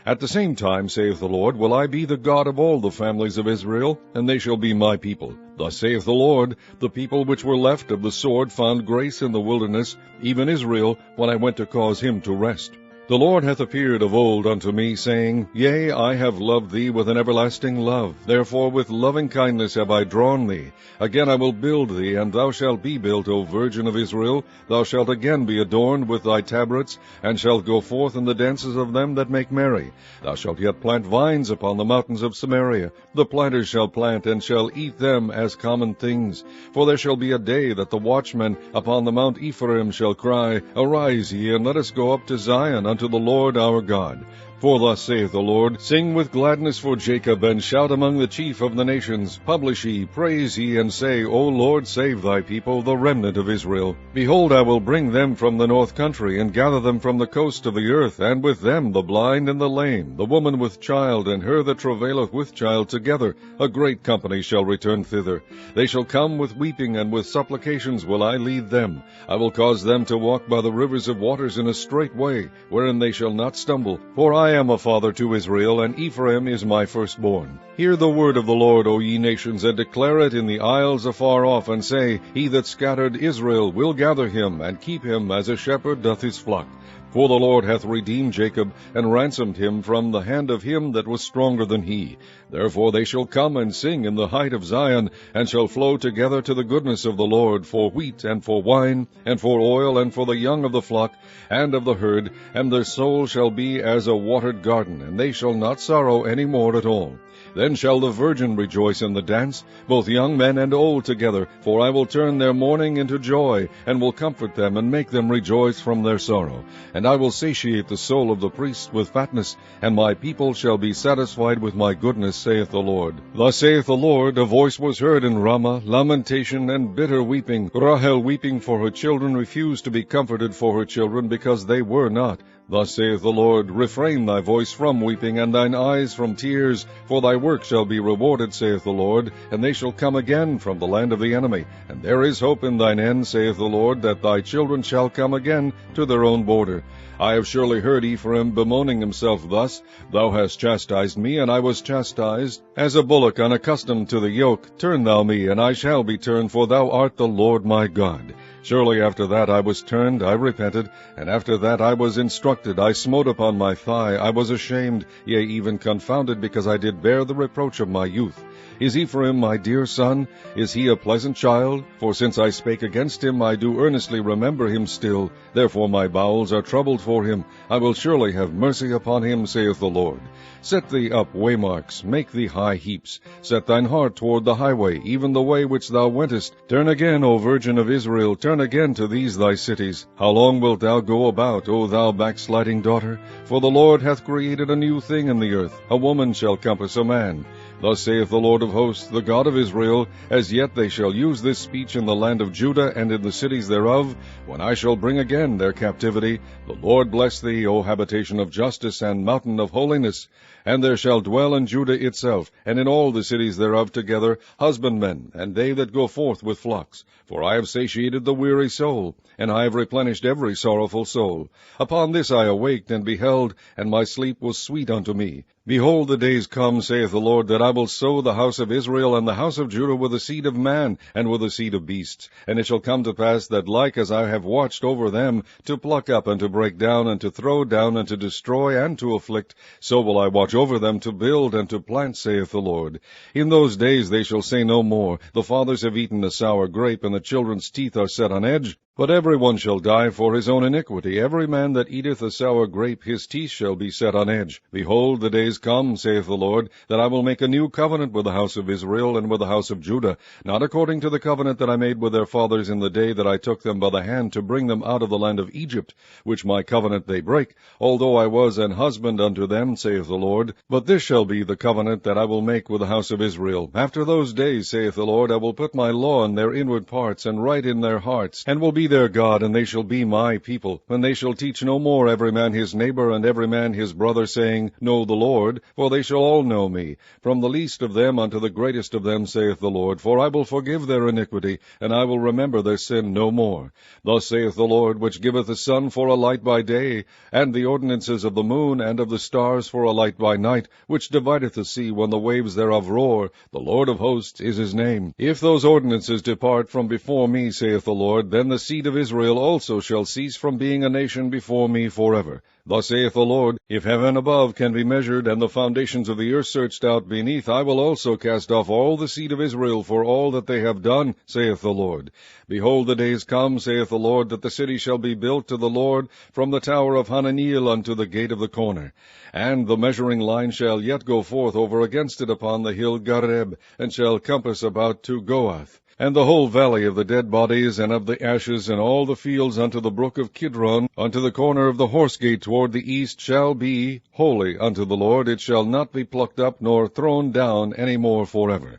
At the same time, saith the Lord, will I be the God of all the families of Israel, and they shall be my people. Thus saith the Lord, the people which were left of the sword found grace in the wilderness, even Israel, when I went to cause him to rest. The Lord hath appeared of old unto me, saying, Yea, I have loved thee with an everlasting love. Therefore with loving kindness have I drawn thee. Again I will build thee, and thou shalt be built, O Virgin of Israel. Thou shalt again be adorned with thy tabrets, and shalt go forth in the dances of them that make merry. Thou shalt yet plant vines upon the mountains of Samaria. The planters shall plant, and shall eat them as common things. For there shall be a day that the watchmen upon the Mount Ephraim shall cry, Arise ye, and let us go up to Zion, unto the Lord our God. For thus saith the Lord, Sing with gladness for Jacob, and shout among the chief of the nations. Publish ye, praise ye, and say, O Lord, save thy people, the remnant of Israel. Behold, I will bring them from the north country, and gather them from the coast of the earth, and with them the blind and the lame, the woman with child, and her that travaileth with child together. A great company shall return thither. They shall come with weeping, and with supplications will I lead them. I will cause them to walk by the rivers of waters in a straight way, wherein they shall not stumble. For I I am a father to Israel, and Ephraim is my firstborn. Hear the word of the Lord, O ye nations, and declare it in the isles afar off, and say, He that scattered Israel will gather him, and keep him as a shepherd doth his flock. For the Lord hath redeemed Jacob, and ransomed him from the hand of him that was stronger than he. Therefore they shall come and sing in the height of Zion, and shall flow together to the goodness of the Lord, for wheat, and for wine, and for oil, and for the young of the flock, and of the herd, and their soul shall be as a watered garden, and they shall not sorrow any more at all. Then shall the virgin rejoice in the dance, both young men and old together, for I will turn their mourning into joy, and will comfort them, and make them rejoice from their sorrow. And I will satiate the soul of the priests with fatness, and my people shall be satisfied with my goodness, saith the Lord. Thus saith the Lord, a voice was heard in Ramah, lamentation and bitter weeping. Rahel weeping for her children refused to be comforted for her children, because they were not. Thus saith the Lord, refrain thy voice from weeping, and thine eyes from tears, for thy work shall be rewarded, saith the Lord, and they shall come again from the land of the enemy. And there is hope in thine end, saith the Lord, that thy children shall come again to their own border. I have surely heard Ephraim bemoaning himself thus, Thou hast chastised me, and I was chastised. As a bullock unaccustomed to the yoke, turn thou me, and I shall be turned, for thou art the Lord my God. Surely after that I was turned, I repented, and after that I was instructed, I smote upon my thigh, I was ashamed, yea, even confounded, because I did bear the reproach of my youth. Is Ephraim my dear son? Is he a pleasant child? For since I spake against him, I do earnestly remember him still. Therefore my bowels are troubled for him. I will surely have mercy upon him, saith the Lord. Set thee up waymarks, make thee high heaps. Set thine heart toward the highway, even the way which thou wentest. Turn again, O Virgin of Israel, turn again to these thy cities. How long wilt thou go about, O thou backsliding daughter? For the Lord hath created a new thing in the earth. A woman shall compass a man. Thus saith the Lord of hosts, the God of Israel, As yet they shall use this speech in the land of Judah and in the cities thereof, when I shall bring again their captivity. The Lord bless thee, O habitation of justice and mountain of holiness. And there shall dwell in Judah itself, and in all the cities thereof together, husbandmen, and they that go forth with flocks. For I have satiated the weary soul, and I have replenished every sorrowful soul. Upon this I awaked and beheld, and my sleep was sweet unto me. Behold, the days come, saith the Lord, that I will sow the house of Israel and the house of Judah with the seed of man, and with the seed of beasts. And it shall come to pass that like as I have watched over them, to pluck up and to break down, and to throw down, and to destroy, and to afflict, so will I watch over them to build and to plant, saith the Lord. In those days they shall say no more, The fathers have eaten a sour grape, and the children's teeth are set on edge. But every one shall die for his own iniquity. Every man that eateth a sour grape, his teeth shall be set on edge. Behold, the days come, saith the Lord, that I will make a new covenant with the house of Israel and with the house of Judah, not according to the covenant that I made with their fathers in the day that I took them by the hand to bring them out of the land of Egypt, which my covenant they break, although I was an husband unto them, saith the Lord. But this shall be the covenant that I will make with the house of Israel. After those days, saith the Lord, I will put my law in their inward parts, and write in their hearts, and will be their God, and they shall be my people. And they shall teach no more every man his neighbor, and every man his brother, saying, Know the Lord, for they shall all know me, from the least of them unto the greatest of them, saith the Lord. For I will forgive their iniquity, and I will remember their sin no more. Thus saith the Lord, which giveth the sun for a light by day, and the ordinances of the moon and of the stars for a light by night, which divideth the sea when the waves thereof roar. The Lord of hosts is his name. If those ordinances depart from before me, saith the Lord, then the seed of Israel also shall cease from being a nation before me forever. Thus saith the Lord, If heaven above can be measured, and the foundations of the earth searched out beneath, I will also cast off all the seed of Israel for all that they have done, saith the Lord. Behold, the days come, saith the Lord, that the city shall be built to the Lord from the tower of Hananiah unto the gate of the corner. And the measuring line shall yet go forth over against it upon the hill Gareb, and shall compass about to Goath. And the whole valley of the dead bodies and of the ashes, and all the fields unto the brook of Kidron, unto the corner of the horse gate toward the east, shall be holy unto the Lord. It shall not be plucked up nor thrown down any more forever.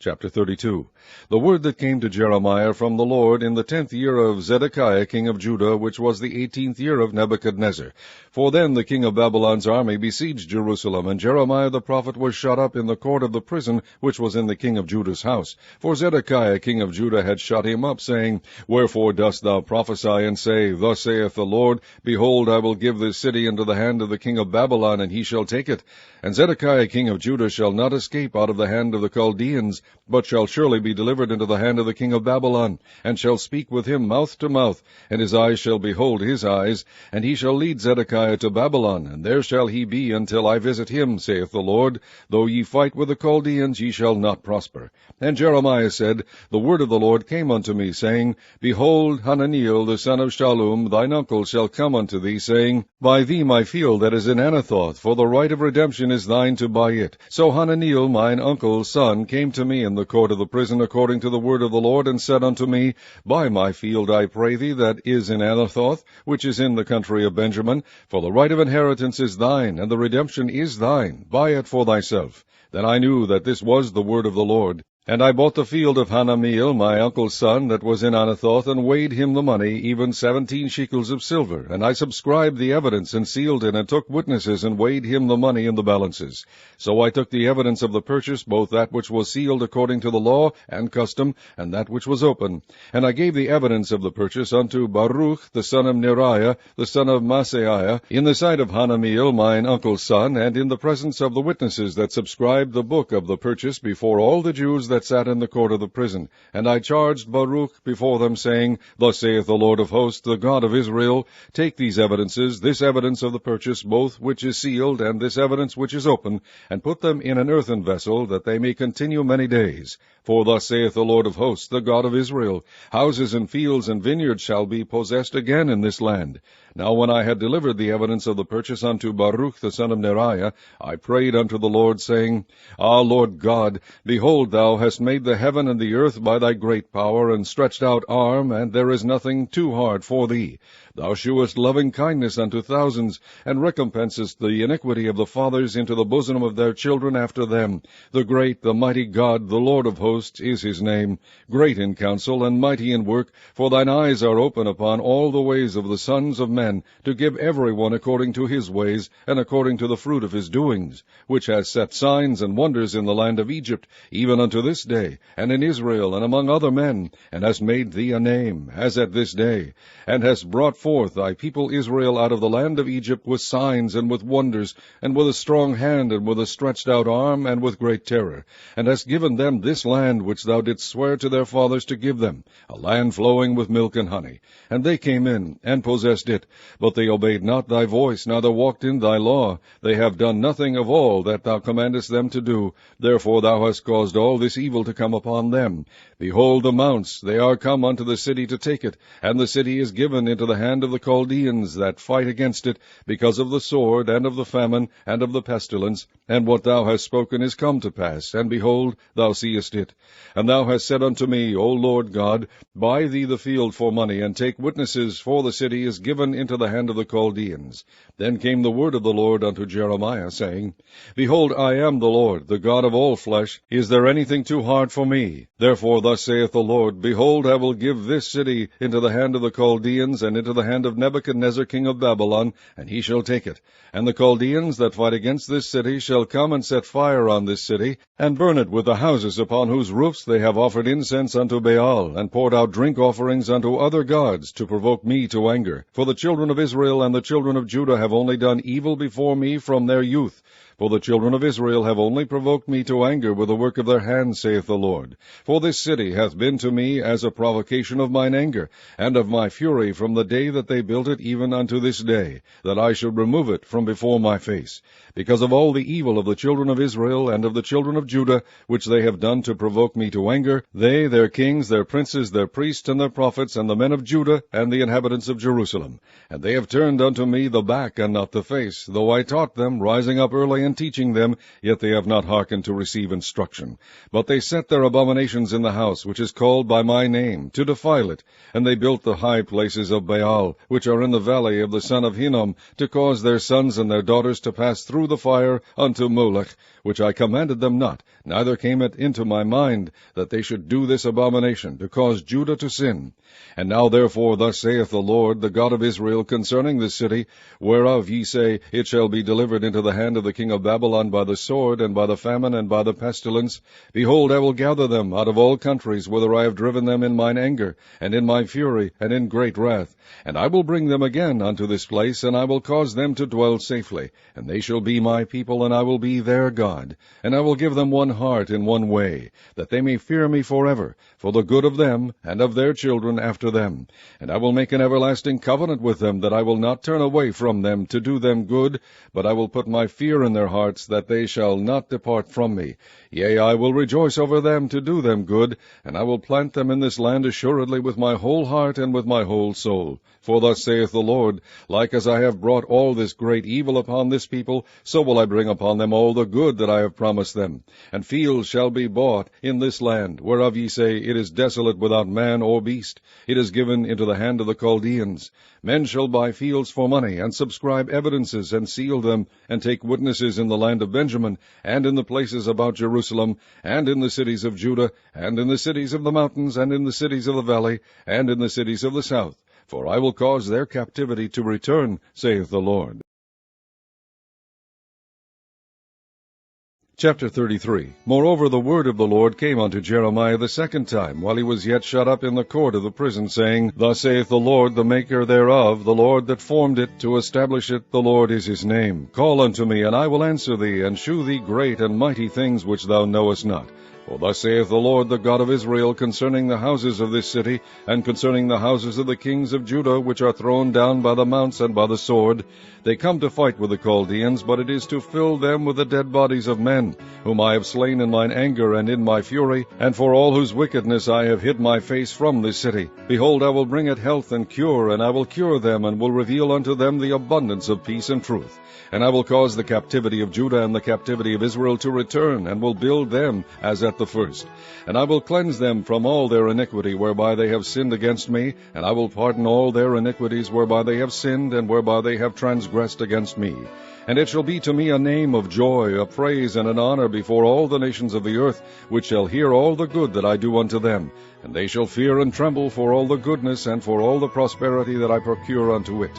Chapter 32. The word that came to Jeremiah from the Lord in the 10th year of Zedekiah king of Judah, which was the 18th year of Nebuchadnezzar. For then the king of Babylon's army besieged Jerusalem, and Jeremiah the prophet was shut up in the court of the prison which was in the king of Judah's house. For Zedekiah king of Judah had shut him up, saying, Wherefore dost thou prophesy, and say, Thus saith the Lord, Behold, I will give this city into the hand of the king of Babylon, and he shall take it. And Zedekiah king of Judah shall not escape out of the hand of the Chaldeans, but shall surely be delivered into the hand of the king of Babylon, and shall speak with him mouth to mouth, and his eyes shall behold his eyes, and he shall lead Zedekiah to Babylon, and there shall he be until I visit him, saith the Lord. Though ye fight with the Chaldeans, ye shall not prosper. And Jeremiah said, The word of the Lord came unto me, saying, Behold, Hananiah the son of Shallum, thine uncle, shall come unto thee, saying, Buy thee my field that is in Anathoth, for the right of redemption is thine to buy it. So Hananiah mine uncle's son came to me in the court of the prison according to the word of the Lord, and said unto me, Buy my field, I pray thee, that is in Anathoth, which is in the country of Benjamin, for the right of inheritance is thine, and the redemption is thine. Buy it for thyself. Then I knew that this was the word of the Lord. And I bought the field of Hananiah my uncle's son that was in Anathoth, and weighed him the money, even 17 shekels of silver. And I subscribed the evidence, and sealed it, and took witnesses, and weighed him the money in the balances. So I took the evidence of the purchase, both that which was sealed according to the law and custom, and that which was open. And I gave the evidence of the purchase unto Baruch the son of Neriah, the son of Maaseiah, in the sight of Hananiah mine uncle's son, and in the presence of the witnesses that subscribed the book of the purchase before all the Jews that sat in the court of the prison. And I charged Baruch before them, saying, Thus saith the Lord of hosts, the God of Israel, Take these evidences, this evidence of the purchase, both which is sealed, and this evidence which is open, and put them in an earthen vessel, that they may continue many days. For thus saith the Lord of hosts, the God of Israel, Houses and fields and vineyards shall be possessed again in this land. Now when I had delivered the evidence of the purchase unto Baruch the son of Neriah, I prayed unto the Lord, saying, Ah, Lord God, behold, thou hast made the heaven and the earth by thy great power and stretched out arm, and there is nothing too hard for thee. Thou shewest loving kindness unto thousands, and recompensest the iniquity of the fathers into the bosom of their children after them. The great, the mighty God, the Lord of hosts, is his name, great in counsel and mighty in work, for thine eyes are open upon all the ways of the sons of men, to give every one according to his ways, and according to the fruit of his doings, which has set signs and wonders in the land of Egypt, even unto this day, and in Israel, and among other men, and hast made thee a name, as at this day, and hast brought forth thy people Israel out of the land of Egypt with signs and with wonders, and with a strong hand, and with a stretched out arm, and with great terror, and hast given them this land which thou didst swear to their fathers to give them, a land flowing with milk and honey. And they came in, and possessed it, but they obeyed not thy voice, neither walked in thy law. They have done nothing of all that thou commandest them to do. Therefore thou hast caused all this evil to come upon them. Behold the mounts, they are come unto the city to take it, and the city is given into the hand of the Chaldeans that fight against it, because of the sword, and of the famine, and of the pestilence. And what thou hast spoken is come to pass, and behold, thou seest it. And thou hast said unto me, O Lord God, Buy thee the field for money, and take witnesses, for the city is given into the hand of the Chaldeans. Then came the word of the Lord unto Jeremiah, saying, Behold, I am the Lord, the God of all flesh. Is there anything too hard for me? Therefore thus saith the Lord, Behold, I will give this city into the hand of the Chaldeans, and into the hand of Nebuchadnezzar king of Babylon, and he shall take it. And the Chaldeans that fight against this city shall come and set fire on this city, and burn it with the houses upon whose roofs they have offered incense unto Baal, and poured out drink offerings unto other gods, to provoke me to anger. For the children of Israel and the children of Judah have only done evil before me from their youth. For the children of Israel have only provoked me to anger with the work of their hands, saith the Lord. For this city hath been to me as a provocation of mine anger, and of my fury from the day that they built it even unto this day, that I should remove it from before my face. Because of all the evil of the children of Israel and of the children of Judah, which they have done to provoke me to anger, they, their kings, their princes, their priests, and their prophets, and the men of Judah, and the inhabitants of Jerusalem. And they have turned unto me the back and not the face, though I taught them, rising up early and teaching them, yet they have not hearkened to receive instruction. But they set their abominations in the house, which is called by my name, to defile it. And they built the high places of Baal, which are in the valley of the son of Hinnom, to cause their sons and their daughters to pass through the fire unto Molech, which I commanded them not, neither came it into my mind, that they should do this abomination, to cause Judah to sin. And now therefore thus saith the Lord, the God of Israel, concerning this city, whereof ye say, It shall be delivered into the hand of the king of Babylon by the sword, and by the famine, and by the pestilence. Behold, I will gather them out of all countries, whither I have driven them in mine anger, and in my fury, and in great wrath. And I will bring them again unto this place, and I will cause them to dwell safely. And they shall be my people, and I will be their God. And I will give them one heart in one way, that they may fear me forever, for the good of them, and of their children after them. And I will make an everlasting covenant with them, that I will not turn away from them to do them good, but I will put my fear in their hearts, that they shall not depart from me. Yea, I will rejoice over them to do them good, and I will plant them in this land assuredly with my whole heart and with my whole soul. For thus saith the Lord, like as I have brought all this great evil upon this people, so will I bring upon them all the good that I have promised them. And fields shall be bought in this land, whereof ye say, It is desolate without man or beast. It is given into the hand of the Chaldeans. Men shall buy fields for money, and subscribe evidences, and seal them, and take witnesses in the land of Benjamin, and in the places about Jerusalem, and in the cities of Judah, and in the cities of the mountains, and in the cities of the valley, and in the cities of the south. For I will cause their captivity to return, saith the Lord. Chapter 33. Moreover, the word of the Lord came unto Jeremiah the second time, while he was yet shut up in the court of the prison, saying, Thus saith the Lord, the maker thereof, the Lord that formed it, to establish it, the Lord is his name. Call unto me, and I will answer thee, and shew thee great and mighty things which thou knowest not. For thus saith the Lord, the God of Israel, concerning the houses of this city, and concerning the houses of the kings of Judah, which are thrown down by the mounts and by the sword. They come to fight with the Chaldeans, but it is to fill them with the dead bodies of men, whom I have slain in mine anger and in my fury, and for all whose wickedness I have hid my face from this city. Behold, I will bring it health and cure, and I will cure them, and will reveal unto them the abundance of peace and truth. And I will cause the captivity of Judah and the captivity of Israel to return, and will build them as at the first. And I will cleanse them from all their iniquity whereby they have sinned against me, and I will pardon all their iniquities whereby they have sinned, and whereby they have transgressed against me. And it shall be to me a name of joy, a praise, and an honor before all the nations of the earth, which shall hear all the good that I do unto them. And they shall fear and tremble for all the goodness and for all the prosperity that I procure unto it.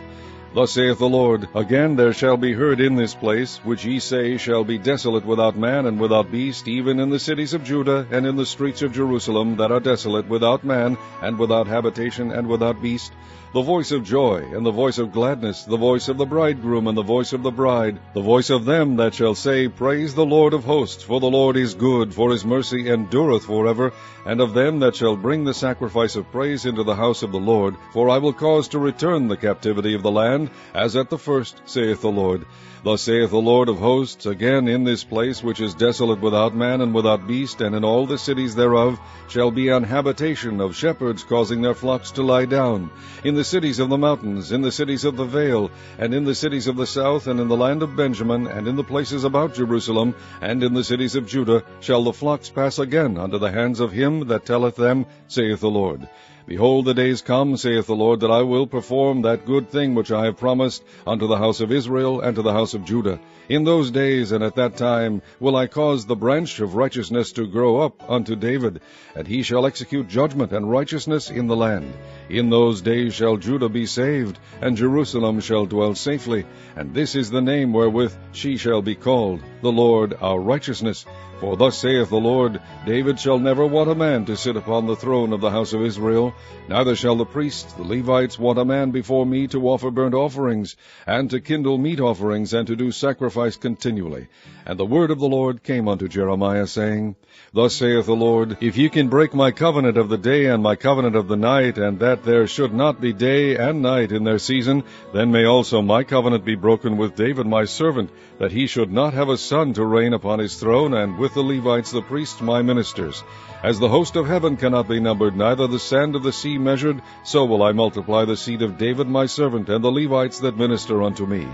Thus saith the Lord, Again there shall be heard in this place, which ye say shall be desolate without man and without beast, even in the cities of Judah, and in the streets of Jerusalem, that are desolate without man, and without habitation, and without beast, the voice of joy, and the voice of gladness, the voice of the bridegroom, and the voice of the bride, the voice of them that shall say, Praise the Lord of hosts, for the Lord is good, for his mercy endureth forever, and of them that shall bring the sacrifice of praise into the house of the Lord, for I will cause to return the captivity of the land, as at the first, saith the Lord. Thus saith the Lord of hosts, Again in this place, which is desolate without man and without beast, and in all the cities thereof, shall be an habitation of shepherds causing their flocks to lie down. In the cities of the mountains, in the cities of the vale, and in the cities of the south, and in the land of Benjamin, and in the places about Jerusalem, and in the cities of Judah, shall the flocks pass again unto the hands of him that telleth them, saith the Lord. Behold, the days come, saith the Lord, that I will perform that good thing which I have promised unto the house of Israel and to the house of Judah. In those days and at that time will I cause the branch of righteousness to grow up unto David, and he shall execute judgment and righteousness in the land. In those days shall Judah be saved, and Jerusalem shall dwell safely, and this is the name wherewith she shall be called, the Lord our righteousness. For thus saith the Lord, David shall never want a man to sit upon the throne of the house of Israel, neither shall the priests, the Levites, want a man before me to offer burnt offerings, and to kindle meat offerings, and to do sacrifice continually. And the word of the Lord came unto Jeremiah, saying, Thus saith the Lord, If ye can break my covenant of the day and my covenant of the night, and that there should not be day and night in their season, then may also my covenant be broken with David my servant, that he should not have a son to reign upon his throne, and with the Levites the priests my ministers. As the host of heaven cannot be numbered, neither the sand of the sea measured, so will I multiply the seed of David my servant, and the Levites that minister unto me.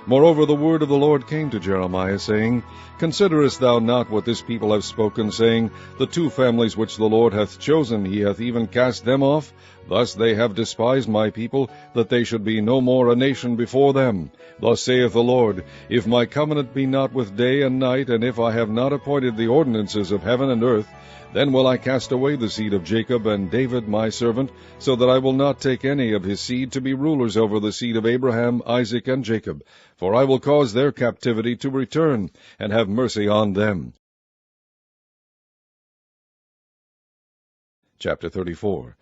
Moreover, the word of the Lord came to Jeremiah, saying, Considerest thou not what this people have spoken, saying, The two families which the Lord hath chosen, he hath even cast them off? Thus they have despised my people, that they should be no more a nation before them. Thus saith the Lord, If my covenant be not with day and night, and if I have not appointed the ordinances of heaven and earth, then will I cast away the seed of Jacob and David my servant, so that I will not take any of his seed to be rulers over the seed of Abraham, Isaac, and Jacob. For I will cause their captivity to return, and have mercy on them. Chapter 34.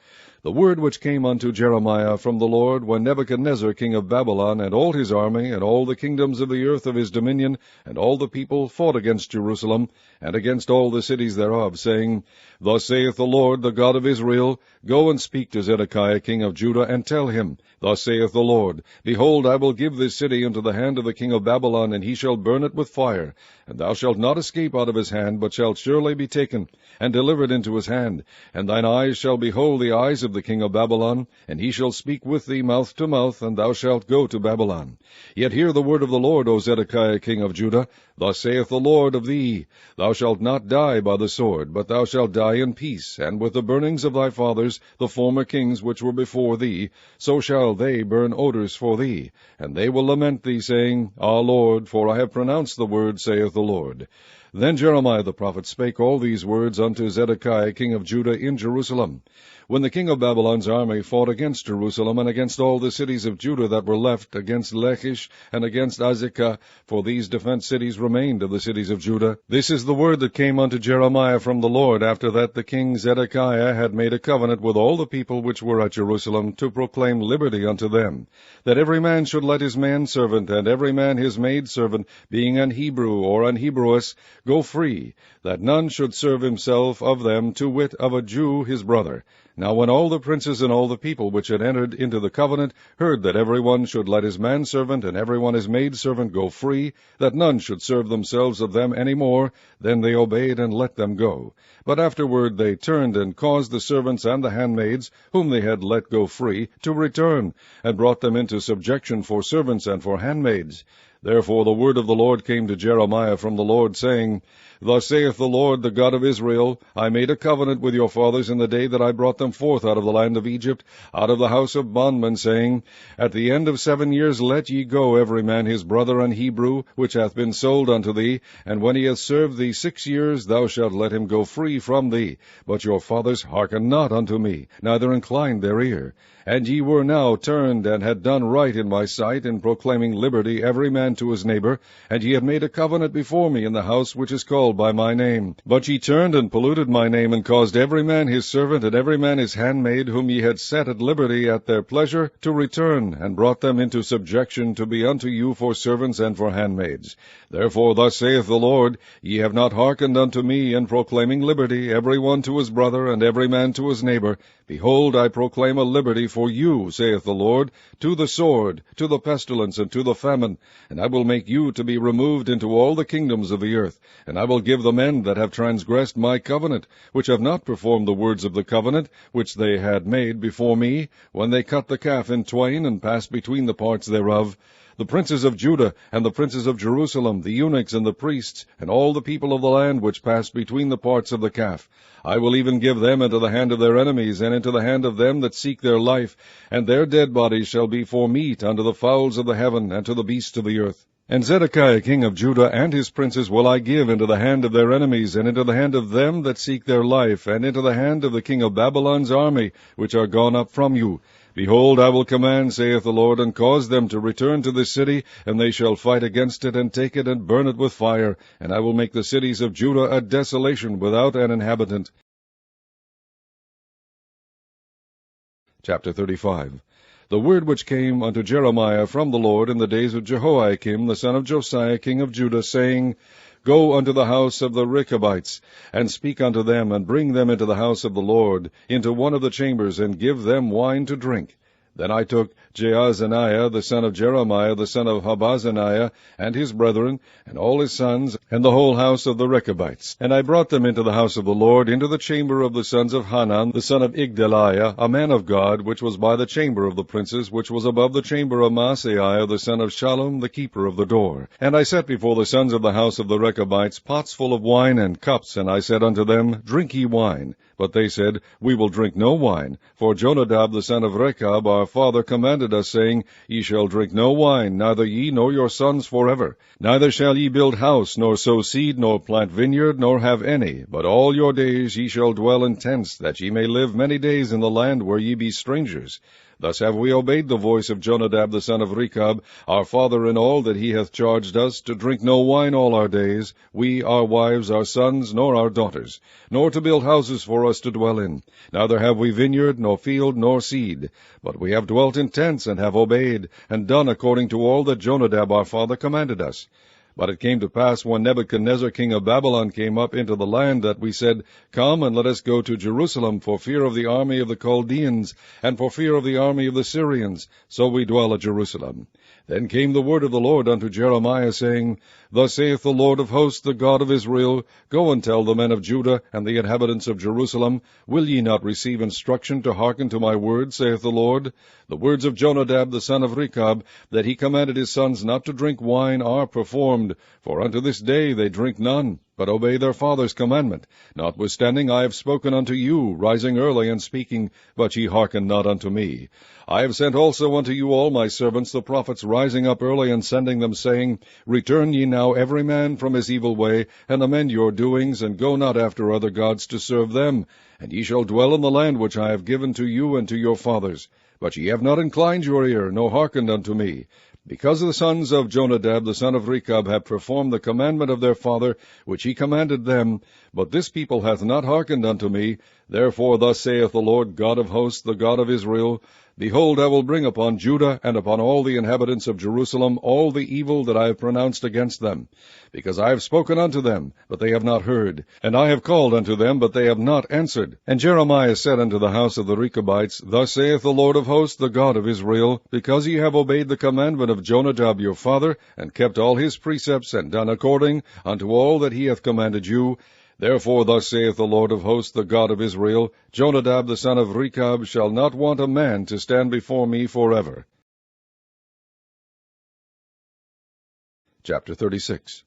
The word which came unto Jeremiah from the Lord, when Nebuchadnezzar king of Babylon, and all his army, and all the kingdoms of the earth of his dominion, and all the people fought against Jerusalem, and against all the cities thereof, saying, Thus saith the Lord, the God of Israel, Go and speak to Zedekiah king of Judah, and tell him, Thus saith the Lord, Behold, I will give this city into the hand of the king of Babylon, and he shall burn it with fire. And thou shalt not escape out of his hand, but shalt surely be taken, and delivered into his hand. And thine eyes shall behold the eyes of the king of Babylon, and he shall speak with thee mouth to mouth, and thou shalt go to Babylon. Yet hear the word of the Lord, O Zedekiah king of Judah. Thus saith the Lord of thee, Thou shalt not die by the sword, but thou shalt die in peace, and with the burnings of thy fathers, the former kings which were before thee, so shall they burn odors for thee. And they will lament thee, saying, Ah, Lord, for I have pronounced the word, saith the Lord. Then Jeremiah the prophet spake all these words unto Zedekiah king of Judah in Jerusalem. When the king of Babylon's army fought against Jerusalem, and against all the cities of Judah that were left, against Lachish, and against Azekah, for these defenced cities remained of the cities of Judah, this is the word that came unto Jeremiah from the Lord, after that the king Zedekiah had made a covenant with all the people which were at Jerusalem, to proclaim liberty unto them, that every man should let his manservant, and every man his maidservant, being an Hebrew or an Hebrewess, go free, that none should serve himself of them, to wit, of a Jew his brother. Now when all the princes and all the people which had entered into the covenant heard that every one should let his manservant and every one his maidservant go free, that none should serve themselves of them any more, then they obeyed and let them go. But afterward they turned and caused the servants and the handmaids, whom they had let go free, to return, and brought them into subjection for servants and for handmaids. Therefore the word of the Lord came to Jeremiah from the Lord, saying, Thus saith the Lord, the God of Israel, I made a covenant with your fathers in the day that I brought them forth out of the land of Egypt, out of the house of bondmen, saying, At the end of 7 years let ye go every man his brother an Hebrew, which hath been sold unto thee, and when he hath served thee 6 years, thou shalt let him go free from thee. But your fathers hearkened not unto me, neither inclined their ear. And ye were now turned, and had done right in my sight, in proclaiming liberty every man to his neighbor, and ye had made a covenant before me in the house which is called by my name. But ye turned and polluted my name, and caused every man his servant, and every man his handmaid, whom ye had set at liberty at their pleasure, to return, and brought them into subjection to be unto you for servants and for handmaids. Therefore thus saith the Lord, Ye have not hearkened unto me in proclaiming liberty, every one to his brother, and every man to his neighbor. Behold, I proclaim a liberty for you, saith the Lord, to the sword, to the pestilence, and to the famine. And I will make you to be removed into all the kingdoms of the earth. And I will give the men that have transgressed my covenant, which have not performed the words of the covenant, which they had made before me, when they cut the calf in twain, and passed between the parts thereof, the princes of Judah, and the princes of Jerusalem, the eunuchs and the priests, and all the people of the land which passed between the parts of the calf. I will even give them into the hand of their enemies, and into the hand of them that seek their life, and their dead bodies shall be for meat unto the fowls of the heaven, and to the beasts of the earth. And Zedekiah king of Judah and his princes will I give into the hand of their enemies, and into the hand of them that seek their life, and into the hand of the king of Babylon's army, which are gone up from you. Behold, I will command, saith the Lord, and cause them to return to this city, and they shall fight against it, and take it, and burn it with fire. And I will make the cities of Judah a desolation without an inhabitant. Chapter 35. The word which came unto Jeremiah from the Lord in the days of Jehoiakim the son of Josiah king of Judah, saying, Go unto the house of the Recabites, and speak unto them, and bring them into the house of the Lord, into one of the chambers, and give them wine to drink. Then I took Jaazaniah the son of Jeremiah the son of Habazaniah, and his brethren, and all his sons, and the whole house of the Recabites, and I brought them into the house of the Lord, into the chamber of the sons of Hanan the son of Gedaliah, a man of God, which was by the chamber of the princes, which was above the chamber of Maaseiah the son of Shallum, the keeper of the door. And I set before the sons of the house of the Recabites pots full of wine and cups, and I said unto them, Drink ye wine. But they said, We will drink no wine, for Jonadab the son of Rechab our father commanded us, saying, Ye shall drink no wine, neither ye nor your sons forever. Neither shall ye build house, nor sow seed, nor plant vineyard, nor have any, but all your days ye shall dwell in tents, that ye may live many days in the land where ye be strangers. Thus have we obeyed the voice of Jonadab the son of Rechab, our father, in all that he hath charged us, to drink no wine all our days, we, our wives, our sons, nor our daughters, nor to build houses for us to dwell in. Neither have we vineyard, nor field, nor seed, but we have dwelt in tents, and have obeyed, and done according to all that Jonadab our father commanded us. But it came to pass, when Nebuchadnezzar king of Babylon came up into the land, that we said, Come, and let us go to Jerusalem, for fear of the army of the Chaldeans, and for fear of the army of the Syrians. So we dwell at Jerusalem. Then came the word of the Lord unto Jeremiah, saying, Thus saith the Lord of hosts, the God of Israel, Go and tell the men of Judah and the inhabitants of Jerusalem, Will ye not receive instruction to hearken to my words, saith the Lord? The words of Jonadab the son of Rechab, that he commanded his sons not to drink wine, are performed, for unto this day they drink none, but obey their father's commandment. Notwithstanding I have spoken unto you, rising early and speaking, but ye hearken not unto me. I have sent also unto you all my servants the prophets, rising up early and sending them, saying, Return ye now every man from his evil way, and amend your doings, and go not after other gods to serve them, and ye shall dwell in the land which I have given to you and to your fathers. But ye have not inclined your ear, nor hearkened unto me. Because the sons of Jonadab the son of Rechab have performed the commandment of their father, which he commanded them, but this people hath not hearkened unto me, therefore thus saith the Lord God of hosts, the God of Israel, Behold, I will bring upon Judah and upon all the inhabitants of Jerusalem all the evil that I have pronounced against them, because I have spoken unto them, but they have not heard, and I have called unto them, but they have not answered. And Jeremiah said unto the house of the Recabites, Thus saith the Lord of hosts, the God of Israel, Because ye have obeyed the commandment of Jonadab your father, and kept all his precepts, and done according unto all that he hath commanded you, Therefore thus saith the Lord of hosts, the God of Israel, Jonadab the son of Rechab shall not want a man to stand before me forever. Chapter 36.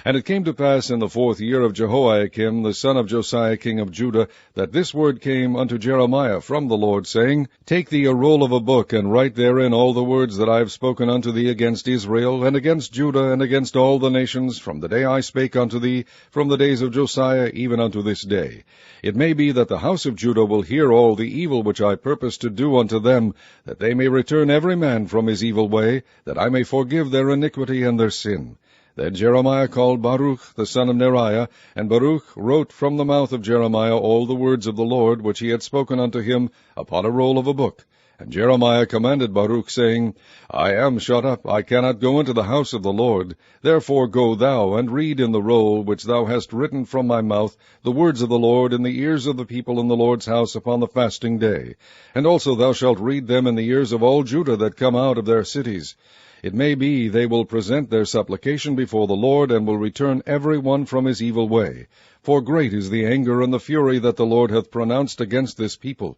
And it came to pass in the 4th year of Jehoiakim, the son of Josiah king of Judah, that this word came unto Jeremiah from the Lord, saying, Take thee a roll of a book, and write therein all the words that I have spoken unto thee against Israel, and against Judah, and against all the nations, from the day I spake unto thee, from the days of Josiah, even unto this day. It may be that the house of Judah will hear all the evil which I purpose to do unto them, that they may return every man from his evil way, that I may forgive their iniquity and their sin. Then Jeremiah called Baruch the son of Neriah, and Baruch wrote from the mouth of Jeremiah all the words of the Lord which he had spoken unto him upon a roll of a book. And Jeremiah commanded Baruch, saying, I am shut up, I cannot go into the house of the Lord. Therefore go thou, and read in the roll which thou hast written from my mouth the words of the Lord in the ears of the people in the Lord's house upon the fasting day. And also thou shalt read them in the ears of all Judah that come out of their cities. It may be they will present their supplication before the Lord, and will return every one from his evil way. For great is the anger and the fury that the Lord hath pronounced against this people.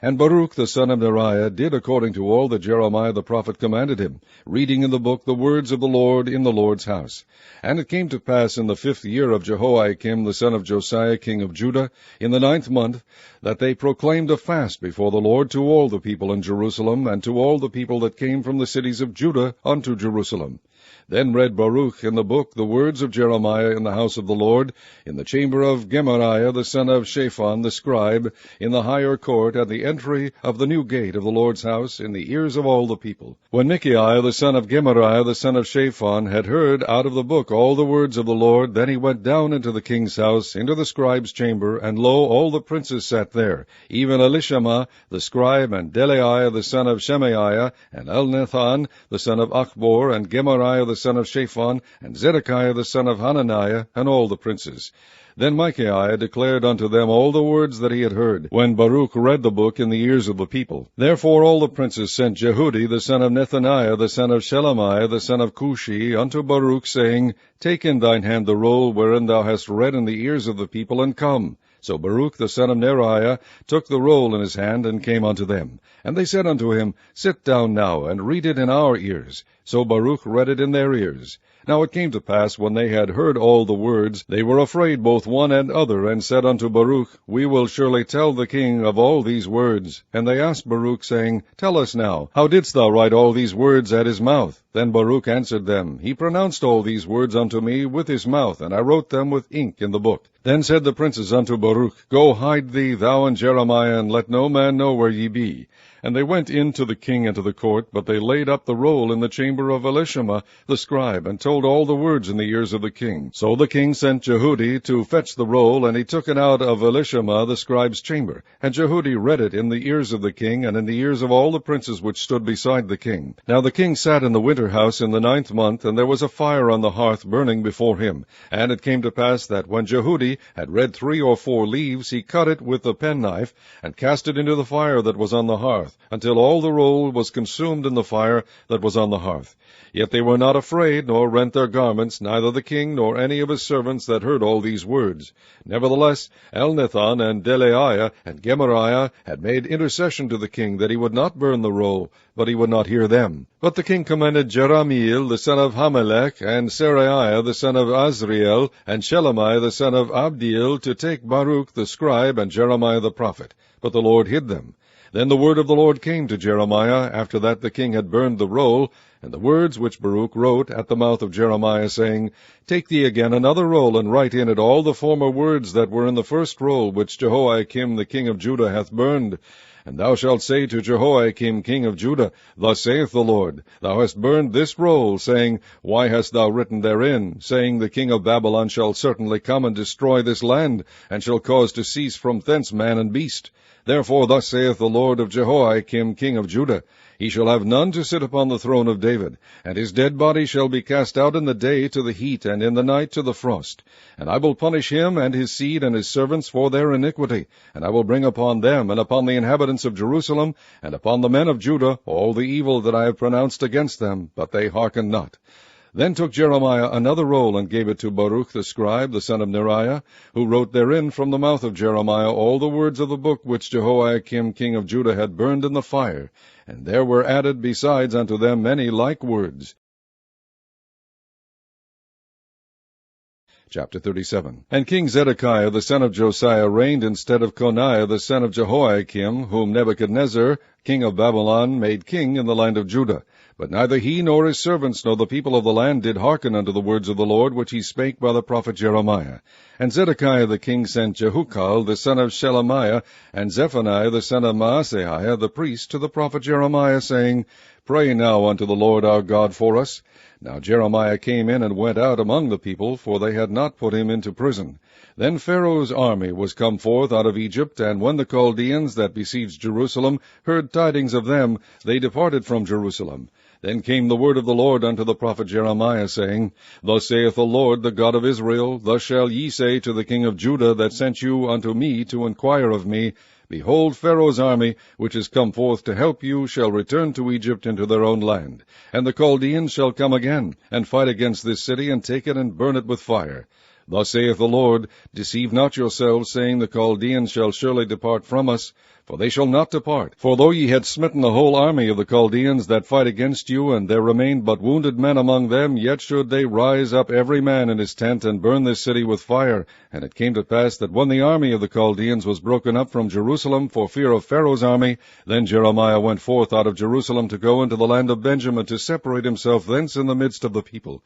And Baruch the son of Neriah did according to all that Jeremiah the prophet commanded him, reading in the book the words of the Lord in the Lord's house. And it came to pass in the 5th year of Jehoiakim the son of Josiah king of Judah, in the 9th month, that they proclaimed a fast before the Lord to all the people in Jerusalem, and to all the people that came from the cities of Judah unto Jerusalem. Then read Baruch in the book the words of Jeremiah in the house of the Lord, in the chamber of Gemariah the son of Shaphan the scribe, in the higher court, at the entry of the new gate of the Lord's house, in the ears of all the people. When Micaiah the son of Gemariah the son of Shaphan had heard out of the book all the words of the Lord, then he went down into the king's house, into the scribe's chamber, and lo, all the princes sat there, even Elishama the scribe, and Delaiah the son of Shemaiah, and Elnathan the son of Achbor, and Gemariah Micaiah the son of Shaphan, and Zedekiah the son of Hananiah, and all the princes. Then Micaiah declared unto them all the words that he had heard, when Baruch read the book in the ears of the people. Therefore all the princes sent Jehudi the son of Nethaniah the son of Shelemiah the son of Cushi unto Baruch, saying, Take in thine hand the roll wherein thou hast read in the ears of the people, and come. So Baruch the son of Neriah took the roll in his hand, and came unto them. And they said unto him, Sit down now, and read it in our ears. So Baruch read it in their ears. Now it came to pass, when they had heard all the words, they were afraid both one and other, and said unto Baruch, We will surely tell the king of all these words. And they asked Baruch, saying, Tell us now, how didst thou write all these words at his mouth? Then Baruch answered them, He pronounced all these words unto me with his mouth, and I wrote them with ink in the book. Then said the princes unto Baruch, Go hide thee, thou and Jeremiah, and let no man know where ye be. And they went in to the king and to the court, but they laid up the roll in the chamber of Elishama the scribe, and told all the words in the ears of the king. So the king sent Jehudi to fetch the roll, and he took it out of Elishama the scribe's chamber. And Jehudi read it in the ears of the king, and in the ears of all the princes which stood beside the king. Now the king sat in the winter house in the 9th month, and there was a fire on the hearth burning before him. And it came to pass that when Jehudi had read 3 or 4 leaves, he cut it with the penknife, and cast it into the fire that was on the hearth, until all the roll was consumed in the fire that was on the hearth. Yet they were not afraid, nor rent their garments, neither the king nor any of his servants that heard all these words. Nevertheless, Elnathan and Gedaliah and Gemariah had made intercession to the king that he would not burn the roll, but he would not hear them. But the king commanded Jerahmeel the son of Hamelech, and Seraiah the son of Azriel, and Shelemiah the son of Abdiel, to take Baruch the scribe and Jeremiah the prophet. But the Lord hid them. Then the word of the Lord came to Jeremiah, after that the king had burned the roll, and the words which Baruch wrote at the mouth of Jeremiah, saying, Take thee again another roll, and write in it all the former words that were in the first roll, which Jehoiakim the king of Judah hath burned. And thou shalt say to Jehoiakim king of Judah, Thus saith the Lord, Thou hast burned this roll, saying, Why hast thou written therein, saying, The king of Babylon shall certainly come and destroy this land, and shall cause to cease from thence man and beast. Therefore thus saith the Lord of Jehoiakim king of Judah, He shall have none to sit upon the throne of David, and his dead body shall be cast out in the day to the heat, and in the night to the frost. And I will punish him and his seed and his servants for their iniquity, and I will bring upon them, and upon the inhabitants of Jerusalem, and upon the men of Judah, all the evil that I have pronounced against them, but they hearkened not. Then took Jeremiah another roll, and gave it to Baruch the scribe, the son of Neriah, who wrote therein from the mouth of Jeremiah all the words of the book which Jehoiakim king of Judah had burned in the fire, and there were added besides unto them many like words. Chapter 37. And King Zedekiah the son of Josiah reigned instead of Coniah the son of Jehoiakim, whom Nebuchadnezzar king of Babylon made king in the land of Judah. But neither he nor his servants nor the people of the land did hearken unto the words of the Lord, which he spake by the prophet Jeremiah. And Zedekiah the king sent Jehukal the son of Shelemiah, and Zephaniah the son of Maaseiah the priest, to the prophet Jeremiah, saying, Pray now unto the Lord our God for us. Now Jeremiah came in and went out among the people, for they had not put him into prison. Then Pharaoh's army was come forth out of Egypt, and when the Chaldeans that besieged Jerusalem heard tidings of them, they departed from Jerusalem. Then came the word of the Lord unto the prophet Jeremiah, saying, Thus saith the Lord, the God of Israel, Thus shall ye say to the king of Judah that sent you unto me to inquire of me, Behold, Pharaoh's army, which is come forth to help you, shall return to Egypt into their own land. And the Chaldeans shall come again, and fight against this city, and take it, and burn it with fire. Thus saith the Lord, Deceive not yourselves, saying, The Chaldeans shall surely depart from us. For they shall not depart. For though ye had smitten the whole army of the Chaldeans that fight against you, and there remained but wounded men among them, yet should they rise up every man in his tent, and burn this city with fire. And it came to pass that when the army of the Chaldeans was broken up from Jerusalem for fear of Pharaoh's army, then Jeremiah went forth out of Jerusalem to go into the land of Benjamin, to separate himself thence in the midst of the people.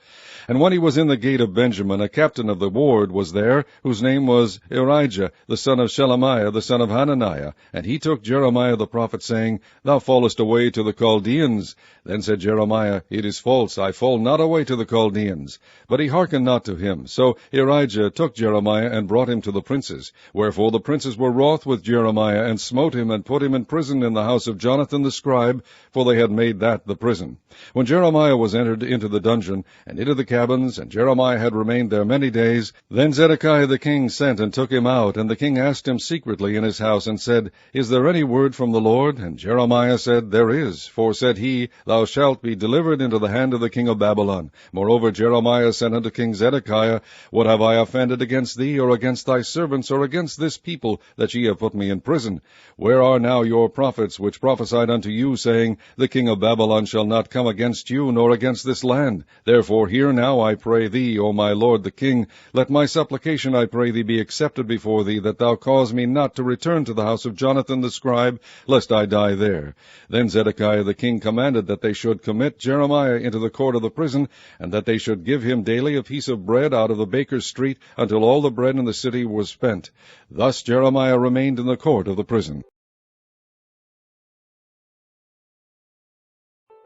And when he was in the gate of Benjamin, a captain of the the ward was there, whose name was Irijah, the son of Shelemiah, the son of Hananiah. And he took Jeremiah the prophet, saying, Thou fallest away to the Chaldeans. Then said Jeremiah, It is false, I fall not away to the Chaldeans. But he hearkened not to him. So Irijah took Jeremiah, and brought him to the princes. Wherefore the princes were wroth with Jeremiah, and smote him, and put him in prison in the house of Jonathan the scribe, for they had made that the prison. When Jeremiah was entered into the dungeon, and into the cabins, and Jeremiah had remained there many days, then Zedekiah the king sent and took him out, and the king asked him secretly in his house, and said, Is there any word from the Lord? And Jeremiah said, There is. For, said he, Thou shalt be delivered into the hand of the king of Babylon. Moreover, Jeremiah said unto King Zedekiah, What have I offended against thee, or against thy servants, or against this people, that ye have put me in prison? Where are now your prophets, which prophesied unto you, saying, The king of Babylon shall not come against you, nor against this land? Therefore hear now, I pray thee, O my lord the king, let my supplication, I pray thee, be accepted before thee, that thou cause me not to return to the house of Jonathan the scribe, lest I die there. Then Zedekiah the king commanded that they should commit Jeremiah into the court of the prison, and that they should give him daily a piece of bread out of the baker's street, until all the bread in the city was spent. Thus Jeremiah remained in the court of the prison.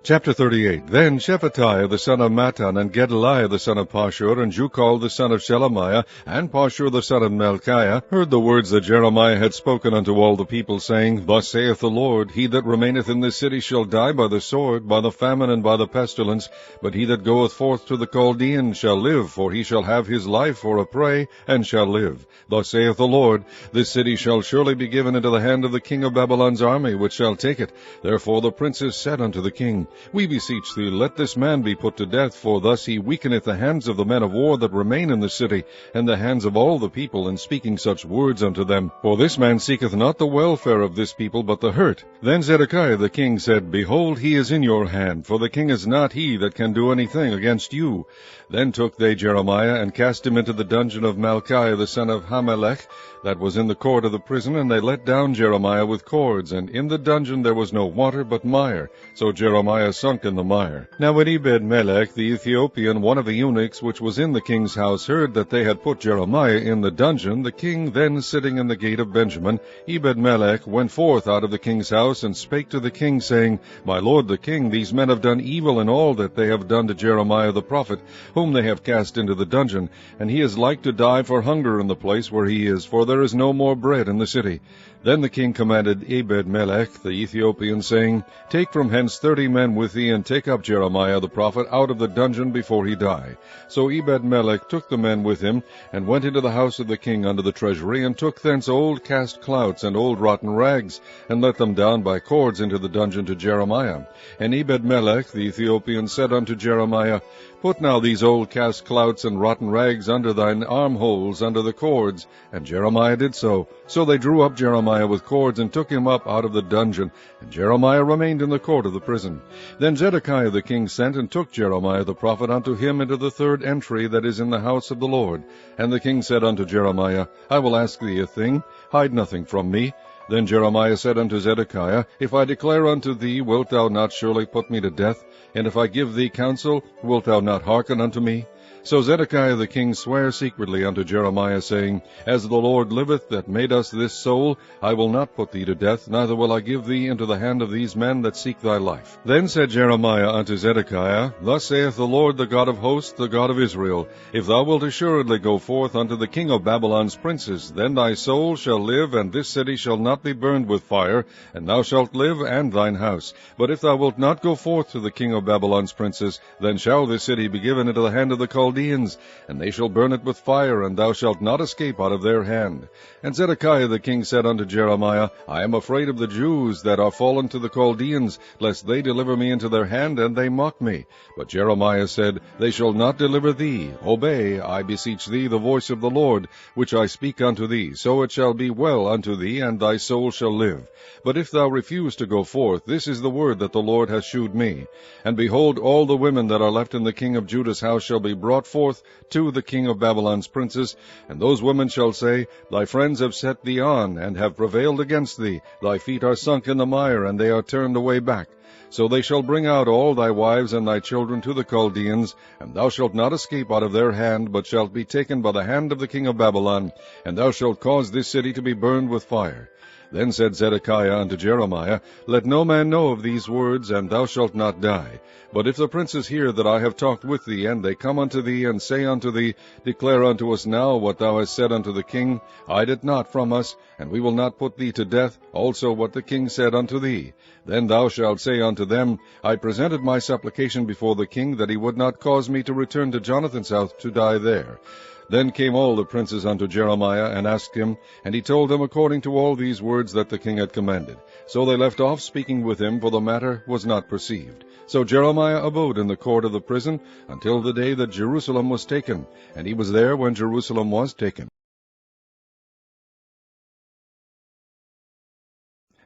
Chapter 38. Then Shephatiah the son of Mattan, and Gedaliah the son of Pashur, and Jukal the son of Shelemiah, and Pashur the son of Melchiah, heard the words that Jeremiah had spoken unto all the people, saying, Thus saith the Lord, He that remaineth in this city shall die by the sword, by the famine, and by the pestilence, but he that goeth forth to the Chaldeans shall live, for he shall have his life for a prey, and shall live. Thus saith the Lord, This city shall surely be given into the hand of the king of Babylon's army, which shall take it. Therefore the princes said unto the king, We beseech thee, let this man be put to death, for thus he weakeneth the hands of the men of war that remain in the city, and the hands of all the people, in speaking such words unto them. For this man seeketh not the welfare of this people, but the hurt. Then Zedekiah the king said, Behold, he is in your hand, for the king is not he that can do anything against you. Then took they Jeremiah, and cast him into the dungeon of Malchiah the son of Hamelech, that was in the court of the prison, and they let down Jeremiah with cords, and in the dungeon there was no water but mire. So Jeremiah sunk in the mire. Now when Ebed-melech the Ethiopian, one of the eunuchs which was in the king's house, heard that they had put Jeremiah in the dungeon, the king then sitting in the gate of Benjamin, Ebed-melech went forth out of the king's house, and spake to the king, saying, My lord the king, these men have done evil in all that they have done to Jeremiah the prophet, whom they have cast into the dungeon, and he is like to die for hunger in the place where he is, for there is no more bread in the city. Then the king commanded Ebed-melech the Ethiopian, saying, Take from hence 30 men with thee, and take up Jeremiah the prophet out of the dungeon before he die. So Ebed-melech took the men with him, and went into the house of the king under the treasury, and took thence old cast clouts and old rotten rags, and let them down by cords into the dungeon to Jeremiah. And Ebed-melech the Ethiopian said unto Jeremiah, Put now these old cast clouts and rotten rags under thine armholes, under the cords. And Jeremiah did so. So they drew up Jeremiah with cords, and took him up out of the dungeon. And Jeremiah remained in the court of the prison. Then Zedekiah the king sent, and took Jeremiah the prophet unto him into the third entry that is in the house of the Lord. And the king said unto Jeremiah, I will ask thee a thing, hide nothing from me. Then Jeremiah said unto Zedekiah, If I declare unto thee, wilt thou not surely put me to death? And if I give thee counsel, wilt thou not hearken unto me? So Zedekiah the king sware secretly unto Jeremiah, saying, As the Lord liveth that made us this soul, I will not put thee to death, neither will I give thee into the hand of these men that seek thy life. Then said Jeremiah unto Zedekiah, Thus saith the Lord, the God of hosts, the God of Israel, If thou wilt assuredly go forth unto the king of Babylon's princes, then thy soul shall live, and this city shall not be burned with fire, and thou shalt live, and thine house. But if thou wilt not go forth to the king of Babylon's princes, then shall this city be given into the hand of the Chaldeans, and they shall burn it with fire, and thou shalt not escape out of their hand. And Zedekiah the king said unto Jeremiah, I am afraid of the Jews that are fallen to the Chaldeans, lest they deliver me into their hand, and they mock me. But Jeremiah said, They shall not deliver thee. Obey, I beseech thee, the voice of the Lord, which I speak unto thee. So it shall be well unto thee, and thy soul shall live. But if thou refuse to go forth, this is the word that the Lord hath shewed me. And behold, all the women that are left in the king of Judah's house shall be brought brought forth to the king of Babylon's princes, and those women shall say, Thy friends have set thee on, and have prevailed against thee. Thy feet are sunk in the mire, and they are turned away back. So they shall bring out all thy wives and thy children to the Chaldeans, and thou shalt not escape out of their hand, but shalt be taken by the hand of the king of Babylon, and thou shalt cause this city to be burned with fire. Then said Zedekiah unto Jeremiah, Let no man know of these words, and thou shalt not die. But if the princes hear that I have talked with thee, and they come unto thee, and say unto thee, Declare unto us now what thou hast said unto the king, hide it not from us, and we will not put thee to death, also what the king said unto thee. Then thou shalt say unto them, I presented my supplication before the king, that he would not cause me to return to Jonathan's house to die there. Then came all the princes unto Jeremiah, and asked him, and he told them according to all these words that the king had commanded. So they left off speaking with him, for the matter was not perceived. So Jeremiah abode in the court of the prison until the day that Jerusalem was taken, and he was there when Jerusalem was taken.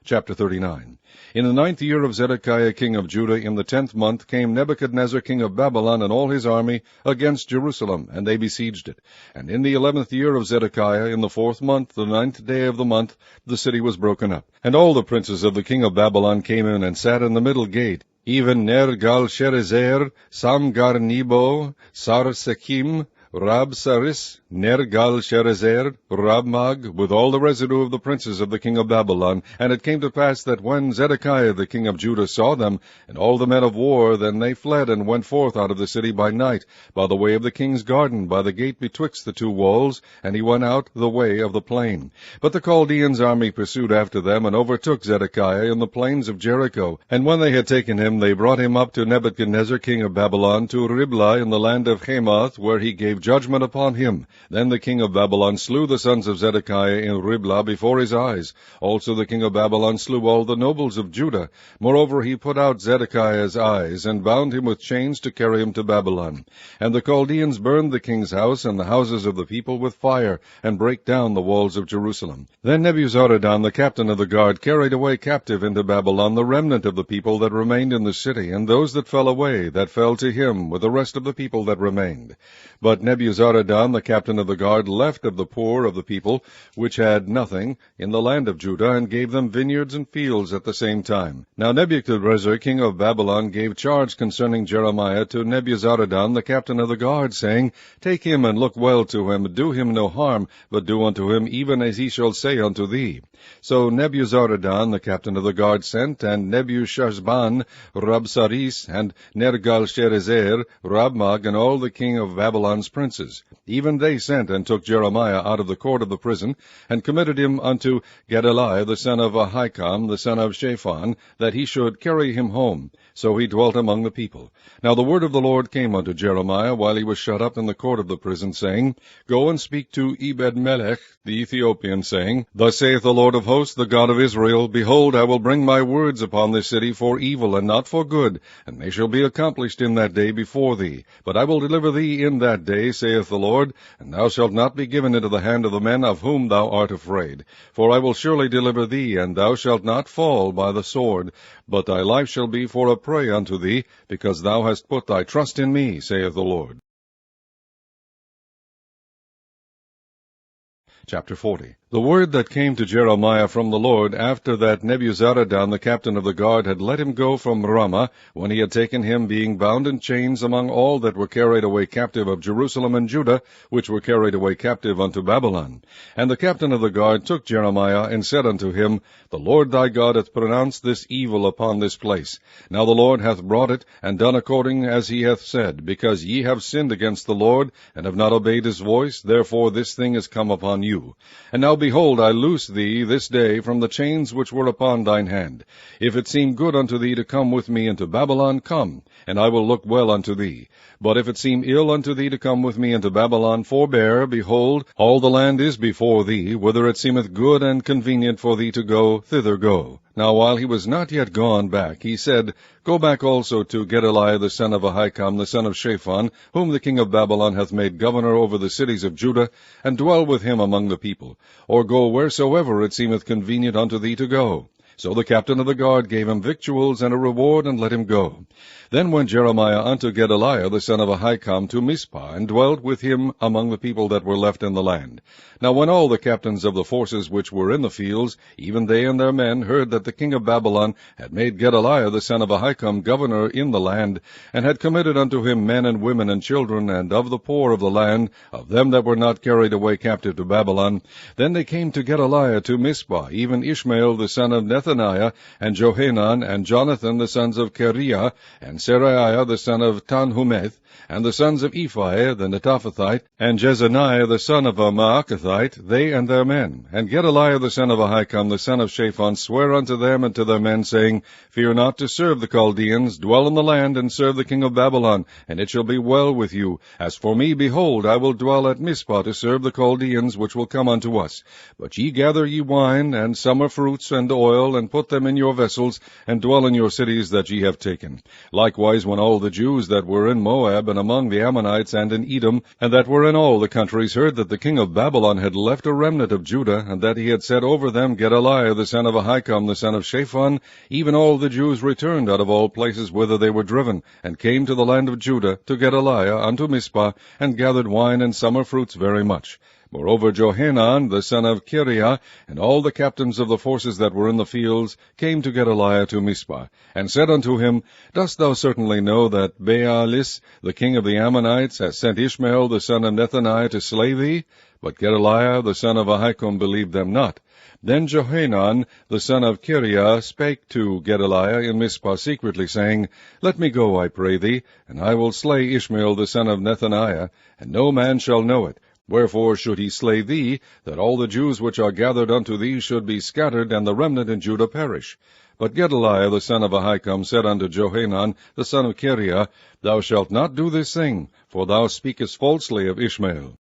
Chapter 39. In the 9th year of Zedekiah king of Judah, in the 10th month, came Nebuchadnezzar king of Babylon and all his army against Jerusalem, and they besieged it. And in the 11th year of Zedekiah, in the 4th month, the 9th day of the month, the city was broken up. And all the princes of the king of Babylon came in and sat in the middle gate, even Nergal-Sharezer, Samgar-Nebo, Sarsekim, Rabsaris, Nergal-Sharezer, Rabmag, with all the residue of the princes of the king of Babylon. And it came to pass that when Zedekiah the king of Judah saw them, and all the men of war, then they fled and went forth out of the city by night, by the way of the king's garden, by the gate betwixt the two walls, and he went out the way of the plain. But the Chaldeans' army pursued after them, and overtook Zedekiah in the plains of Jericho. And when they had taken him, they brought him up to Nebuchadnezzar king of Babylon, to Riblah in the land of Hamath, where he gave judgment upon him. Then the king of Babylon slew the sons of Zedekiah in Riblah before his eyes. Also the king of Babylon slew all the nobles of Judah. Moreover he put out Zedekiah's eyes, and bound him with chains to carry him to Babylon. And the Chaldeans burned the king's house and the houses of the people with fire, and brake down the walls of Jerusalem. Then Nebuzaradan the captain of the guard carried away captive into Babylon the remnant of the people that remained in the city, and those that fell away, that fell to him, with the rest of the people that remained. But Nebuzaradan the captain of the guard left of the poor of the people, which had nothing, in the land of Judah, and gave them vineyards and fields at the same time. Now Nebuchadrezzar king of Babylon gave charge concerning Jeremiah to Nebuzaradan the captain of the guard, saying, Take him and look well to him, do him no harm, but do unto him even as he shall say unto thee. So Nebuzaradan the captain of the guard sent, and Nebushazban, Rabsaris, and Nergal-Sharezer, Rabmag, and all the king of Babylon's princes. Even they sent and took Jeremiah out of the court of the prison, and committed him unto Gedaliah the son of Ahikam, the son of Shaphan, that he should carry him home. So he dwelt among the people. Now the word of the Lord came unto Jeremiah while he was shut up in the court of the prison, saying, Go and speak to Ebed-melech the Ethiopian, saying, Thus saith the Lord of hosts, the God of Israel, Behold, I will bring my words upon this city for evil, and not for good, and they shall be accomplished in that day before thee. But I will deliver thee in that day, saith the Lord, and thou shalt not be given into the hand of the men of whom thou art afraid. For I will surely deliver thee, and thou shalt not fall by the sword, but thy life shall be for a prey unto thee, because thou hast put thy trust in me, saith the Lord. Chapter 40. The word that came to Jeremiah from the Lord, after that Nebuzaradan the captain of the guard had let him go from Ramah, when he had taken him, being bound in chains, among all that were carried away captive of Jerusalem and Judah, which were carried away captive unto Babylon. And the captain of the guard took Jeremiah, and said unto him, The Lord thy God hath pronounced this evil upon this place. Now the Lord hath brought it, and done according as he hath said, because ye have sinned against the Lord, and have not obeyed his voice, therefore this thing is come upon you. And now behold, I loose thee this day from the chains which were upon thine hand. If it seem good unto thee to come with me into Babylon, come, and I will look well unto thee. But if it seem ill unto thee to come with me into Babylon, forbear, behold, all the land is before thee, whither it seemeth good and convenient for thee to go, thither go. Now while he was not yet gone back, he said, Go back also to Gedaliah the son of Ahikam, the son of Shaphan, whom the king of Babylon hath made governor over the cities of Judah, and dwell with him among the people, or go wheresoever it seemeth convenient unto thee to go. So the captain of the guard gave him victuals and a reward, and let him go. Then went Jeremiah unto Gedaliah the son of Ahikam to Mizpah, and dwelt with him among the people that were left in the land. Now when all the captains of the forces which were in the fields, even they and their men, heard that the king of Babylon had made Gedaliah the son of Ahikam governor in the land, and had committed unto him men and women and children, and of the poor of the land, of them that were not carried away captive to Babylon, then they came to Gedaliah to Mizpah, even Ishmael the son of Nethaniah, and Johanan, and Jonathan the sons of Kareah, and Seraiah the son of Tanhumeth, and the sons of Ephai the Netophathite, and Jezaniah the son of a Maacathite, they and their men. And Gedaliah the son of Ahikam the son of Shaphan sware unto them and to their men, saying, Fear not to serve the Chaldeans, dwell in the land, and serve the king of Babylon, and it shall be well with you. As for me, behold, I will dwell at Mizpah to serve the Chaldeans which will come unto us. But ye gather ye wine, and summer fruits, and oil, and put them in your vessels, and dwell in your cities that ye have taken. Likewise, when all the Jews that were in Moab, and among the Ammonites, and in Edom, and that were in all the countries, heard that the king of Babylon had left a remnant of Judah, and that he had set over them Gedaliah the son of Ahikam the son of Shaphan, even all the Jews returned out of all places whither they were driven, and came to the land of Judah, to Gedaliah, unto Mizpah, and gathered wine and summer fruits very much. Moreover, Johanan the son of Kareah, and all the captains of the forces that were in the fields, came to Gedaliah to Mizpah, and said unto him, Dost thou certainly know that Baalis, the king of the Ammonites, hath sent Ishmael the son of Nethaniah to slay thee? But Gedaliah the son of Ahikam believed them not. Then Johanan the son of Kareah spake to Gedaliah in Mizpah secretly, saying, Let me go, I pray thee, and I will slay Ishmael the son of Nethaniah, and no man shall know it. Wherefore should he slay thee, that all the Jews which are gathered unto thee should be scattered, and the remnant in Judah perish? But Gedaliah the son of Ahikam said unto Johanan the son of Kareah, Thou shalt not do this thing, for thou speakest falsely of Ishmael.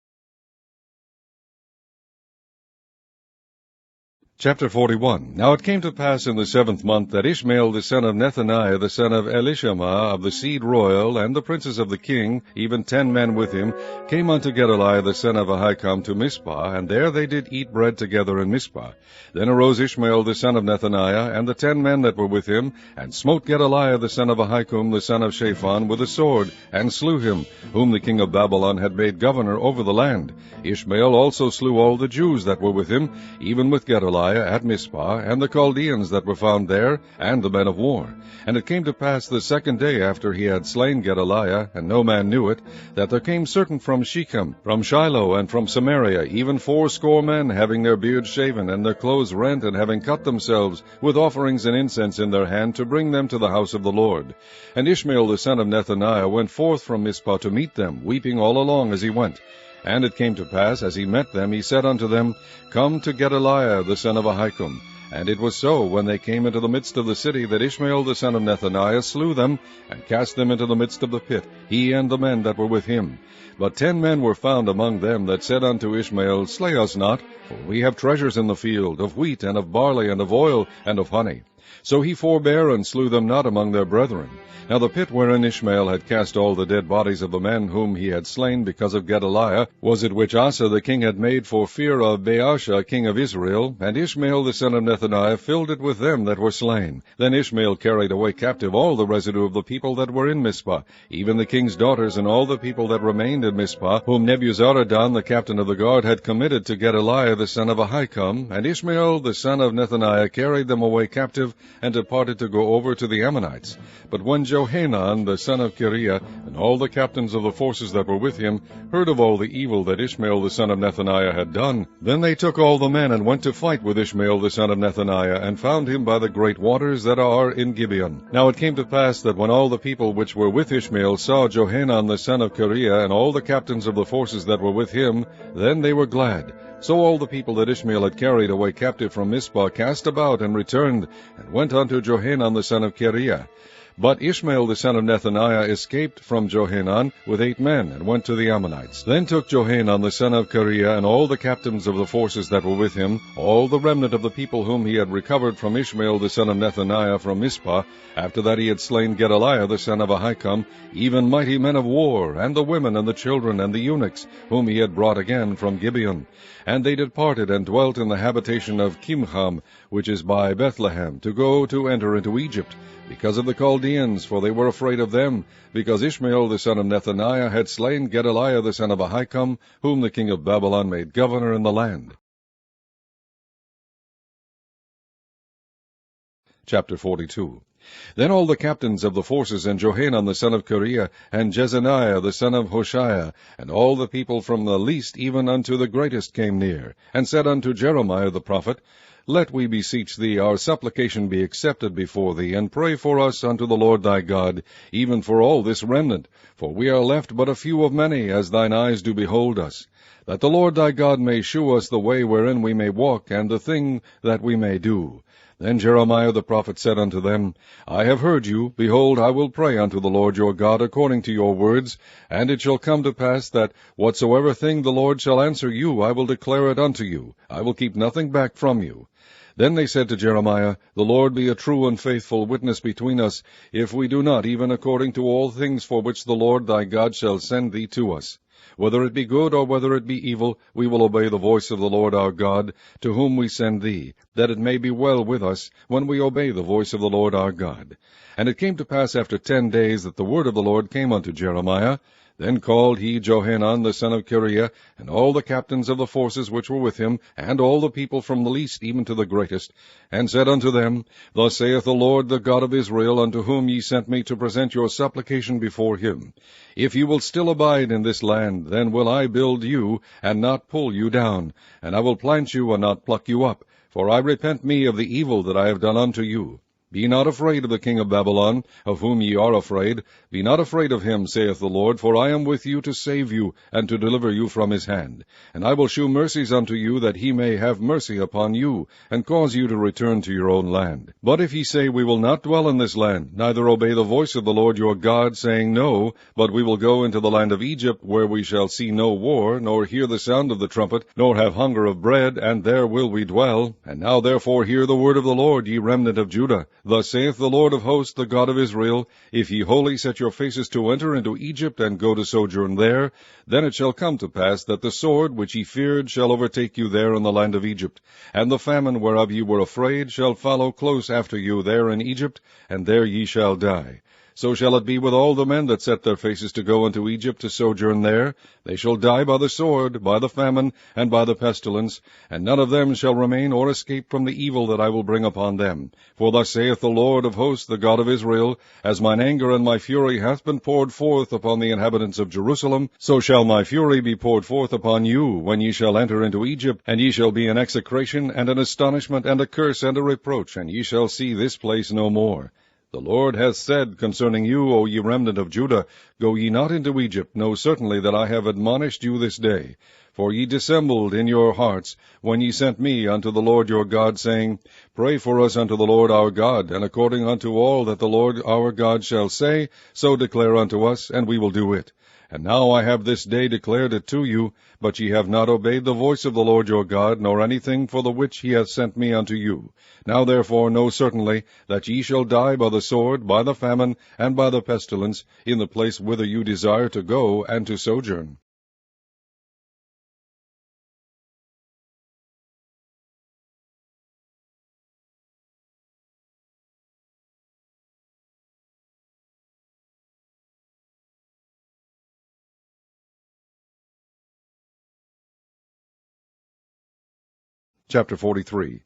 Chapter 41. Now it came to pass in the 7th month that Ishmael the son of Nethaniah the son of Elishama of the seed royal, and the princes of the king, even 10 men with him, came unto Gedaliah the son of Ahikam to Mizpah, and there they did eat bread together in Mizpah. Then arose Ishmael the son of Nethaniah, and the 10 men that were with him, and smote Gedaliah the son of Ahikam the son of Shaphan with a sword, and slew him, whom the king of Babylon had made governor over the land. Ishmael also slew all the Jews that were with him, even with Gedaliah at Mizpah, and the Chaldeans that were found there, and the men of war. And it came to pass the 2nd day after he had slain Gedaliah, and no man knew it, that there came certain from Shechem, from Shiloh, and from Samaria, even 80 men, having their beards shaven, and their clothes rent, and having cut themselves, with offerings and incense in their hand, to bring them to the house of the Lord. And Ishmael the son of Nethaniah went forth from Mizpah to meet them, weeping all along as he went. And it came to pass, as he met them, he said unto them, Come to Gedaliah the son of Ahikam. And it was so, when they came into the midst of the city, that Ishmael the son of Nethaniah slew them, and cast them into the midst of the pit, he and the men that were with him. But 10 men were found among them that said unto Ishmael, Slay us not, for we have treasures in the field, of wheat, and of barley, and of oil, and of honey. So he forbare, and slew them not among their brethren. Now the pit wherein Ishmael had cast all the dead bodies of the men whom he had slain because of Gedaliah, was it which Asa the king had made for fear of Baasha king of Israel, and Ishmael the son of Nethaniah filled it with them that were slain. Then Ishmael carried away captive all the residue of the people that were in Mizpah, even the king's daughters, and all the people that remained in Mizpah, whom Nebuzaradan the captain of the guard had committed to Gedaliah the son of Ahikam. And Ishmael the son of Nethaniah carried them away captive, and departed to go over to the Ammonites. But when Johanan the son of Kareah, and all the captains of the forces that were with him, heard of all the evil that Ishmael the son of Nethaniah had done, then they took all the men, and went to fight with Ishmael the son of Nethaniah, and found him by the great waters that are in Gibeon. Now it came to pass that when all the people which were with Ishmael saw Johanan the son of Kareah, and all the captains of the forces that were with him, then they were glad. So all the people that Ishmael had carried away captive from Mizpah cast about, and returned, and went unto Johanan the son of Kareah. But Ishmael the son of Nethaniah escaped from Johanan with 8 men, and went to the Ammonites. Then took Johanan the son of Kareah, and all the captains of the forces that were with him, all the remnant of the people whom he had recovered from Ishmael the son of Nethaniah from Mizpah, after that he had slain Gedaliah the son of Ahikam, even mighty men of war, and the women, and the children, and the eunuchs, whom he had brought again from Gibeon. And they departed, and dwelt in the habitation of Kimham, which is by Bethlehem, to go to enter into Egypt, because of the Chaldeans, for they were afraid of them, because Ishmael the son of Nethaniah had slain Gedaliah the son of Ahikam, whom the king of Babylon made governor in the land. Chapter 42. Then all the captains of the forces, and Johanan the son of Kareah, and Jezaniah the son of Hoshaiah, and all the people from the least even unto the greatest came near, and said unto Jeremiah the prophet, Let we beseech thee, our supplication be accepted before thee, and pray for us unto the Lord thy God, even for all this remnant, for we are left but a few of many, as thine eyes do behold us, that the Lord thy God may shew us the way wherein we may walk, and the thing that we may do. Then Jeremiah the prophet said unto them, I have heard you. Behold, I will pray unto the Lord your God according to your words, and it shall come to pass that whatsoever thing the Lord shall answer you, I will declare it unto you. I will keep nothing back from you. Then they said to Jeremiah, The Lord be a true and faithful witness between us, if we do not, even according to all things for which the Lord thy God shall send thee to us. Whether it be good or whether it be evil, we will obey the voice of the Lord our God, to whom we send thee, that it may be well with us, when we obey the voice of the Lord our God. And it came to pass after 10 days that the word of the Lord came unto Jeremiah. Then called he Johanan the son of Kareah, and all the captains of the forces which were with him, and all the people from the least even to the greatest, and said unto them, Thus saith the Lord the God of Israel, unto whom ye sent me to present your supplication before him, If you will still abide in this land, then will I build you, and not pull you down, and I will plant you, and not pluck you up, for I repent me of the evil that I have done unto you. Be not afraid of the king of Babylon, of whom ye are afraid. Be not afraid of him, saith the Lord, for I am with you to save you, and to deliver you from his hand. And I will shew mercies unto you, that he may have mercy upon you, and cause you to return to your own land. But if ye say, We will not dwell in this land, neither obey the voice of the Lord your God, saying, No, but we will go into the land of Egypt, where we shall see no war, nor hear the sound of the trumpet, nor have hunger of bread, and there will we dwell. And now therefore hear the word of the Lord, ye remnant of Judah. Thus saith the Lord of hosts, the God of Israel, If ye wholly set your faces to enter into Egypt, and go to sojourn there, then it shall come to pass that the sword which ye feared shall overtake you there in the land of Egypt, and the famine whereof ye were afraid shall follow close after you there in Egypt, and there ye shall die. So shall it be with all the men that set their faces to go into Egypt to sojourn there. They shall die by the sword, by the famine, and by the pestilence, and none of them shall remain or escape from the evil that I will bring upon them. For thus saith the Lord of hosts, the God of Israel, As mine anger and my fury hath been poured forth upon the inhabitants of Jerusalem, so shall my fury be poured forth upon you, when ye shall enter into Egypt, and ye shall be an execration, and an astonishment, and a curse, and a reproach, and ye shall see this place no more. The Lord hath said concerning you, O ye remnant of Judah, Go ye not into Egypt, know certainly that I have admonished you this day. For ye dissembled in your hearts, when ye sent me unto the Lord your God, saying, Pray for us unto the Lord our God, and according unto all that the Lord our God shall say, so declare unto us, and we will do it. And now I have this day declared it to you, but ye have not obeyed the voice of the Lord your God, nor anything for the which he hath sent me unto you. Now therefore know certainly that ye shall die by the sword, by the famine, and by the pestilence, in the place whither you desire to go and to sojourn. Chapter 43.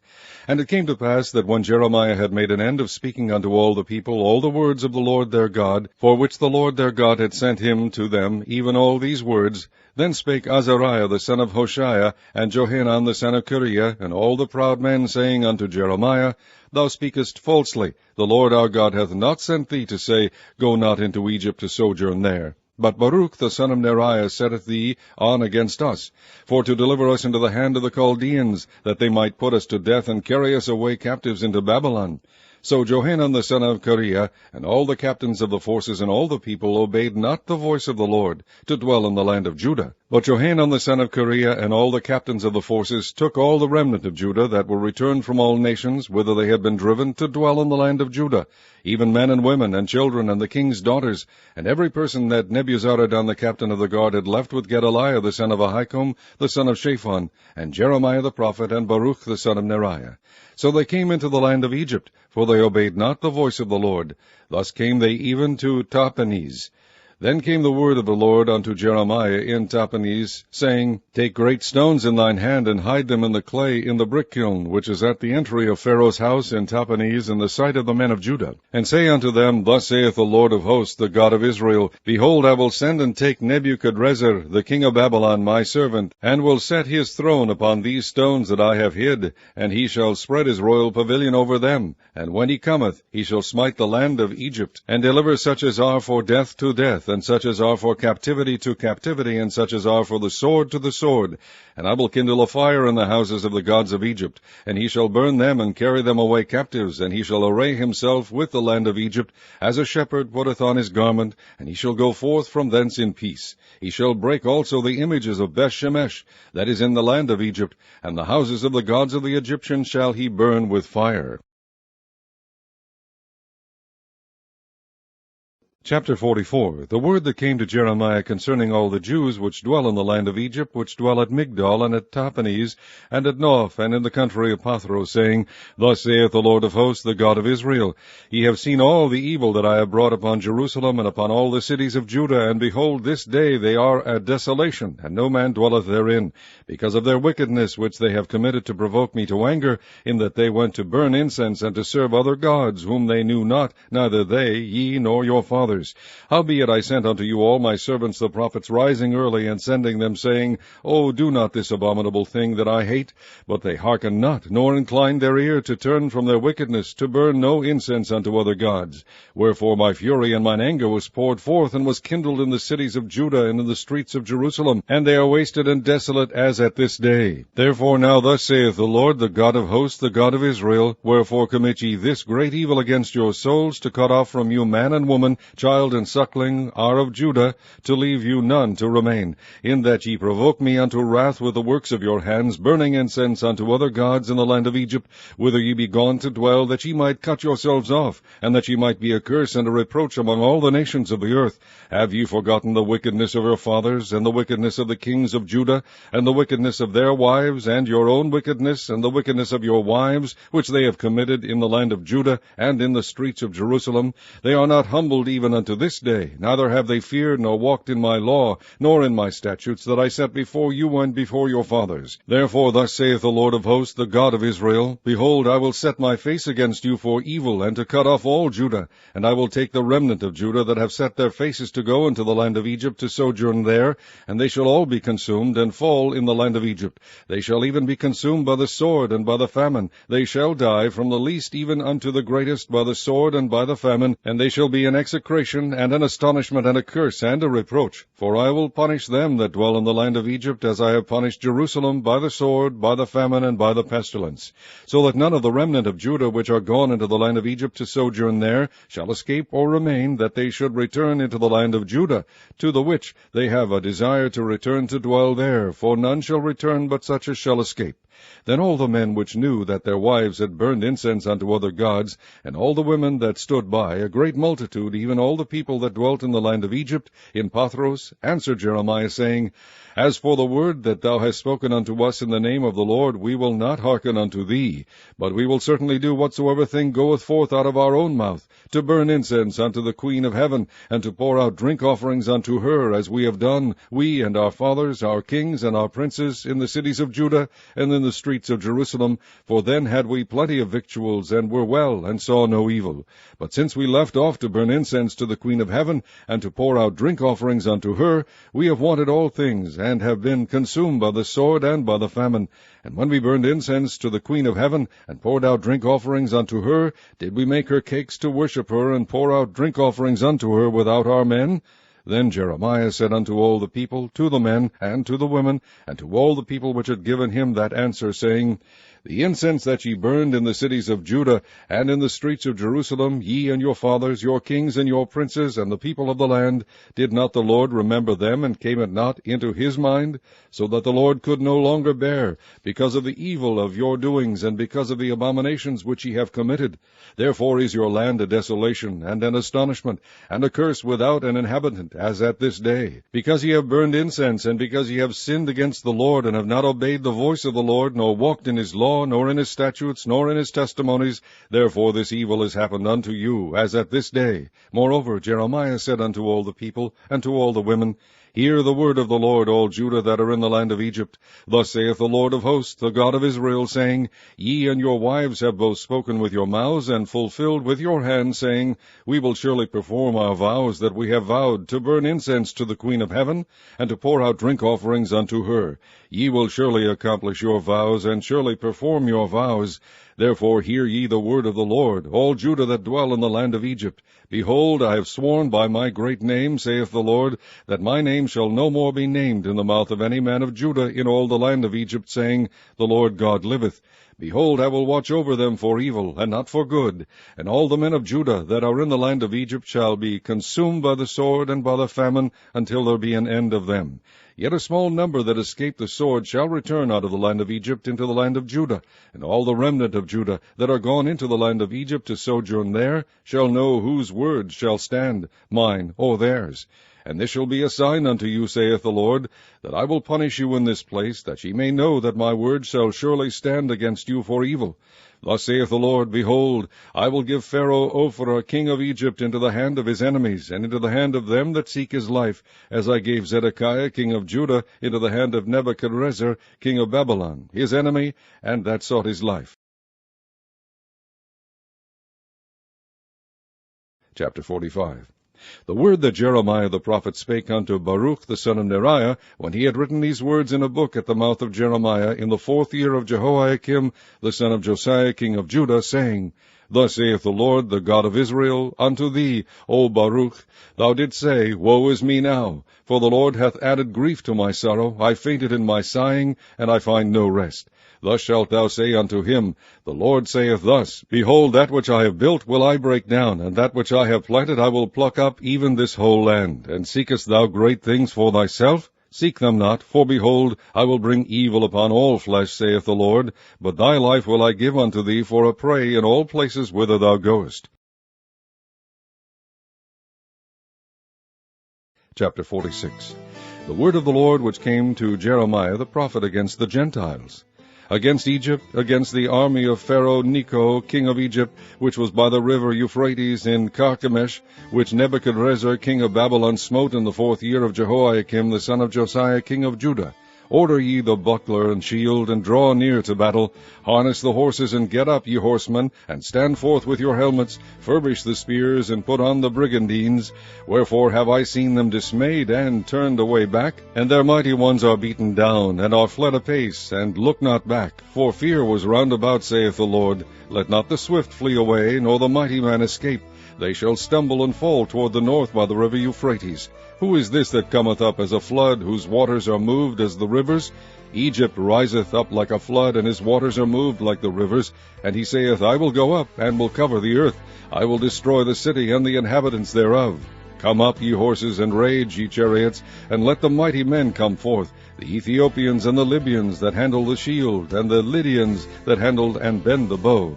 And it came to pass that when Jeremiah had made an end of speaking unto all the people all the words of the Lord their God, for which the Lord their God had sent him to them, even all these words, then spake Azariah the son of Hoshaiah, and Johanan the son of Kareah, and all the proud men, saying unto Jeremiah, Thou speakest falsely. The Lord our God hath not sent thee to say, Go not into Egypt to sojourn there. But Baruch the son of Neriah setteth thee on against us, for to deliver us into the hand of the Chaldeans, that they might put us to death, and carry us away captives into Babylon. So Johanan the son of Kareah, and all the captains of the forces and all the people obeyed not the voice of the Lord, to dwell in the land of Judah. But Johanan the son of Kareah, and all the captains of the forces, took all the remnant of Judah that were returned from all nations, whither they had been driven, to dwell in the land of Judah, even men and women, and children, and the king's daughters, and every person that Nebuzaradan the captain of the guard had left with Gedaliah the son of Ahikam, the son of Shaphan, and Jeremiah the prophet, and Baruch the son of Neriah. So they came into the land of Egypt, for they obeyed not the voice of the Lord. Thus came they even to Tahpanhes. Then came the word of the Lord unto Jeremiah in Tahpanhes, saying, Take great stones in thine hand, and hide them in the clay in the brick kiln, which is at the entry of Pharaoh's house in Tahpanhes, in the sight of the men of Judah. And say unto them, Thus saith the Lord of hosts, the God of Israel, Behold, I will send and take Nebuchadrezzar, the king of Babylon, my servant, and will set his throne upon these stones that I have hid, and he shall spread his royal pavilion over them. And when he cometh, he shall smite the land of Egypt, and deliver such as are for death to death, and such as are for captivity to captivity, and such as are for the sword to the sword. And I will kindle a fire in the houses of the gods of Egypt, and he shall burn them and carry them away captives, and he shall array himself with the land of Egypt, as a shepherd putteth on his garment, and he shall go forth from thence in peace. He shall break also the images of Beth-Shemesh, that is in the land of Egypt, and the houses of the gods of the Egyptians shall he burn with fire. Chapter 44. The word that came to Jeremiah concerning all the Jews which dwell in the land of Egypt, which dwell at Migdol, and at Tahpanhes, and at Noph, and in the country of Pathros, saying, Thus saith the Lord of hosts, the God of Israel, Ye have seen all the evil that I have brought upon Jerusalem, and upon all the cities of Judah, and behold, this day they are a desolation, and no man dwelleth therein, because of their wickedness which they have committed to provoke me to anger, in that they went to burn incense, and to serve other gods, whom they knew not, neither they, ye, nor your fathers. Howbeit I sent unto you all my servants the prophets, rising early, and sending them, saying, O do not this abominable thing that I hate. But they hearkened not, nor inclined their ear to turn from their wickedness, to burn no incense unto other gods. Wherefore my fury and mine anger was poured forth, and was kindled in the cities of Judah, and in the streets of Jerusalem, and they are wasted and desolate as at this day. Therefore now thus saith the Lord, the God of hosts, the God of Israel, Wherefore commit ye this great evil against your souls, to cut off from you man and woman, child and suckling, are of Judah, to leave you none to remain, in that ye provoke me unto wrath with the works of your hands, burning incense unto other gods in the land of Egypt, whither ye be gone to dwell, that ye might cut yourselves off, and that ye might be a curse and a reproach among all the nations of the earth. Have ye forgotten the wickedness of your fathers, and the wickedness of the kings of Judah, and the wickedness of their wives, and your own wickedness, and the wickedness of your wives, which they have committed in the land of Judah, and in the streets of Jerusalem? They are not humbled even unto this day, neither have they feared nor walked in my law, nor in my statutes that I set before you and before your fathers. Therefore thus saith the Lord of hosts, the God of Israel, Behold, I will set my face against you for evil, and to cut off all Judah, and I will take the remnant of Judah that have set their faces to go into the land of Egypt to sojourn there, and they shall all be consumed, and fall in the land of Egypt. They shall even be consumed by the sword and by the famine. They shall die, from the least even unto the greatest, by the sword and by the famine, and they shall be an execration and an astonishment and a curse and a reproach. For I will punish them that dwell in the land of Egypt, as I have punished Jerusalem, by the sword, by the famine, and by the pestilence. So that none of the remnant of Judah which are gone into the land of Egypt to sojourn there shall escape or remain, that they should return into the land of Judah, to the which they have a desire to return to dwell there, for none shall return but such as shall escape. Then all the men which knew that their wives had burned incense unto other gods, and all the women that stood by, a great multitude, even all the people that dwelt in the land of Egypt, in Pathros, answered Jeremiah, saying, As for the word that thou hast spoken unto us in the name of the Lord, we will not hearken unto thee, but we will certainly do whatsoever thing goeth forth out of our own mouth, to burn incense unto the Queen of heaven, and to pour out drink offerings unto her, as we have done, we and our fathers, our kings and our princes, in the cities of Judah, and in the streets of Jerusalem, for then had we plenty of victuals, and were well, and saw no evil. But since we left off to burn incense to the Queen of heaven, and to pour out drink offerings unto her, we have wanted all things, and have been consumed by the sword and by the famine. And when we burned incense to the Queen of heaven, and poured out drink offerings unto her, did we make her cakes to worship her, and pour out drink offerings unto her without our men? Then Jeremiah said unto all the people, to the men, and to the women, and to all the people which had given him that answer, saying, The incense that ye burned in the cities of Judah, and in the streets of Jerusalem, ye and your fathers, your kings and your princes, and the people of the land, did not the Lord remember them, and came it not into his mind? So that the Lord could no longer bear, because of the evil of your doings, and because of the abominations which ye have committed. Therefore is your land a desolation, and an astonishment, and a curse without an inhabitant, as at this day. Because ye have burned incense, and because ye have sinned against the Lord, and have not obeyed the voice of the Lord, nor walked in his law, nor in his statutes, nor in his testimonies, therefore this evil is happened unto you, as at this day. Moreover, Jeremiah said unto all the people, and to all the women, Hear the word of the Lord, all Judah that are in the land of Egypt. Thus saith the Lord of hosts, the God of Israel, saying, Ye and your wives have both spoken with your mouths, and fulfilled with your hands, saying, We will surely perform our vows that we have vowed, to burn incense to the Queen of heaven, and to pour out drink offerings unto her. Ye will surely accomplish your vows, and surely perform your vows. Therefore hear ye the word of the Lord, all Judah that dwell in the land of Egypt. Behold, I have sworn by my great name, saith the Lord, that my name shall no more be named in the mouth of any man of Judah in all the land of Egypt, saying, The Lord God liveth. Behold, I will watch over them for evil, and not for good. And all the men of Judah that are in the land of Egypt shall be consumed by the sword and by the famine, until there be an end of them. Yet a small number that escape the sword shall return out of the land of Egypt into the land of Judah, and all the remnant of Judah that are gone into the land of Egypt to sojourn there shall know whose words shall stand, mine or theirs. And this shall be a sign unto you, saith the Lord, that I will punish you in this place, that ye may know that my word shall surely stand against you for evil. Thus saith the Lord, Behold, I will give Pharaoh Ophrah king of Egypt into the hand of his enemies, and into the hand of them that seek his life, as I gave Zedekiah king of Judah into the hand of Nebuchadrezzar king of Babylon, his enemy, and that sought his life. Chapter 45. The word that Jeremiah the prophet spake unto Baruch the son of Neriah, when he had written these words in a book at the mouth of Jeremiah, in the 4th year of Jehoiakim the son of Josiah king of Judah, saying, Thus saith the Lord, the God of Israel, unto thee, O Baruch, thou didst say, Woe is me now, for the Lord hath added grief to my sorrow. I fainted in my sighing, and I find no rest. Thus shalt thou say unto him, The Lord saith thus, Behold, that which I have built will I break down, and that which I have planted I will pluck up, even this whole land. And seekest thou great things for thyself? Seek them not, for behold, I will bring evil upon all flesh, saith the Lord, but thy life will I give unto thee for a prey in all places whither thou goest. Chapter 46. The word of the Lord which came to Jeremiah the prophet against the Gentiles. Against Egypt, against the army of Pharaoh Necho, king of Egypt, which was by the river Euphrates in Carchemish, which Nebuchadrezzar king of Babylon smote in the 4th year of Jehoiakim the son of Josiah king of Judah. Order ye the buckler and shield, and draw near to battle. Harness the horses, and get up, ye horsemen, and stand forth with your helmets. Furbish the spears, and put on the brigandines. Wherefore have I seen them dismayed, and turned away back? And their mighty ones are beaten down, and are fled apace, and look not back. For fear was round about, saith the Lord. Let not the swift flee away, nor the mighty man escape. They shall stumble and fall toward the north by the river Euphrates. Who is this that cometh up as a flood, whose waters are moved as the rivers? Egypt riseth up like a flood, and his waters are moved like the rivers. And he saith, I will go up, and will cover the earth. I will destroy the city and the inhabitants thereof. Come up, ye horses, and rage, ye chariots, and let the mighty men come forth, the Ethiopians and the Libyans that handle the shield, and the Lydians that handle and bend the bow.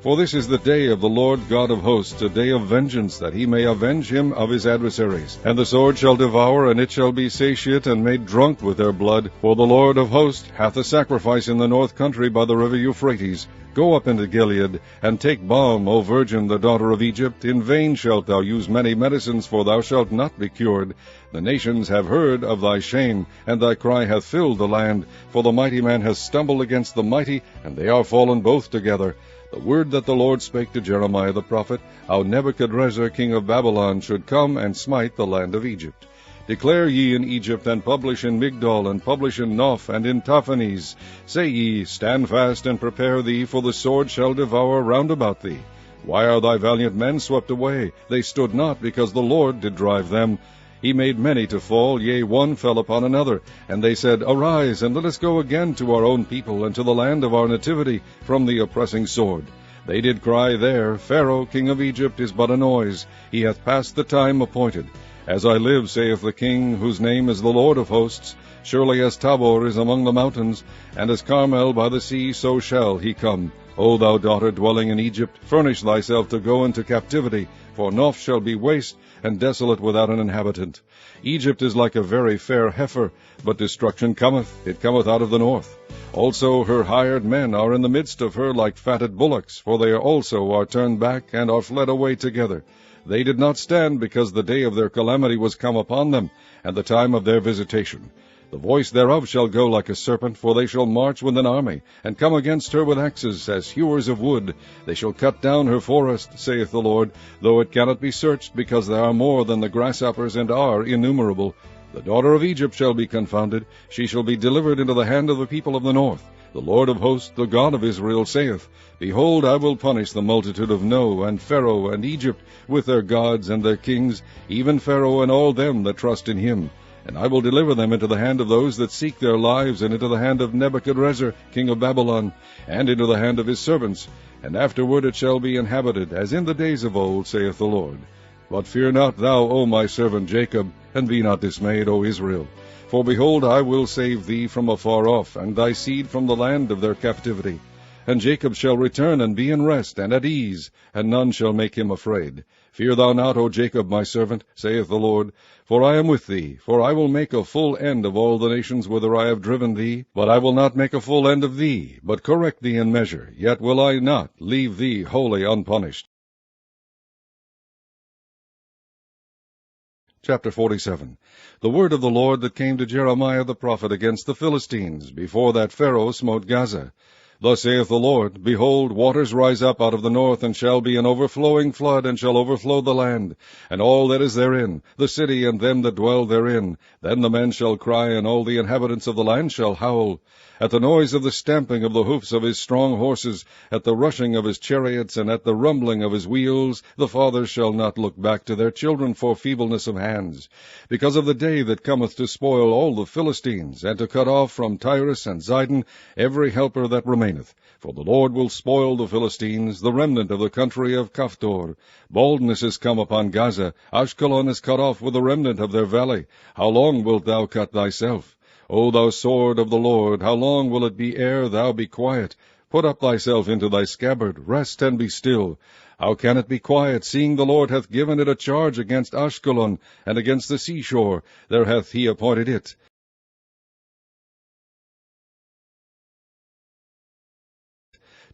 For this is the day of the Lord God of hosts, a day of vengeance, that he may avenge him of his adversaries. And the sword shall devour, and it shall be satiate, and made drunk with their blood. For the Lord of hosts hath a sacrifice in the north country by the river Euphrates. Go up into Gilead, and take balm, O virgin, the daughter of Egypt. In vain shalt thou use many medicines, for thou shalt not be cured. The nations have heard of thy shame, and thy cry hath filled the land. For the mighty man hath stumbled against the mighty, and they are fallen both together. The word that the Lord spake to Jeremiah the prophet, how Nebuchadrezzar king of Babylon should come and smite the land of Egypt. Declare ye in Egypt, and publish in Migdol, and publish in Noph, and in Taphanes. Say ye, Stand fast, and prepare thee, for the sword shall devour round about thee. Why are thy valiant men swept away? They stood not, because the Lord did drive them. He made many to fall, yea, one fell upon another. And they said, Arise, and let us go again to our own people, and to the land of our nativity, from the oppressing sword. They did cry there, Pharaoh, king of Egypt, is but a noise. He hath passed the time appointed. As I live, saith the King, whose name is the Lord of hosts, surely as Tabor is among the mountains, and as Carmel by the sea, so shall he come. O thou daughter dwelling in Egypt, furnish thyself to go into captivity, for Noph shall be waste, and desolate without an inhabitant. Egypt is like a very fair heifer, but destruction cometh, it cometh out of the north. Also her hired men are in the midst of her like fatted bullocks, for they also are turned back, and are fled away together. They did not stand, because the day of their calamity was come upon them, and the time of their visitation. The voice thereof shall go like a serpent, for they shall march with an army, and come against her with axes, as hewers of wood. They shall cut down her forest, saith the Lord, though it cannot be searched, because there are more than the grasshoppers, and are innumerable. The daughter of Egypt shall be confounded, she shall be delivered into the hand of the people of the north. The Lord of hosts, the God of Israel, saith, Behold, I will punish the multitude of No, and Pharaoh, and Egypt, with their gods and their kings, even Pharaoh and all them that trust in him. And I will deliver them into the hand of those that seek their lives, and into the hand of Nebuchadrezzar, king of Babylon, and into the hand of his servants. And afterward it shall be inhabited, as in the days of old, saith the Lord. But fear not thou, O my servant Jacob, and be not dismayed, O Israel. For behold, I will save thee from afar off, and thy seed from the land of their captivity. And Jacob shall return, and be in rest, and at ease, and none shall make him afraid. Fear thou not, O Jacob, my servant, saith the Lord, for I am with thee. For I will make a full end of all the nations whither I have driven thee. But I will not make a full end of thee, but correct thee in measure. Yet will I not leave thee wholly unpunished. Chapter 47. The word of the Lord that came to Jeremiah the prophet against the Philistines, before that Pharaoh smote Gaza. Thus saith the Lord, Behold, waters rise up out of the north, and shall be an overflowing flood, and shall overflow the land, and all that is therein, the city and them that dwell therein. Then the men shall cry, and all the inhabitants of the land shall howl. At the noise of the stamping of the hoofs of his strong horses, at the rushing of his chariots, and at the rumbling of his wheels, the fathers shall not look back to their children for feebleness of hands. Because of the day that cometh to spoil all the Philistines, and to cut off from Tyrus and Zidon every helper that remaineth. For the Lord will spoil the Philistines, the remnant of the country of Caphtor. Baldness is come upon Gaza. Ashkelon is cut off with the remnant of their valley. How long wilt thou cut thyself? O thou sword of the Lord, how long will it be ere thou be quiet? Put up thyself into thy scabbard, rest and be still. How can it be quiet, seeing the Lord hath given it a charge against Ashkelon, and against the seashore? There hath he appointed it.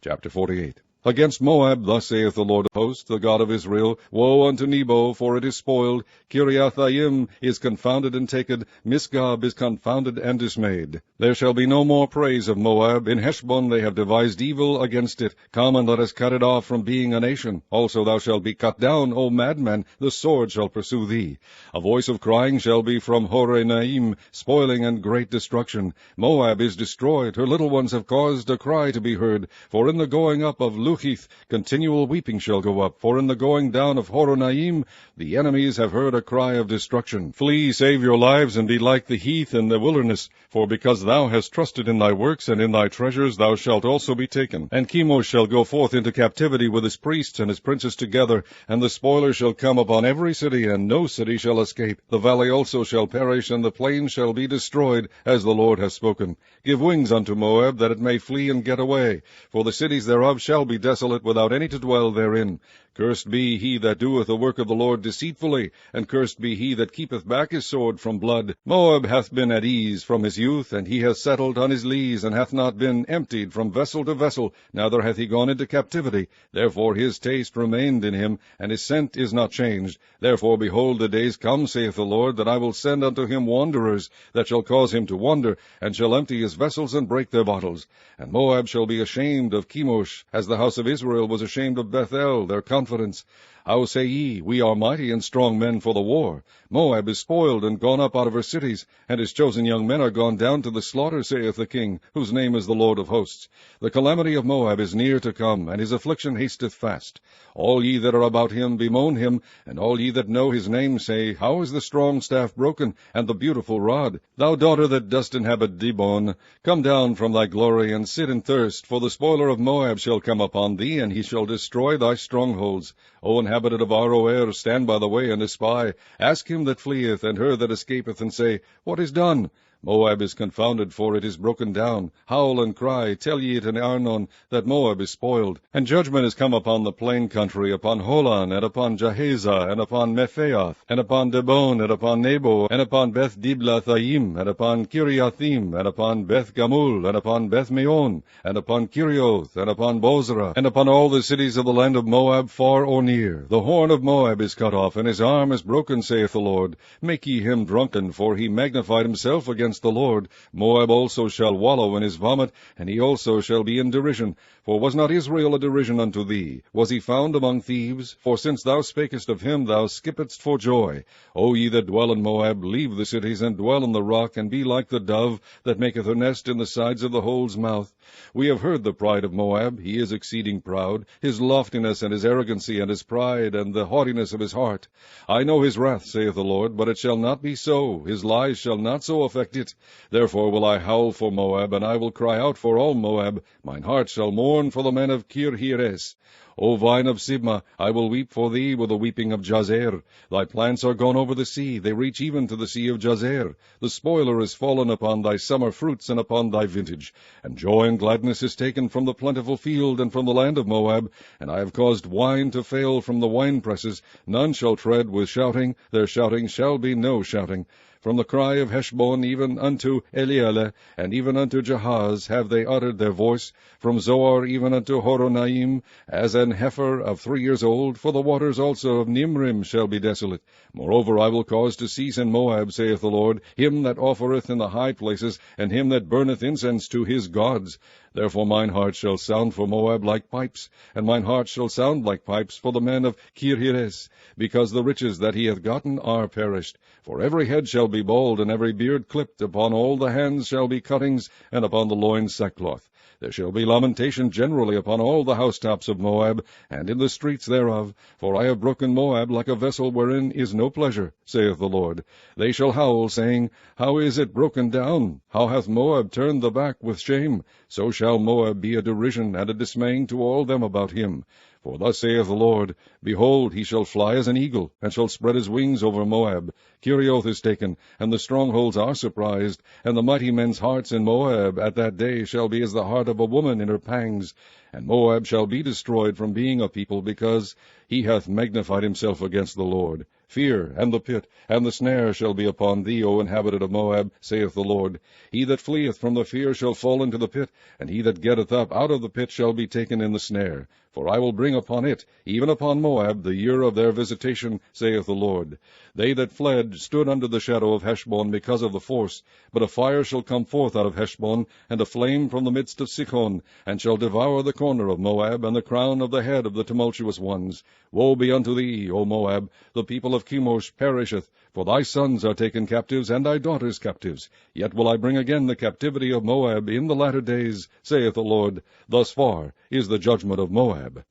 Chapter 48. Against Moab, thus saith the Lord of hosts, the God of Israel, Woe unto Nebo, for it is spoiled. Kiriathaim is confounded and taken. Misgab is confounded and dismayed. There shall be no more praise of Moab. In Heshbon they have devised evil against it. Come and let us cut it off from being a nation. Also thou shalt be cut down, O madman. The sword shall pursue thee. A voice of crying shall be from Horonaim, spoiling and great destruction. Moab is destroyed. Her little ones have caused a cry to be heard. For in the going up of Luhith, continual weeping shall go up, for in the going down of Horonaim, the enemies have heard a cry of destruction. Flee, save your lives, and be like the heath in the wilderness, for because thou hast trusted in thy works and in thy treasures, thou shalt also be taken. And Chemosh shall go forth into captivity with his priests and his princes together, and the spoiler shall come upon every city, and no city shall escape. The valley also shall perish, and the plain shall be destroyed, as the Lord hath spoken. Give wings unto Moab, that it may flee and get away, for the cities thereof shall be desolate, without any to dwell therein. Cursed be he that doeth the work of the Lord deceitfully, and cursed be he that keepeth back his sword from blood. Moab hath been at ease from his youth, and he hath settled on his lees, and hath not been emptied from vessel to vessel, neither hath he gone into captivity. Therefore his taste remained in him, and his scent is not changed. Therefore, behold, the days come, saith the Lord, that I will send unto him wanderers, that shall cause him to wander, and shall empty his vessels and break their bottles. And Moab shall be ashamed of Chemosh, as the house house of Israel was ashamed of Bethel, their confidence. How say ye, We are mighty and strong men for the war? Moab is spoiled and gone up out of her cities, and his chosen young men are gone down to the slaughter, saith the King, whose name is the Lord of hosts. The calamity of Moab is near to come, and his affliction hasteth fast. All ye that are about him bemoan him, and all ye that know his name say, How is the strong staff broken, and the beautiful rod? Thou daughter that dost inhabit Dibon, come down from thy glory, and sit in thirst, for the spoiler of Moab shall come upon thee, and he shall destroy thy strongholds. O inhabitant of Aroer, stand by the way and espy. Ask him that fleeth, and her that escapeth, and say, What is done? Moab is confounded, for it is broken down. Howl and cry, tell ye it in Arnon, that Moab is spoiled. And judgment is come upon the plain country, upon Holon, and upon Jahazah, and upon Mephaath, and upon Dibon, and upon Nebo, and upon Beth Diblathaim, and upon Kiriathim, and upon Beth Gamul, and upon Beth Meon, and upon Kirioth, and upon Bozrah, and upon all the cities of the land of Moab, far or near. The horn of Moab is cut off, and his arm is broken, saith the Lord. Make ye him drunken, for he magnified himself against the Lord. Moab also shall wallow in his vomit, and he also shall be in derision. For was not Israel a derision unto thee? Was he found among thieves? For since thou spakest of him, thou skippedst for joy. O ye that dwell in Moab, leave the cities, and dwell in the rock, and be like the dove that maketh her nest in the sides of the hole's mouth. We have heard the pride of Moab. He is exceeding proud, his loftiness, and his arrogancy, and his pride, and the haughtiness of his heart. I know his wrath, saith the Lord, but it shall not be so. His lies shall not so affect it. Therefore will I howl for Moab, and I will cry out for all Moab. Mine heart shall mourn for the men of Kirheres. O vine of Sibmah, I will weep for thee with the weeping of Jazer. Thy plants are gone over the sea, they reach even to the sea of Jazer. The spoiler is fallen upon thy summer fruits and upon thy vintage. And joy and gladness is taken from the plentiful field and from the land of Moab. And I have caused wine to fail from the winepresses. None shall tread with shouting, their shouting shall be no shouting. From the cry of Heshbon even unto Elealeh, and even unto Jahaz have they uttered their voice, from Zoar even unto Horonaim, as an heifer of 3 years old, for the waters also of Nimrim shall be desolate. Moreover, I will cause to cease in Moab, saith the Lord, him that offereth in the high places, and him that burneth incense to his gods. Therefore mine heart shall sound for Moab like pipes, and mine heart shall sound like pipes for the men of Kirheres, because the riches that he hath gotten are perished. For every head shall be bald, and every beard clipped, upon all the hands shall be cuttings, and upon the loins sackcloth. There shall be lamentation generally upon all the housetops of Moab, and in the streets thereof, for I have broken Moab like a vessel wherein is no pleasure, saith the Lord. They shall howl, saying, How is it broken down? How hath Moab turned the back with shame? So shall Moab be a derision and a dismaying to all them about him. For thus saith the Lord, Behold, he shall fly as an eagle, and shall spread his wings over Moab. Kerioth is taken, and the strongholds are surprised, and the mighty men's hearts in Moab at that day shall be as the heart of a woman in her pangs. And Moab shall be destroyed from being a people, because he hath magnified himself against the Lord. Fear, and the pit, and the snare shall be upon thee, O inhabitant of Moab, saith the Lord. He that fleeth from the fear shall fall into the pit, and he that getteth up out of the pit shall be taken in the snare. For I will bring upon it, even upon Moab, the year of their visitation, saith the Lord. They that fled stood under the shadow of Heshbon because of the force. But a fire shall come forth out of Heshbon, and a flame from the midst of Sichon, and shall devour the corner of Moab, and the crown of the head of the tumultuous ones. Woe be unto thee, O Moab! The people of Chemosh perisheth, for thy sons are taken captives, and thy daughters captives. Yet will I bring again the captivity of Moab in the latter days, saith the Lord. Thus far is the judgment of Moab.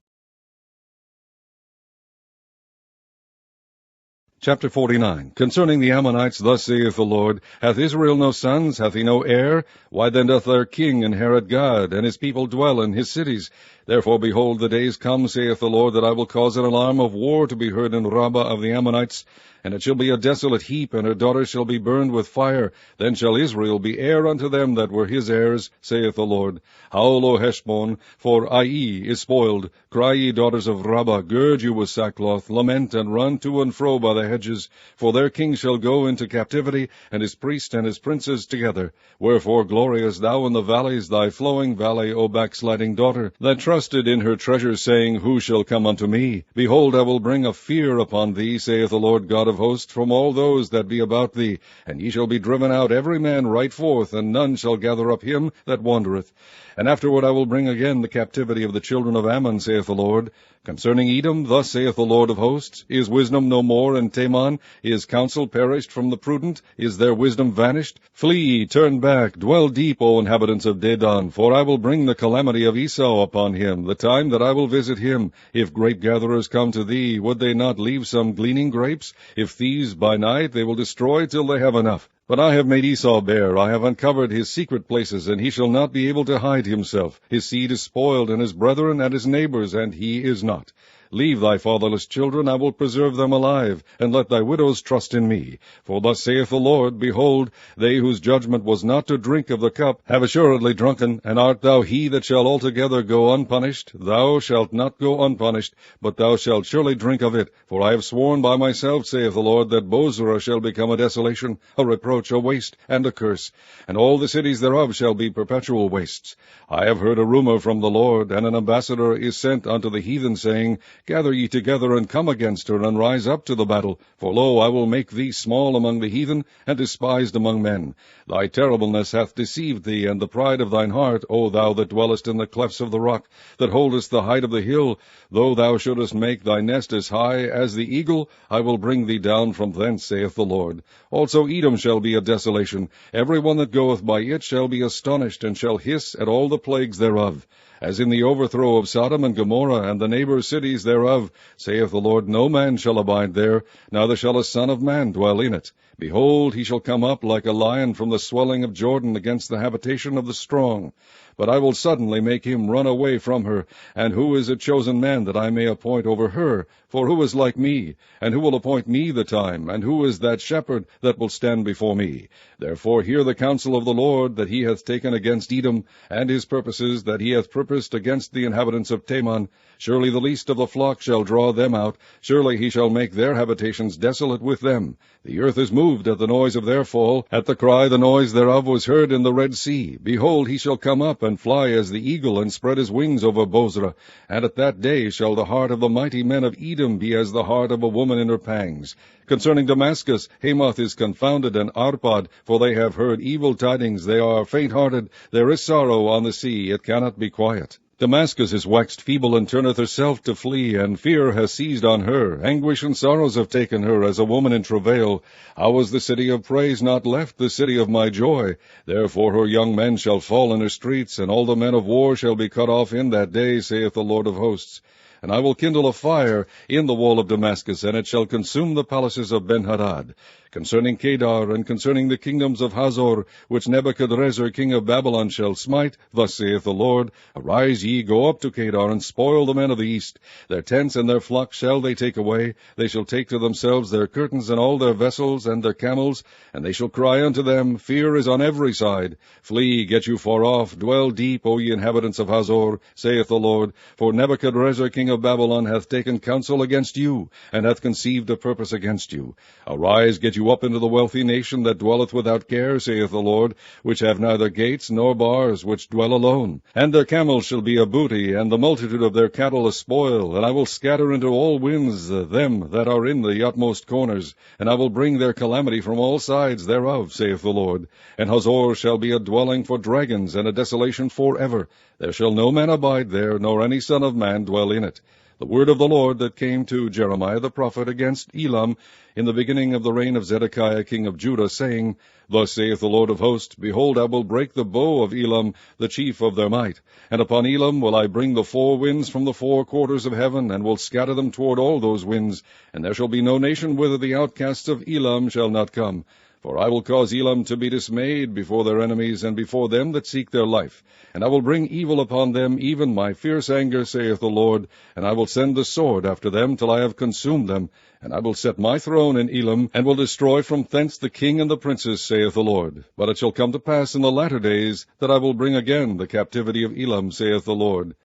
Chapter 49. Concerning the Ammonites, thus saith the Lord, Hath Israel no sons? Hath he no heir? Why then doth their king inherit God, and his people dwell in his cities? Therefore, behold, the days come, saith the Lord, that I will cause an alarm of war to be heard in Rabbah of the Ammonites, and it shall be a desolate heap, and her daughters shall be burned with fire. Then shall Israel be heir unto them that were his heirs, saith the Lord. Howl, O Heshbon, for Ai is spoiled. Cry, ye daughters of Rabbah, gird you with sackcloth, lament, and run to and fro by the hedges. For their king shall go into captivity, and his priest and his princes together. Wherefore glorious thou in the valleys, thy flowing valley, O backsliding daughter, that trusted in her treasures, saying, Who shall come unto me? Behold, I will bring a fear upon thee, saith the Lord God God of hosts, from all those that be about thee, and ye shall be driven out every man right forth, and none shall gather up him that wandereth. And afterward I will bring again the captivity of the children of Ammon, saith the Lord. Concerning Edom, thus saith the Lord of hosts, Is wisdom no more in Teman? Is counsel perished from the prudent? Is their wisdom vanished? Flee, turn back, dwell deep, O inhabitants of Dedan, for I will bring the calamity of Esau upon him, the time that I will visit him. If grape-gatherers come to thee, would they not leave some gleaning grapes? If thieves by night, they will destroy till they have enough. But I have made Esau bare, I have uncovered his secret places, and he shall not be able to hide himself. His seed is spoiled, and his brethren and his neighbors, and he is not. Leave thy fatherless children, I will preserve them alive, and let thy widows trust in me. For thus saith the Lord, Behold, they whose judgment was not to drink of the cup have assuredly drunken, and art thou he that shall altogether go unpunished? Thou shalt not go unpunished, but thou shalt surely drink of it. For I have sworn by myself, saith the Lord, that Bozrah shall become a desolation, a reproach, a waste, and a curse, and all the cities thereof shall be perpetual wastes. I have heard a rumor from the Lord, and an ambassador is sent unto the heathen, saying, Gather ye together, and come against her, and rise up to the battle. For lo, I will make thee small among the heathen, and despised among men. Thy terribleness hath deceived thee, and the pride of thine heart, O thou that dwellest in the clefts of the rock, that holdest the height of the hill. Though thou shouldest make thy nest as high as the eagle, I will bring thee down from thence, saith the Lord. Also Edom shall be a desolation. Every one that goeth by it shall be astonished, and shall hiss at all the plagues thereof. As in the overthrow of Sodom and Gomorrah, and the neighbor cities thereof, saith the Lord, no man shall abide there, neither shall a son of man dwell in it. Behold, he shall come up like a lion from the swelling of Jordan against the habitation of the strong. But I will suddenly make him run away from her. And who is a chosen man that I may appoint over her? For who is like me? And who will appoint me the time? And who is that shepherd that will stand before me? Therefore hear the counsel of the Lord that he hath taken against Edom, and his purposes that he hath purposed against the inhabitants of Teman. Surely the least of the flock shall draw them out. Surely he shall make their habitations desolate with them. The earth is moved at the noise of their fall. At the cry the noise thereof was heard in the Red Sea. Behold, he shall come up and fly as the eagle, and spread his wings over Bozrah. And at that day shall the heart of the mighty men of Edom be as the heart of a woman in her pangs. Concerning Damascus, Hamath is confounded, and Arpad, for they have heard evil tidings. They are faint-hearted. There is sorrow on the sea. It cannot be quiet. Damascus is waxed feeble, and turneth herself to flee, and fear has seized on her. Anguish and sorrows have taken her, as a woman in travail. How was the city of praise not left, the city of my joy? Therefore her young men shall fall in her streets, and all the men of war shall be cut off in that day, saith the Lord of hosts. And I will kindle a fire in the wall of Damascus, and it shall consume the palaces of Ben-Hadad. Concerning Kedar, and concerning the kingdoms of Hazor, which Nebuchadrezzar king of Babylon shall smite, thus saith the Lord, Arise ye, go up to Kedar, and spoil the men of the east. Their tents and their flocks shall they take away. They shall take to themselves their curtains and all their vessels and their camels, and they shall cry unto them, Fear is on every side. Flee, get you far off, dwell deep, O ye inhabitants of Hazor, saith the Lord, for Nebuchadrezzar king of Babylon hath taken counsel against you, and hath conceived a purpose against you. Arise, get you up into the wealthy nation that dwelleth without care, saith the Lord, which have neither gates nor bars, which dwell alone. And their camels shall be a booty, and the multitude of their cattle a spoil, and I will scatter into all winds them that are in the utmost corners, and I will bring their calamity from all sides thereof, saith the Lord. And Hazor shall be a dwelling for dragons, and a desolation forever. There shall no man abide there, nor any son of man dwell in it. The word of the Lord that came to Jeremiah the prophet against Elam in the beginning of the reign of Zedekiah king of Judah, saying, Thus saith the Lord of hosts, Behold, I will break the bow of Elam, the chief of their might. And upon Elam will I bring the four winds from the four quarters of heaven, and will scatter them toward all those winds. And there shall be no nation whither the outcasts of Elam shall not come. For I will cause Elam to be dismayed before their enemies, and before them that seek their life. And I will bring evil upon them, even my fierce anger, saith the Lord. And I will send the sword after them, till I have consumed them. And I will set my throne in Elam, and will destroy from thence the king and the princes, saith the Lord. But it shall come to pass in the latter days, that I will bring again the captivity of Elam, saith the Lord.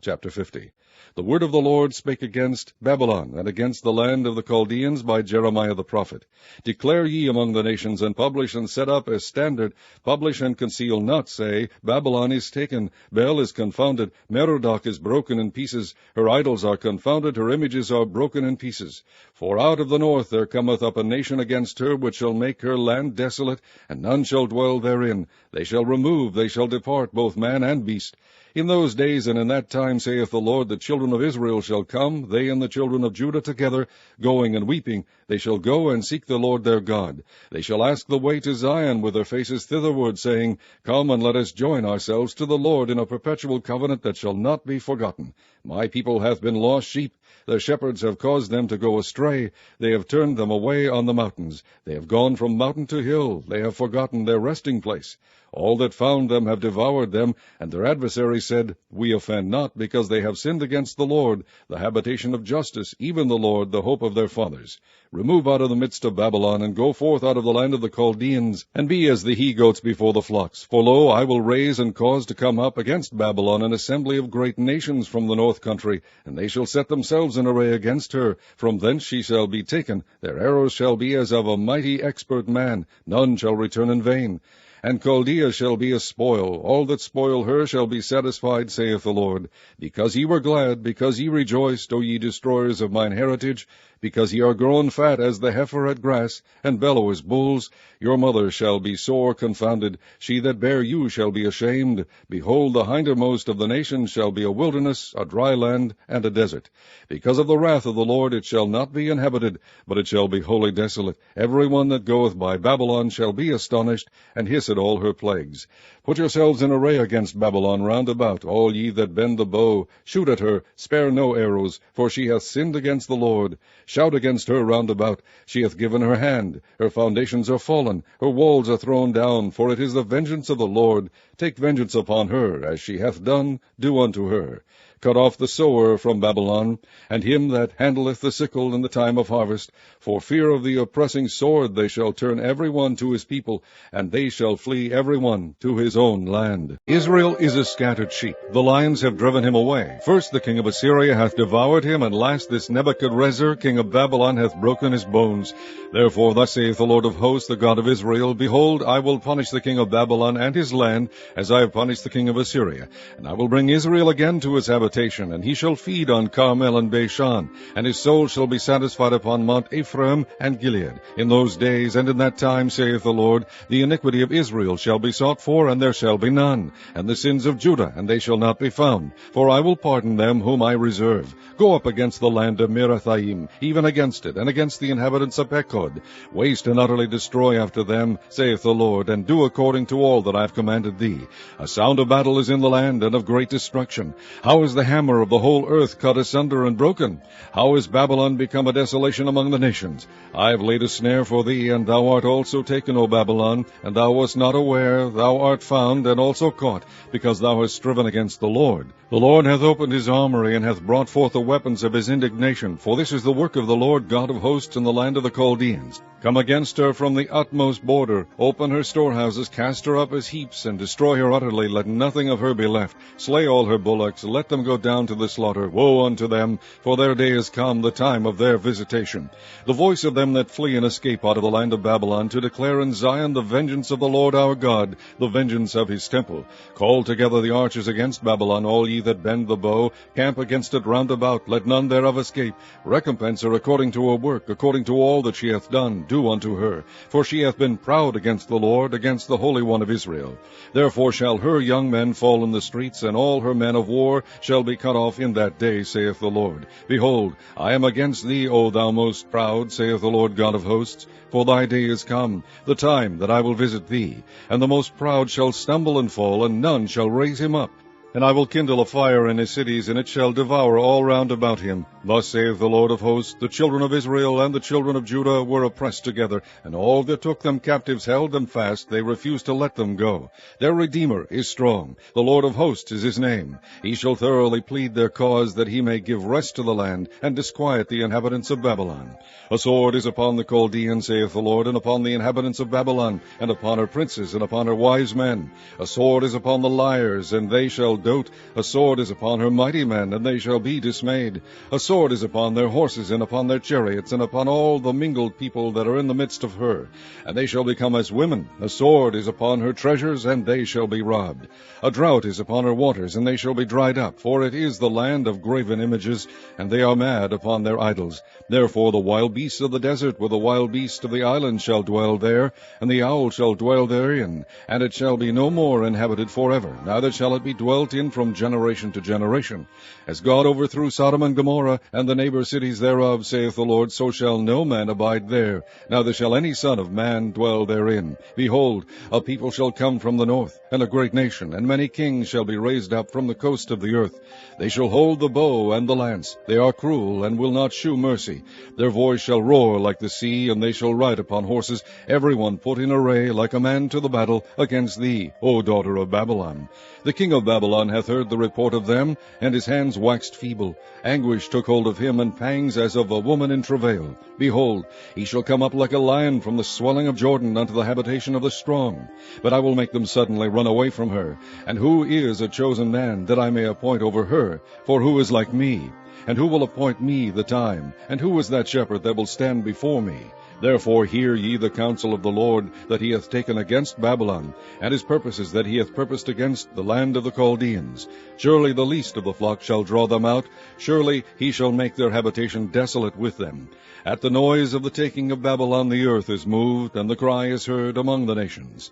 Chapter 50. The word of the Lord spake against Babylon, and against the land of the Chaldeans by Jeremiah the prophet. Declare ye among the nations, and publish and set up as standard, publish and conceal not, say, Babylon is taken, Bel is confounded, Merodach is broken in pieces, her idols are confounded, her images are broken in pieces. For out of the north there cometh up a nation against her, which shall make her land desolate, and none shall dwell therein. They shall remove, they shall depart, both man and beast. In those days and in that time, saith the Lord, the children of Israel shall come, they and the children of Judah together, going and weeping. They shall go and seek the Lord their God. They shall ask the way to Zion with their faces thitherward, saying, Come and let us join ourselves to the Lord in a perpetual covenant that shall not be forgotten. My people hath been lost sheep. Their shepherds have caused them to go astray. They have turned them away on the mountains. They have gone from mountain to hill. They have forgotten their resting place. All that found them have devoured them, and their adversaries said, We offend not, because they have sinned against the Lord, the habitation of justice, even the Lord, the hope of their fathers. Remove out of the midst of Babylon, and go forth out of the land of the Chaldeans, and be as the he-goats before the flocks. For lo, I will raise and cause to come up against Babylon an assembly of great nations from the north country, and they shall set themselves in array against her. From thence she shall be taken. Their arrows shall be as of a mighty expert man. None shall return in vain. And Chaldea shall be a spoil. All that spoil her shall be satisfied, saith the Lord. Because ye were glad, because ye rejoiced, O ye destroyers of mine heritage, because ye are grown fat as the heifer at grass, and bellow as bulls, your mother shall be sore confounded. She that bare you shall be ashamed. Behold, the hindermost of the nations shall be a wilderness, a dry land, and a desert. Because of the wrath of the Lord it shall not be inhabited, but it shall be wholly desolate. Every one that goeth by Babylon shall be astonished, and hiss at all her plagues. Put yourselves in array against Babylon round about, all ye that bend the bow. Shoot at her, spare no arrows, for she hath sinned against the Lord. Shout against her round about. She hath given her hand. Her foundations are fallen. Her walls are thrown down, for it is the vengeance of the Lord. Take vengeance upon her, as she hath done, do unto her. Cut off the sower from Babylon, and him that handleth the sickle in the time of harvest. For fear of the oppressing sword they shall turn every one to his people, and they shall flee every one to his own land. Israel is a scattered sheep. The lions have driven him away. First the king of Assyria hath devoured him, and last this Nebuchadrezzar, king of Babylon, hath broken his bones. Therefore thus saith the Lord of hosts, the God of Israel, Behold, I will punish the king of Babylon and his land, as I have punished the king of Assyria. And I will bring Israel again to his habitation, and he shall feed on Carmel and Bashan, and his soul shall be satisfied upon Mount Ephraim and Gilead. In those days and in that time, saith the Lord, the iniquity of Israel shall be sought for, and there shall be none, and the sins of Judah, and they shall not be found. For I will pardon them whom I reserve. Go up against the land of Merathaim, even against it, and against the inhabitants of Pekod. Waste and utterly destroy after them, saith the Lord, and do according to all that I have commanded thee. A sound of battle is in the land, and of great destruction. How is the hammer of the whole earth cut asunder and broken? How is Babylon become a desolation among the nations? I have laid a snare for thee, and thou art also taken, O Babylon, and thou wast not aware. Thou art found, and also caught, because thou hast striven against the Lord. The Lord hath opened his armory, and hath brought forth the weapons of his indignation, for this is the work of the Lord God of hosts in the land of the Chaldeans. Come against her from the utmost border, open her storehouses, cast her up as heaps, and destroy her utterly, let nothing of her be left. Slay all her bullocks, let them go down to the slaughter. Woe unto them, for their day is come, the time of their visitation. The voice of them that flee and escape out of the land of Babylon, to declare in Zion the vengeance of the Lord our God, the vengeance of his temple. Call together the archers against Babylon, all ye that bend the bow, camp against it round about, let none thereof escape. Recompense her according to her work, according to all that she hath done, do unto her. For she hath been proud against the Lord, against the Holy One of Israel. Therefore shall her young men fall in the streets, and all her men of war shall be cut off in that day, saith the Lord. Behold, I am against thee, O thou most proud, saith the Lord God of hosts. For thy day is come, the time that I will visit thee. And the most proud shall stumble and fall, and none shall raise him up. And I will kindle a fire in his cities, and it shall devour all round about him. Thus saith the Lord of hosts, the children of Israel and the children of Judah were oppressed together, and all that took them captives held them fast, they refused to let them go. Their Redeemer is strong, the Lord of hosts is his name. He shall thoroughly plead their cause, that he may give rest to the land, and disquiet the inhabitants of Babylon. A sword is upon the Chaldeans, saith the Lord, and upon the inhabitants of Babylon, and upon her princes, and upon her wise men. A sword is upon the liars, and they shall dote. A sword is upon her mighty men, and they shall be dismayed. A sword is upon their horses, and upon their chariots, and upon all the mingled people that are in the midst of her. And they shall become as women. A sword is upon her treasures, and they shall be robbed. A drought is upon her waters, and they shall be dried up. For it is the land of graven images, and they are mad upon their idols. Therefore the wild beasts of the desert with the wild beasts of the island shall dwell there, and the owl shall dwell therein, and it shall be no more inhabited forever, neither shall it be dwelt in from generation to generation. As God overthrew Sodom and Gomorrah, and the neighbor cities thereof, saith the Lord, so shall no man abide there, neither shall any son of man dwell therein. Behold, a people shall come from the north, and a great nation, and many kings shall be raised up from the coast of the earth. They shall hold the bow and the lance. They are cruel, and will not shew mercy. Their voice shall roar like the sea, and they shall ride upon horses, every one put in array like a man to the battle against thee, O daughter of Babylon. The king of Babylon hath heard the report of them, and his hands waxed feeble. Anguish took hold of him, and pangs as of a woman in travail. Behold, he shall come up like a lion from the swelling of Jordan unto the habitation of the strong. But I will make them suddenly run away from her. And who is a chosen man, that I may appoint over her? For who is like me? And who will appoint me the time? And who is that shepherd that will stand before me? Therefore hear ye the counsel of the Lord that he hath taken against Babylon, and his purposes that he hath purposed against the land of the Chaldeans. Surely the least of the flock shall draw them out. Surely he shall make their habitation desolate with them. At the noise of the taking of Babylon the earth is moved, and the cry is heard among the nations.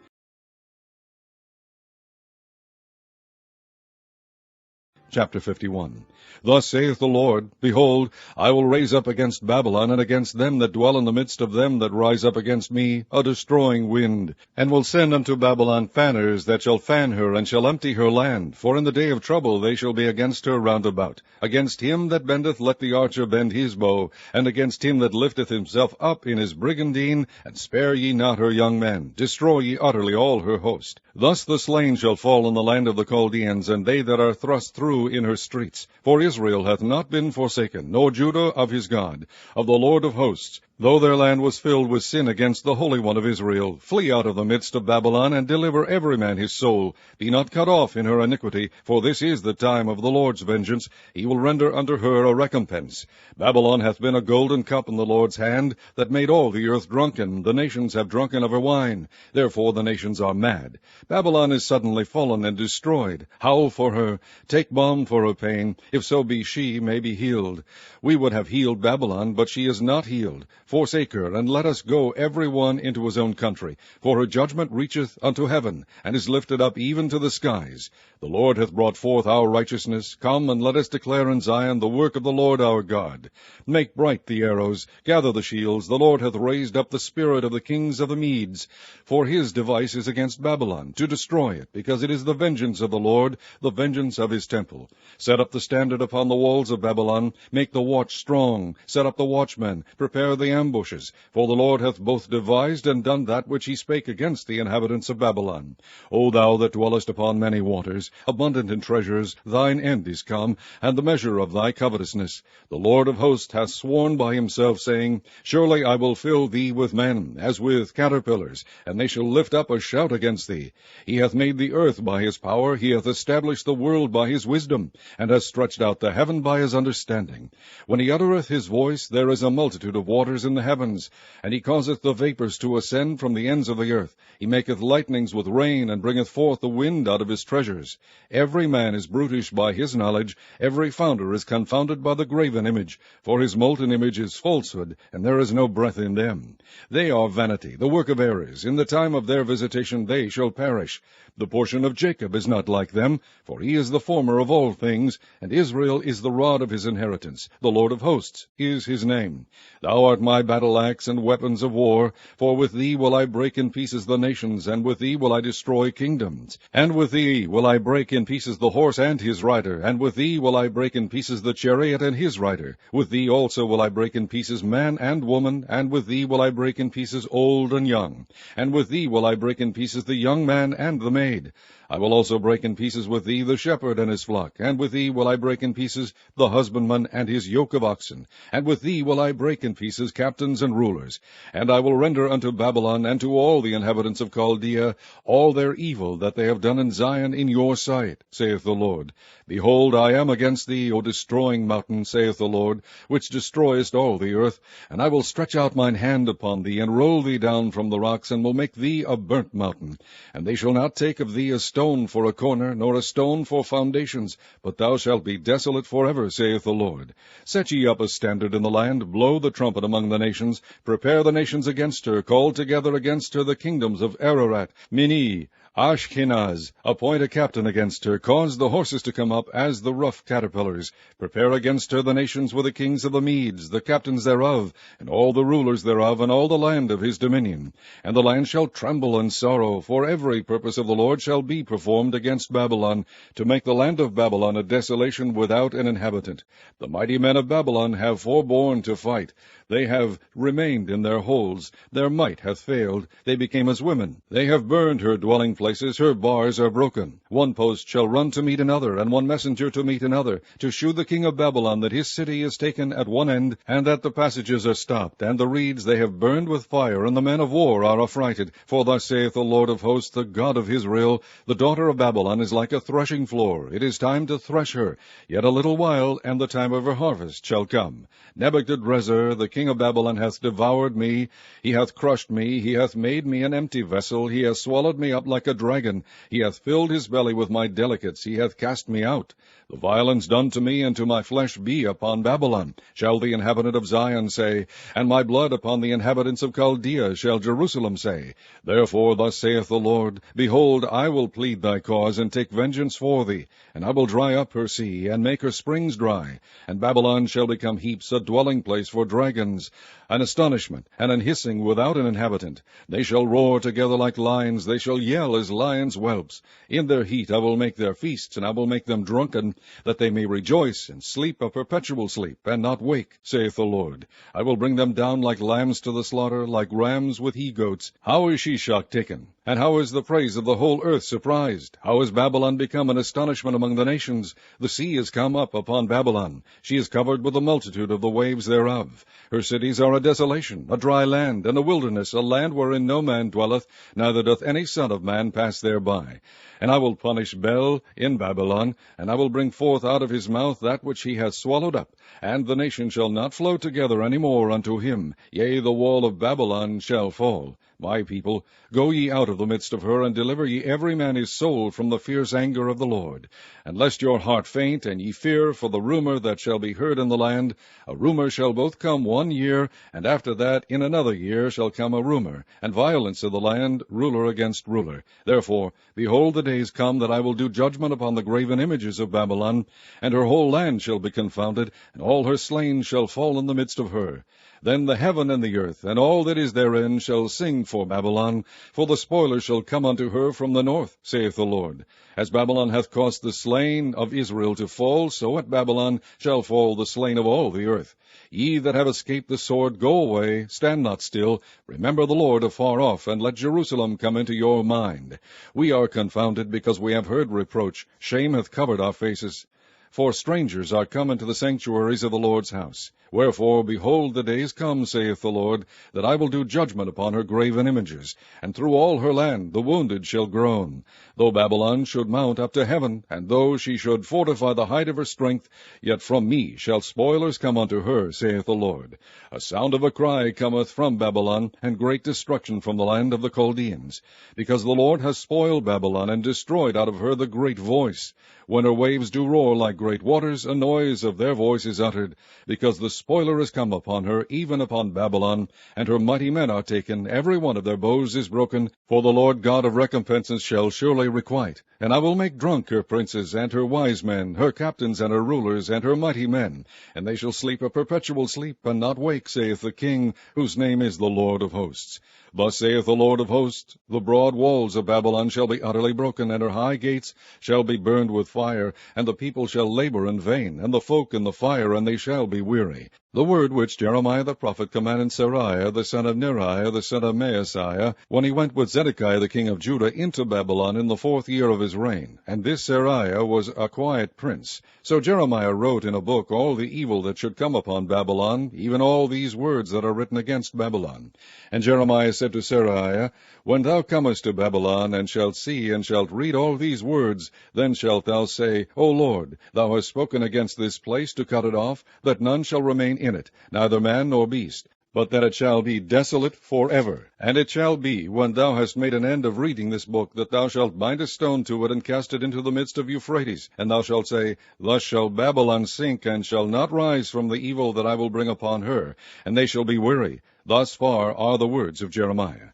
Chapter 51. Thus saith the Lord, Behold, I will raise up against Babylon, and against them that dwell in the midst of them that rise up against me, a destroying wind, and will send unto Babylon fanners that shall fan her, and shall empty her land. For in the day of trouble they shall be against her round about. Against him that bendeth let the archer bend his bow, and against him that lifteth himself up in his brigandine, and spare ye not her young men. Destroy ye utterly all her host. Thus the slain shall fall in the land of the Chaldeans, and they that are thrust through in her streets. For Israel hath not been forsaken, nor Judah of his God, of the Lord of hosts. Though their land was filled with sin against the Holy One of Israel, flee out of the midst of Babylon, and deliver every man his soul. Be not cut off in her iniquity, for this is the time of the Lord's vengeance. He will render unto her a recompense. Babylon hath been a golden cup in the Lord's hand, that made all the earth drunken. The nations have drunken of her wine. Therefore the nations are mad. Babylon is suddenly fallen and destroyed. Howl for her. Take balm for her pain, if so be she may be healed. We would have healed Babylon, but she is not healed. Forsake her, and let us go every one into his own country. For her judgment reacheth unto heaven, and is lifted up even to the skies. The Lord hath brought forth our righteousness. Come, and let us declare in Zion the work of the Lord our God. Make bright the arrows, gather the shields. The Lord hath raised up the spirit of the kings of the Medes. For his device is against Babylon, to destroy it, because it is the vengeance of the Lord, the vengeance of his temple. Set up the standard upon the walls of Babylon. Make the watch strong. Set up the watchmen. Prepare the ambushes. For the Lord hath both devised and done that which he spake against the inhabitants of Babylon. O thou that dwellest upon many waters, abundant in treasures, thine end is come, and the measure of thy covetousness. The Lord of hosts hath sworn by himself, saying, Surely I will fill thee with men, as with caterpillars, and they shall lift up a shout against thee. He hath made the earth by his power, he hath established the world by his wisdom, and hath stretched out the heaven by his understanding. When he uttereth his voice, there is a multitude of waters in the heavens, and he causeth the vapors to ascend from the ends of the earth. He maketh lightnings with rain, and bringeth forth the wind out of his treasures. Every man is brutish by his knowledge, every founder is confounded by the graven image, for his molten image is falsehood, and there is no breath in them. They are vanity, the work of errors. In the time of their visitation they shall perish. The portion of Jacob is not like them, for he is the former of all things, and Israel is the rod of his inheritance. The Lord of hosts is his name. Thou art my battle-axe and weapons of war, for with thee will I break in pieces the nations, and with thee will I destroy kingdoms. And with thee will I break in pieces the horse and his rider, and with thee will I break in pieces the chariot and his rider. With thee also will I break in pieces man and woman, and with thee will I break in pieces old and young. And with thee will I break in pieces the young man and the maid. I will also break in pieces with thee the shepherd and his flock, and with thee will I break in pieces the husbandman and his yoke of oxen, and with thee will I break in pieces captains and rulers. And I will render unto Babylon and to all the inhabitants of Chaldea all their evil that they have done in Zion in your sight, saith the Lord. Behold, I am against thee, O destroying mountain, saith the Lord, which destroyest all the earth. And I will stretch out mine hand upon thee, and roll thee down from the rocks, and will make thee a burnt mountain. And they shall not take of thee a stone for a corner, nor a stone for foundations, but thou shalt be desolate forever, saith the Lord. Set ye up a standard in the land, blow the trumpet among the nations, prepare the nations against her, call together against her the kingdoms of Ararat, Mini, Ashkenaz, appoint a captain against her, cause the horses to come up as the rough caterpillars. Prepare against her the nations with the kings of the Medes, the captains thereof, and all the rulers thereof, and all the land of his dominion. And the land shall tremble and sorrow, for every purpose of the Lord shall be performed against Babylon, to make the land of Babylon a desolation without an inhabitant. The mighty men of Babylon have forborne to fight. They have remained in their holes. Their might hath failed. They became as women. They have burned her dwelling places. Her bars are broken. One post shall run to meet another, and one messenger to meet another, to shew the king of Babylon that his city is taken at one end, and that the passages are stopped, and the reeds they have burned with fire, and the men of war are affrighted. For thus saith the Lord of hosts, the God of Israel, the daughter of Babylon is like a threshing floor. It is time to thresh her. Yet a little while, and the time of her harvest shall come. Nebuchadrezzar, the king of Babylon, hath devoured me. He hath crushed me. He hath made me an empty vessel. He hath swallowed me up like a dragon. He hath filled his belly with my delicates. He hath cast me out. The violence done to me and to my flesh be upon Babylon, shall the inhabitant of Zion say, and my blood upon the inhabitants of Chaldea shall Jerusalem say. Therefore thus saith the Lord, Behold, I will plead thy cause, and take vengeance for thee, and I will dry up her sea, and make her springs dry. And Babylon shall become heaps, a dwelling place for dragons, an astonishment, and an hissing without an inhabitant. They shall roar together like lions, they shall yell as lions' whelps. In their heat I will make their feasts, and I will make them drunken, that they may rejoice and sleep a perpetual sleep, and not wake, saith the Lord. I will bring them down like lambs to the slaughter, like rams with he-goats. How is Shishak taken? And how is the praise of the whole earth surprised? How is Babylon become an astonishment among the nations? The sea is come up upon Babylon. She is covered with the multitude of the waves thereof. Her cities are a desolation, a dry land, and a wilderness, a land wherein no man dwelleth, neither doth any son of man pass thereby. And I will punish Bel in Babylon, and I will bring forth out of his mouth that which he hath swallowed up, and the nation shall not flow together any more unto him. Yea, the wall of Babylon shall fall. My people, go ye out of the midst of her, and deliver ye every man his soul from the fierce anger of the Lord. And lest your heart faint, and ye fear for the rumor that shall be heard in the land, a rumor shall both come 1 year, and after that in another year shall come a rumor, and violence in the land, ruler against ruler. Therefore, behold, the days come that I will do judgment upon the graven images of Babylon, and her whole land shall be confounded, and all her slain shall fall in the midst of her. Then the heaven and the earth, and all that is therein, shall sing for Babylon, for the spoiler shall come unto her from the north, saith the Lord. As Babylon hath caused the slain of Israel to fall, so at Babylon shall fall the slain of all the earth. Ye that have escaped the sword, go away, stand not still, remember the Lord afar off, and let Jerusalem come into your mind. We are confounded, because we have heard reproach. Shame hath covered our faces. For strangers are come into the sanctuaries of the Lord's house. Wherefore, behold, the days come, saith the Lord, that I will do judgment upon her graven images, and through all her land the wounded shall groan. Though Babylon should mount up to heaven, and though she should fortify the height of her strength, yet from me shall spoilers come unto her, saith the Lord. A sound of a cry cometh from Babylon, and great destruction from the land of the Chaldeans, because the Lord hath spoiled Babylon, and destroyed out of her the great voice. When her waves do roar like great waters, a noise of their voice is uttered, because the spoiler is come upon her, even upon Babylon, and her mighty men are taken, every one of their bows is broken, for the Lord God of recompenses shall surely requite. And I will make drunk her princes, and her wise men, her captains, and her rulers, and her mighty men, and they shall sleep a perpetual sleep, and not wake, saith the King, whose name is the Lord of hosts. Thus saith the Lord of hosts, the broad walls of Babylon shall be utterly broken, and her high gates shall be burned with fire, and the people shall labor in vain, and the folk in the fire, and they shall be weary. The word which Jeremiah the prophet commanded Seraiah the son of Neriah the son of Maaseiah, when he went with Zedekiah the king of Judah into Babylon in the 4th year of his reign. And this Seraiah was a quiet prince. So Jeremiah wrote in a book all the evil that should come upon Babylon, even all these words that are written against Babylon. And Jeremiah said to Seraiah, When thou comest to Babylon, and shalt see, and shalt read all these words, then shalt thou say, O Lord, thou hast spoken against this place to cut it off, that none shall remain in it, neither man nor beast, but that it shall be desolate forever. And it shall be, when thou hast made an end of reading this book, that thou shalt bind a stone to it, and cast it into the midst of Euphrates. And thou shalt say, Thus shall Babylon sink, and shall not rise from the evil that I will bring upon her, and they shall be weary. Thus far are the words of Jeremiah.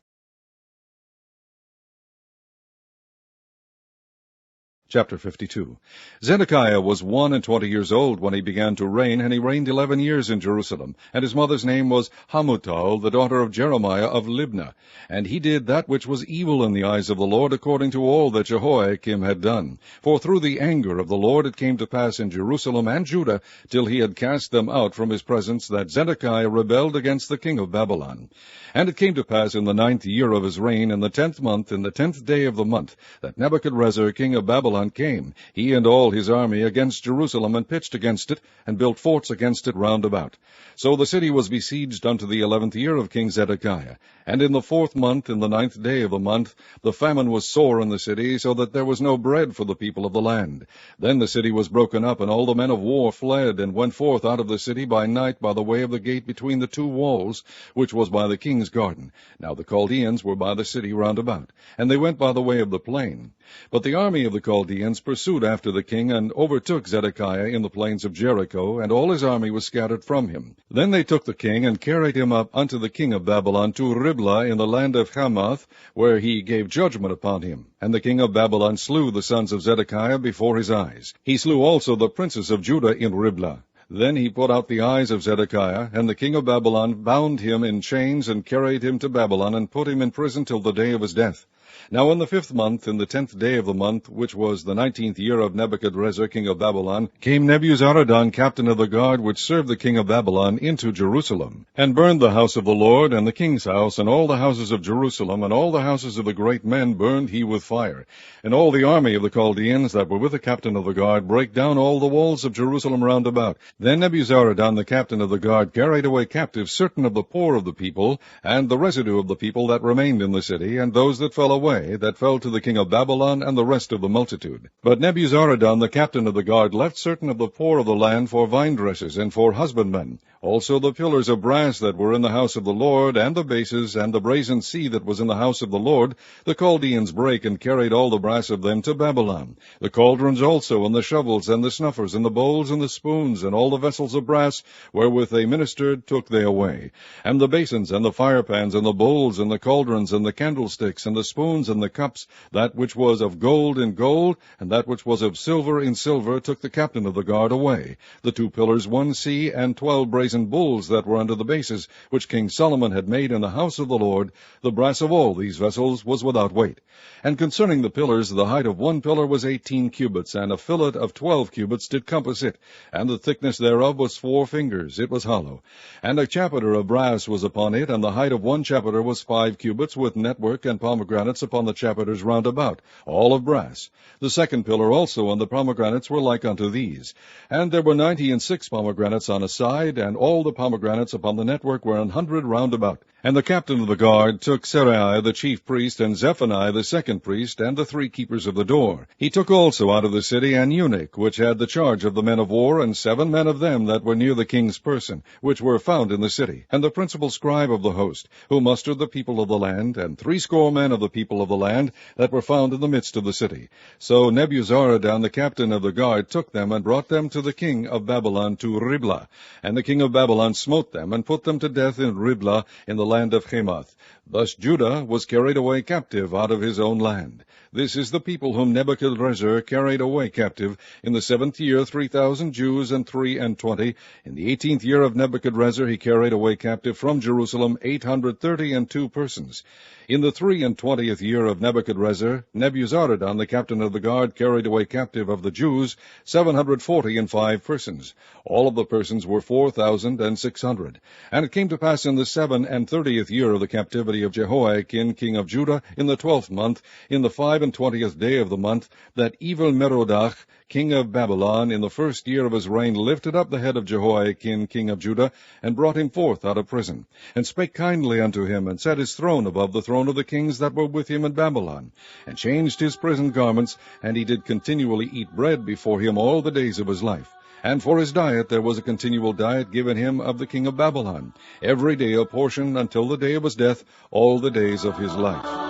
Chapter 52. Zedekiah was 21 years old when he began to reign, and he reigned 11 years in Jerusalem. And his mother's name was Hamutal, the daughter of Jeremiah of Libnah. And he did that which was evil in the eyes of the Lord, according to all that Jehoiakim had done. For through the anger of the Lord it came to pass in Jerusalem and Judah, till he had cast them out from his presence, that Zedekiah rebelled against the king of Babylon. And it came to pass in the 9th year of his reign, in the 10th month, in the 10th day of the month, that Nebuchadrezzar king of Babylon came, he and all his army, against Jerusalem, and pitched against it, and built forts against it round about. So the city was besieged unto the 11th year of King Zedekiah. And in the 4th month, in the 9th day of the month, the famine was sore in the city, so that there was no bread for the people of the land. Then the city was broken up, and all the men of war fled, and went forth out of the city by night by the way of the gate between the two walls, which was by the king's garden. Now the Chaldeans were by the city round about, and they went by the way of the plain. But the army of the Chaldeans pursued after the king, and overtook Zedekiah in the plains of Jericho, and all his army was scattered from him. Then they took the king, and carried him up unto the king of Babylon to Riblah in the land of Hamath, where he gave judgment upon him. And the king of Babylon slew the sons of Zedekiah before his eyes. He slew also the princes of Judah in Riblah. Then he put out the eyes of Zedekiah, and the king of Babylon bound him in chains, and carried him to Babylon, and put him in prison till the day of his death. Now in the 5th month, in the 10th day of the month, which was the 19th year of Nebuchadrezzar king of Babylon, came Nebuzaradan, captain of the guard, which served the king of Babylon, into Jerusalem, and burned the house of the Lord, and the king's house, and all the houses of Jerusalem, and all the houses of the great men burned he with fire. And all the army of the Chaldeans that were with the captain of the guard brake down all the walls of Jerusalem round about. Then Nebuzaradan, the captain of the guard, carried away captive certain of the poor of the people, and the residue of the people that remained in the city, and those that fell away, that fell to the king of Babylon, and the rest of the multitude. But Nebuzaradan, the captain of the guard, left certain of the poor of the land for vine dressers, and for husbandmen. Also the pillars of brass that were in the house of the Lord, and the bases, and the brazen sea that was in the house of the Lord, the Chaldeans brake, and carried all the brass of them to Babylon. The cauldrons also, and the shovels, and the snuffers, and the bowls, and the spoons, and all the vessels of brass, wherewith they ministered, took they away. And the basins, and the firepans, and the bowls, and the cauldrons, and the candlesticks, and the spoons, and the cups, that which was of gold in gold, and that which was of silver in silver, took the captain of the guard away. The 2 pillars, 1 sea, and 12 brazen bulls that were under the bases, which King Solomon had made in the house of the Lord, the brass of all these vessels was without weight. And concerning the pillars, the height of one pillar was 18 cubits, and a fillet of 12 cubits did compass it, and the thickness thereof was 4 fingers, it was hollow. And a chapiter of brass was upon it, and the height of one chapiter was 5 cubits, with network and pomegranates upon the chapiters round about, all of brass. The second pillar also and the pomegranates were like unto these. And there were 96 pomegranates on a side, and all the pomegranates upon the network were 100 round about. And the captain of the guard took Seraiah the chief priest, and Zephaniah the second priest, and the 3 keepers of the door. He took also out of the city an eunuch, which had the charge of the men of war, and 7 men of them that were near the king's person, which were found in the city, and the principal scribe of the host, who mustered the people of the land, and 60 men of the people of the land that were found in the midst of the city. So Nebuzaradan, the captain of the guard, took them, and brought them to the king of Babylon to Riblah. And the king of Babylon smote them, and put them to death in Riblah, in the land of Hamath. Thus Judah was carried away captive out of his own land. This is the people whom Nebuchadrezzar carried away captive. In the 7th year 3,000 Jews and 23. In the 18th year of Nebuchadrezzar he carried away captive from Jerusalem 832 persons. In the 23 year of Nebuchadrezzar, Nebuzaradan, the captain of the guard, carried away captive of the Jews 745 persons. All of the persons were 4,600. And it came to pass in the 37th year of the captivity of Jehoiakim, king of Judah, in the 12th month, in the 25th day of the month, that Evil-Merodach, king of Babylon, in the 1st year of his reign, lifted up the head of Jehoiakim, king of Judah, and brought him forth out of prison, and spake kindly unto him, and set his throne above the throne of the kings that were with him in Babylon, and changed his prison garments, and he did continually eat bread before him all the days of his life. And for his diet there was a continual diet given him of the king of Babylon, every day a portion until the day of his death, all the days of his life.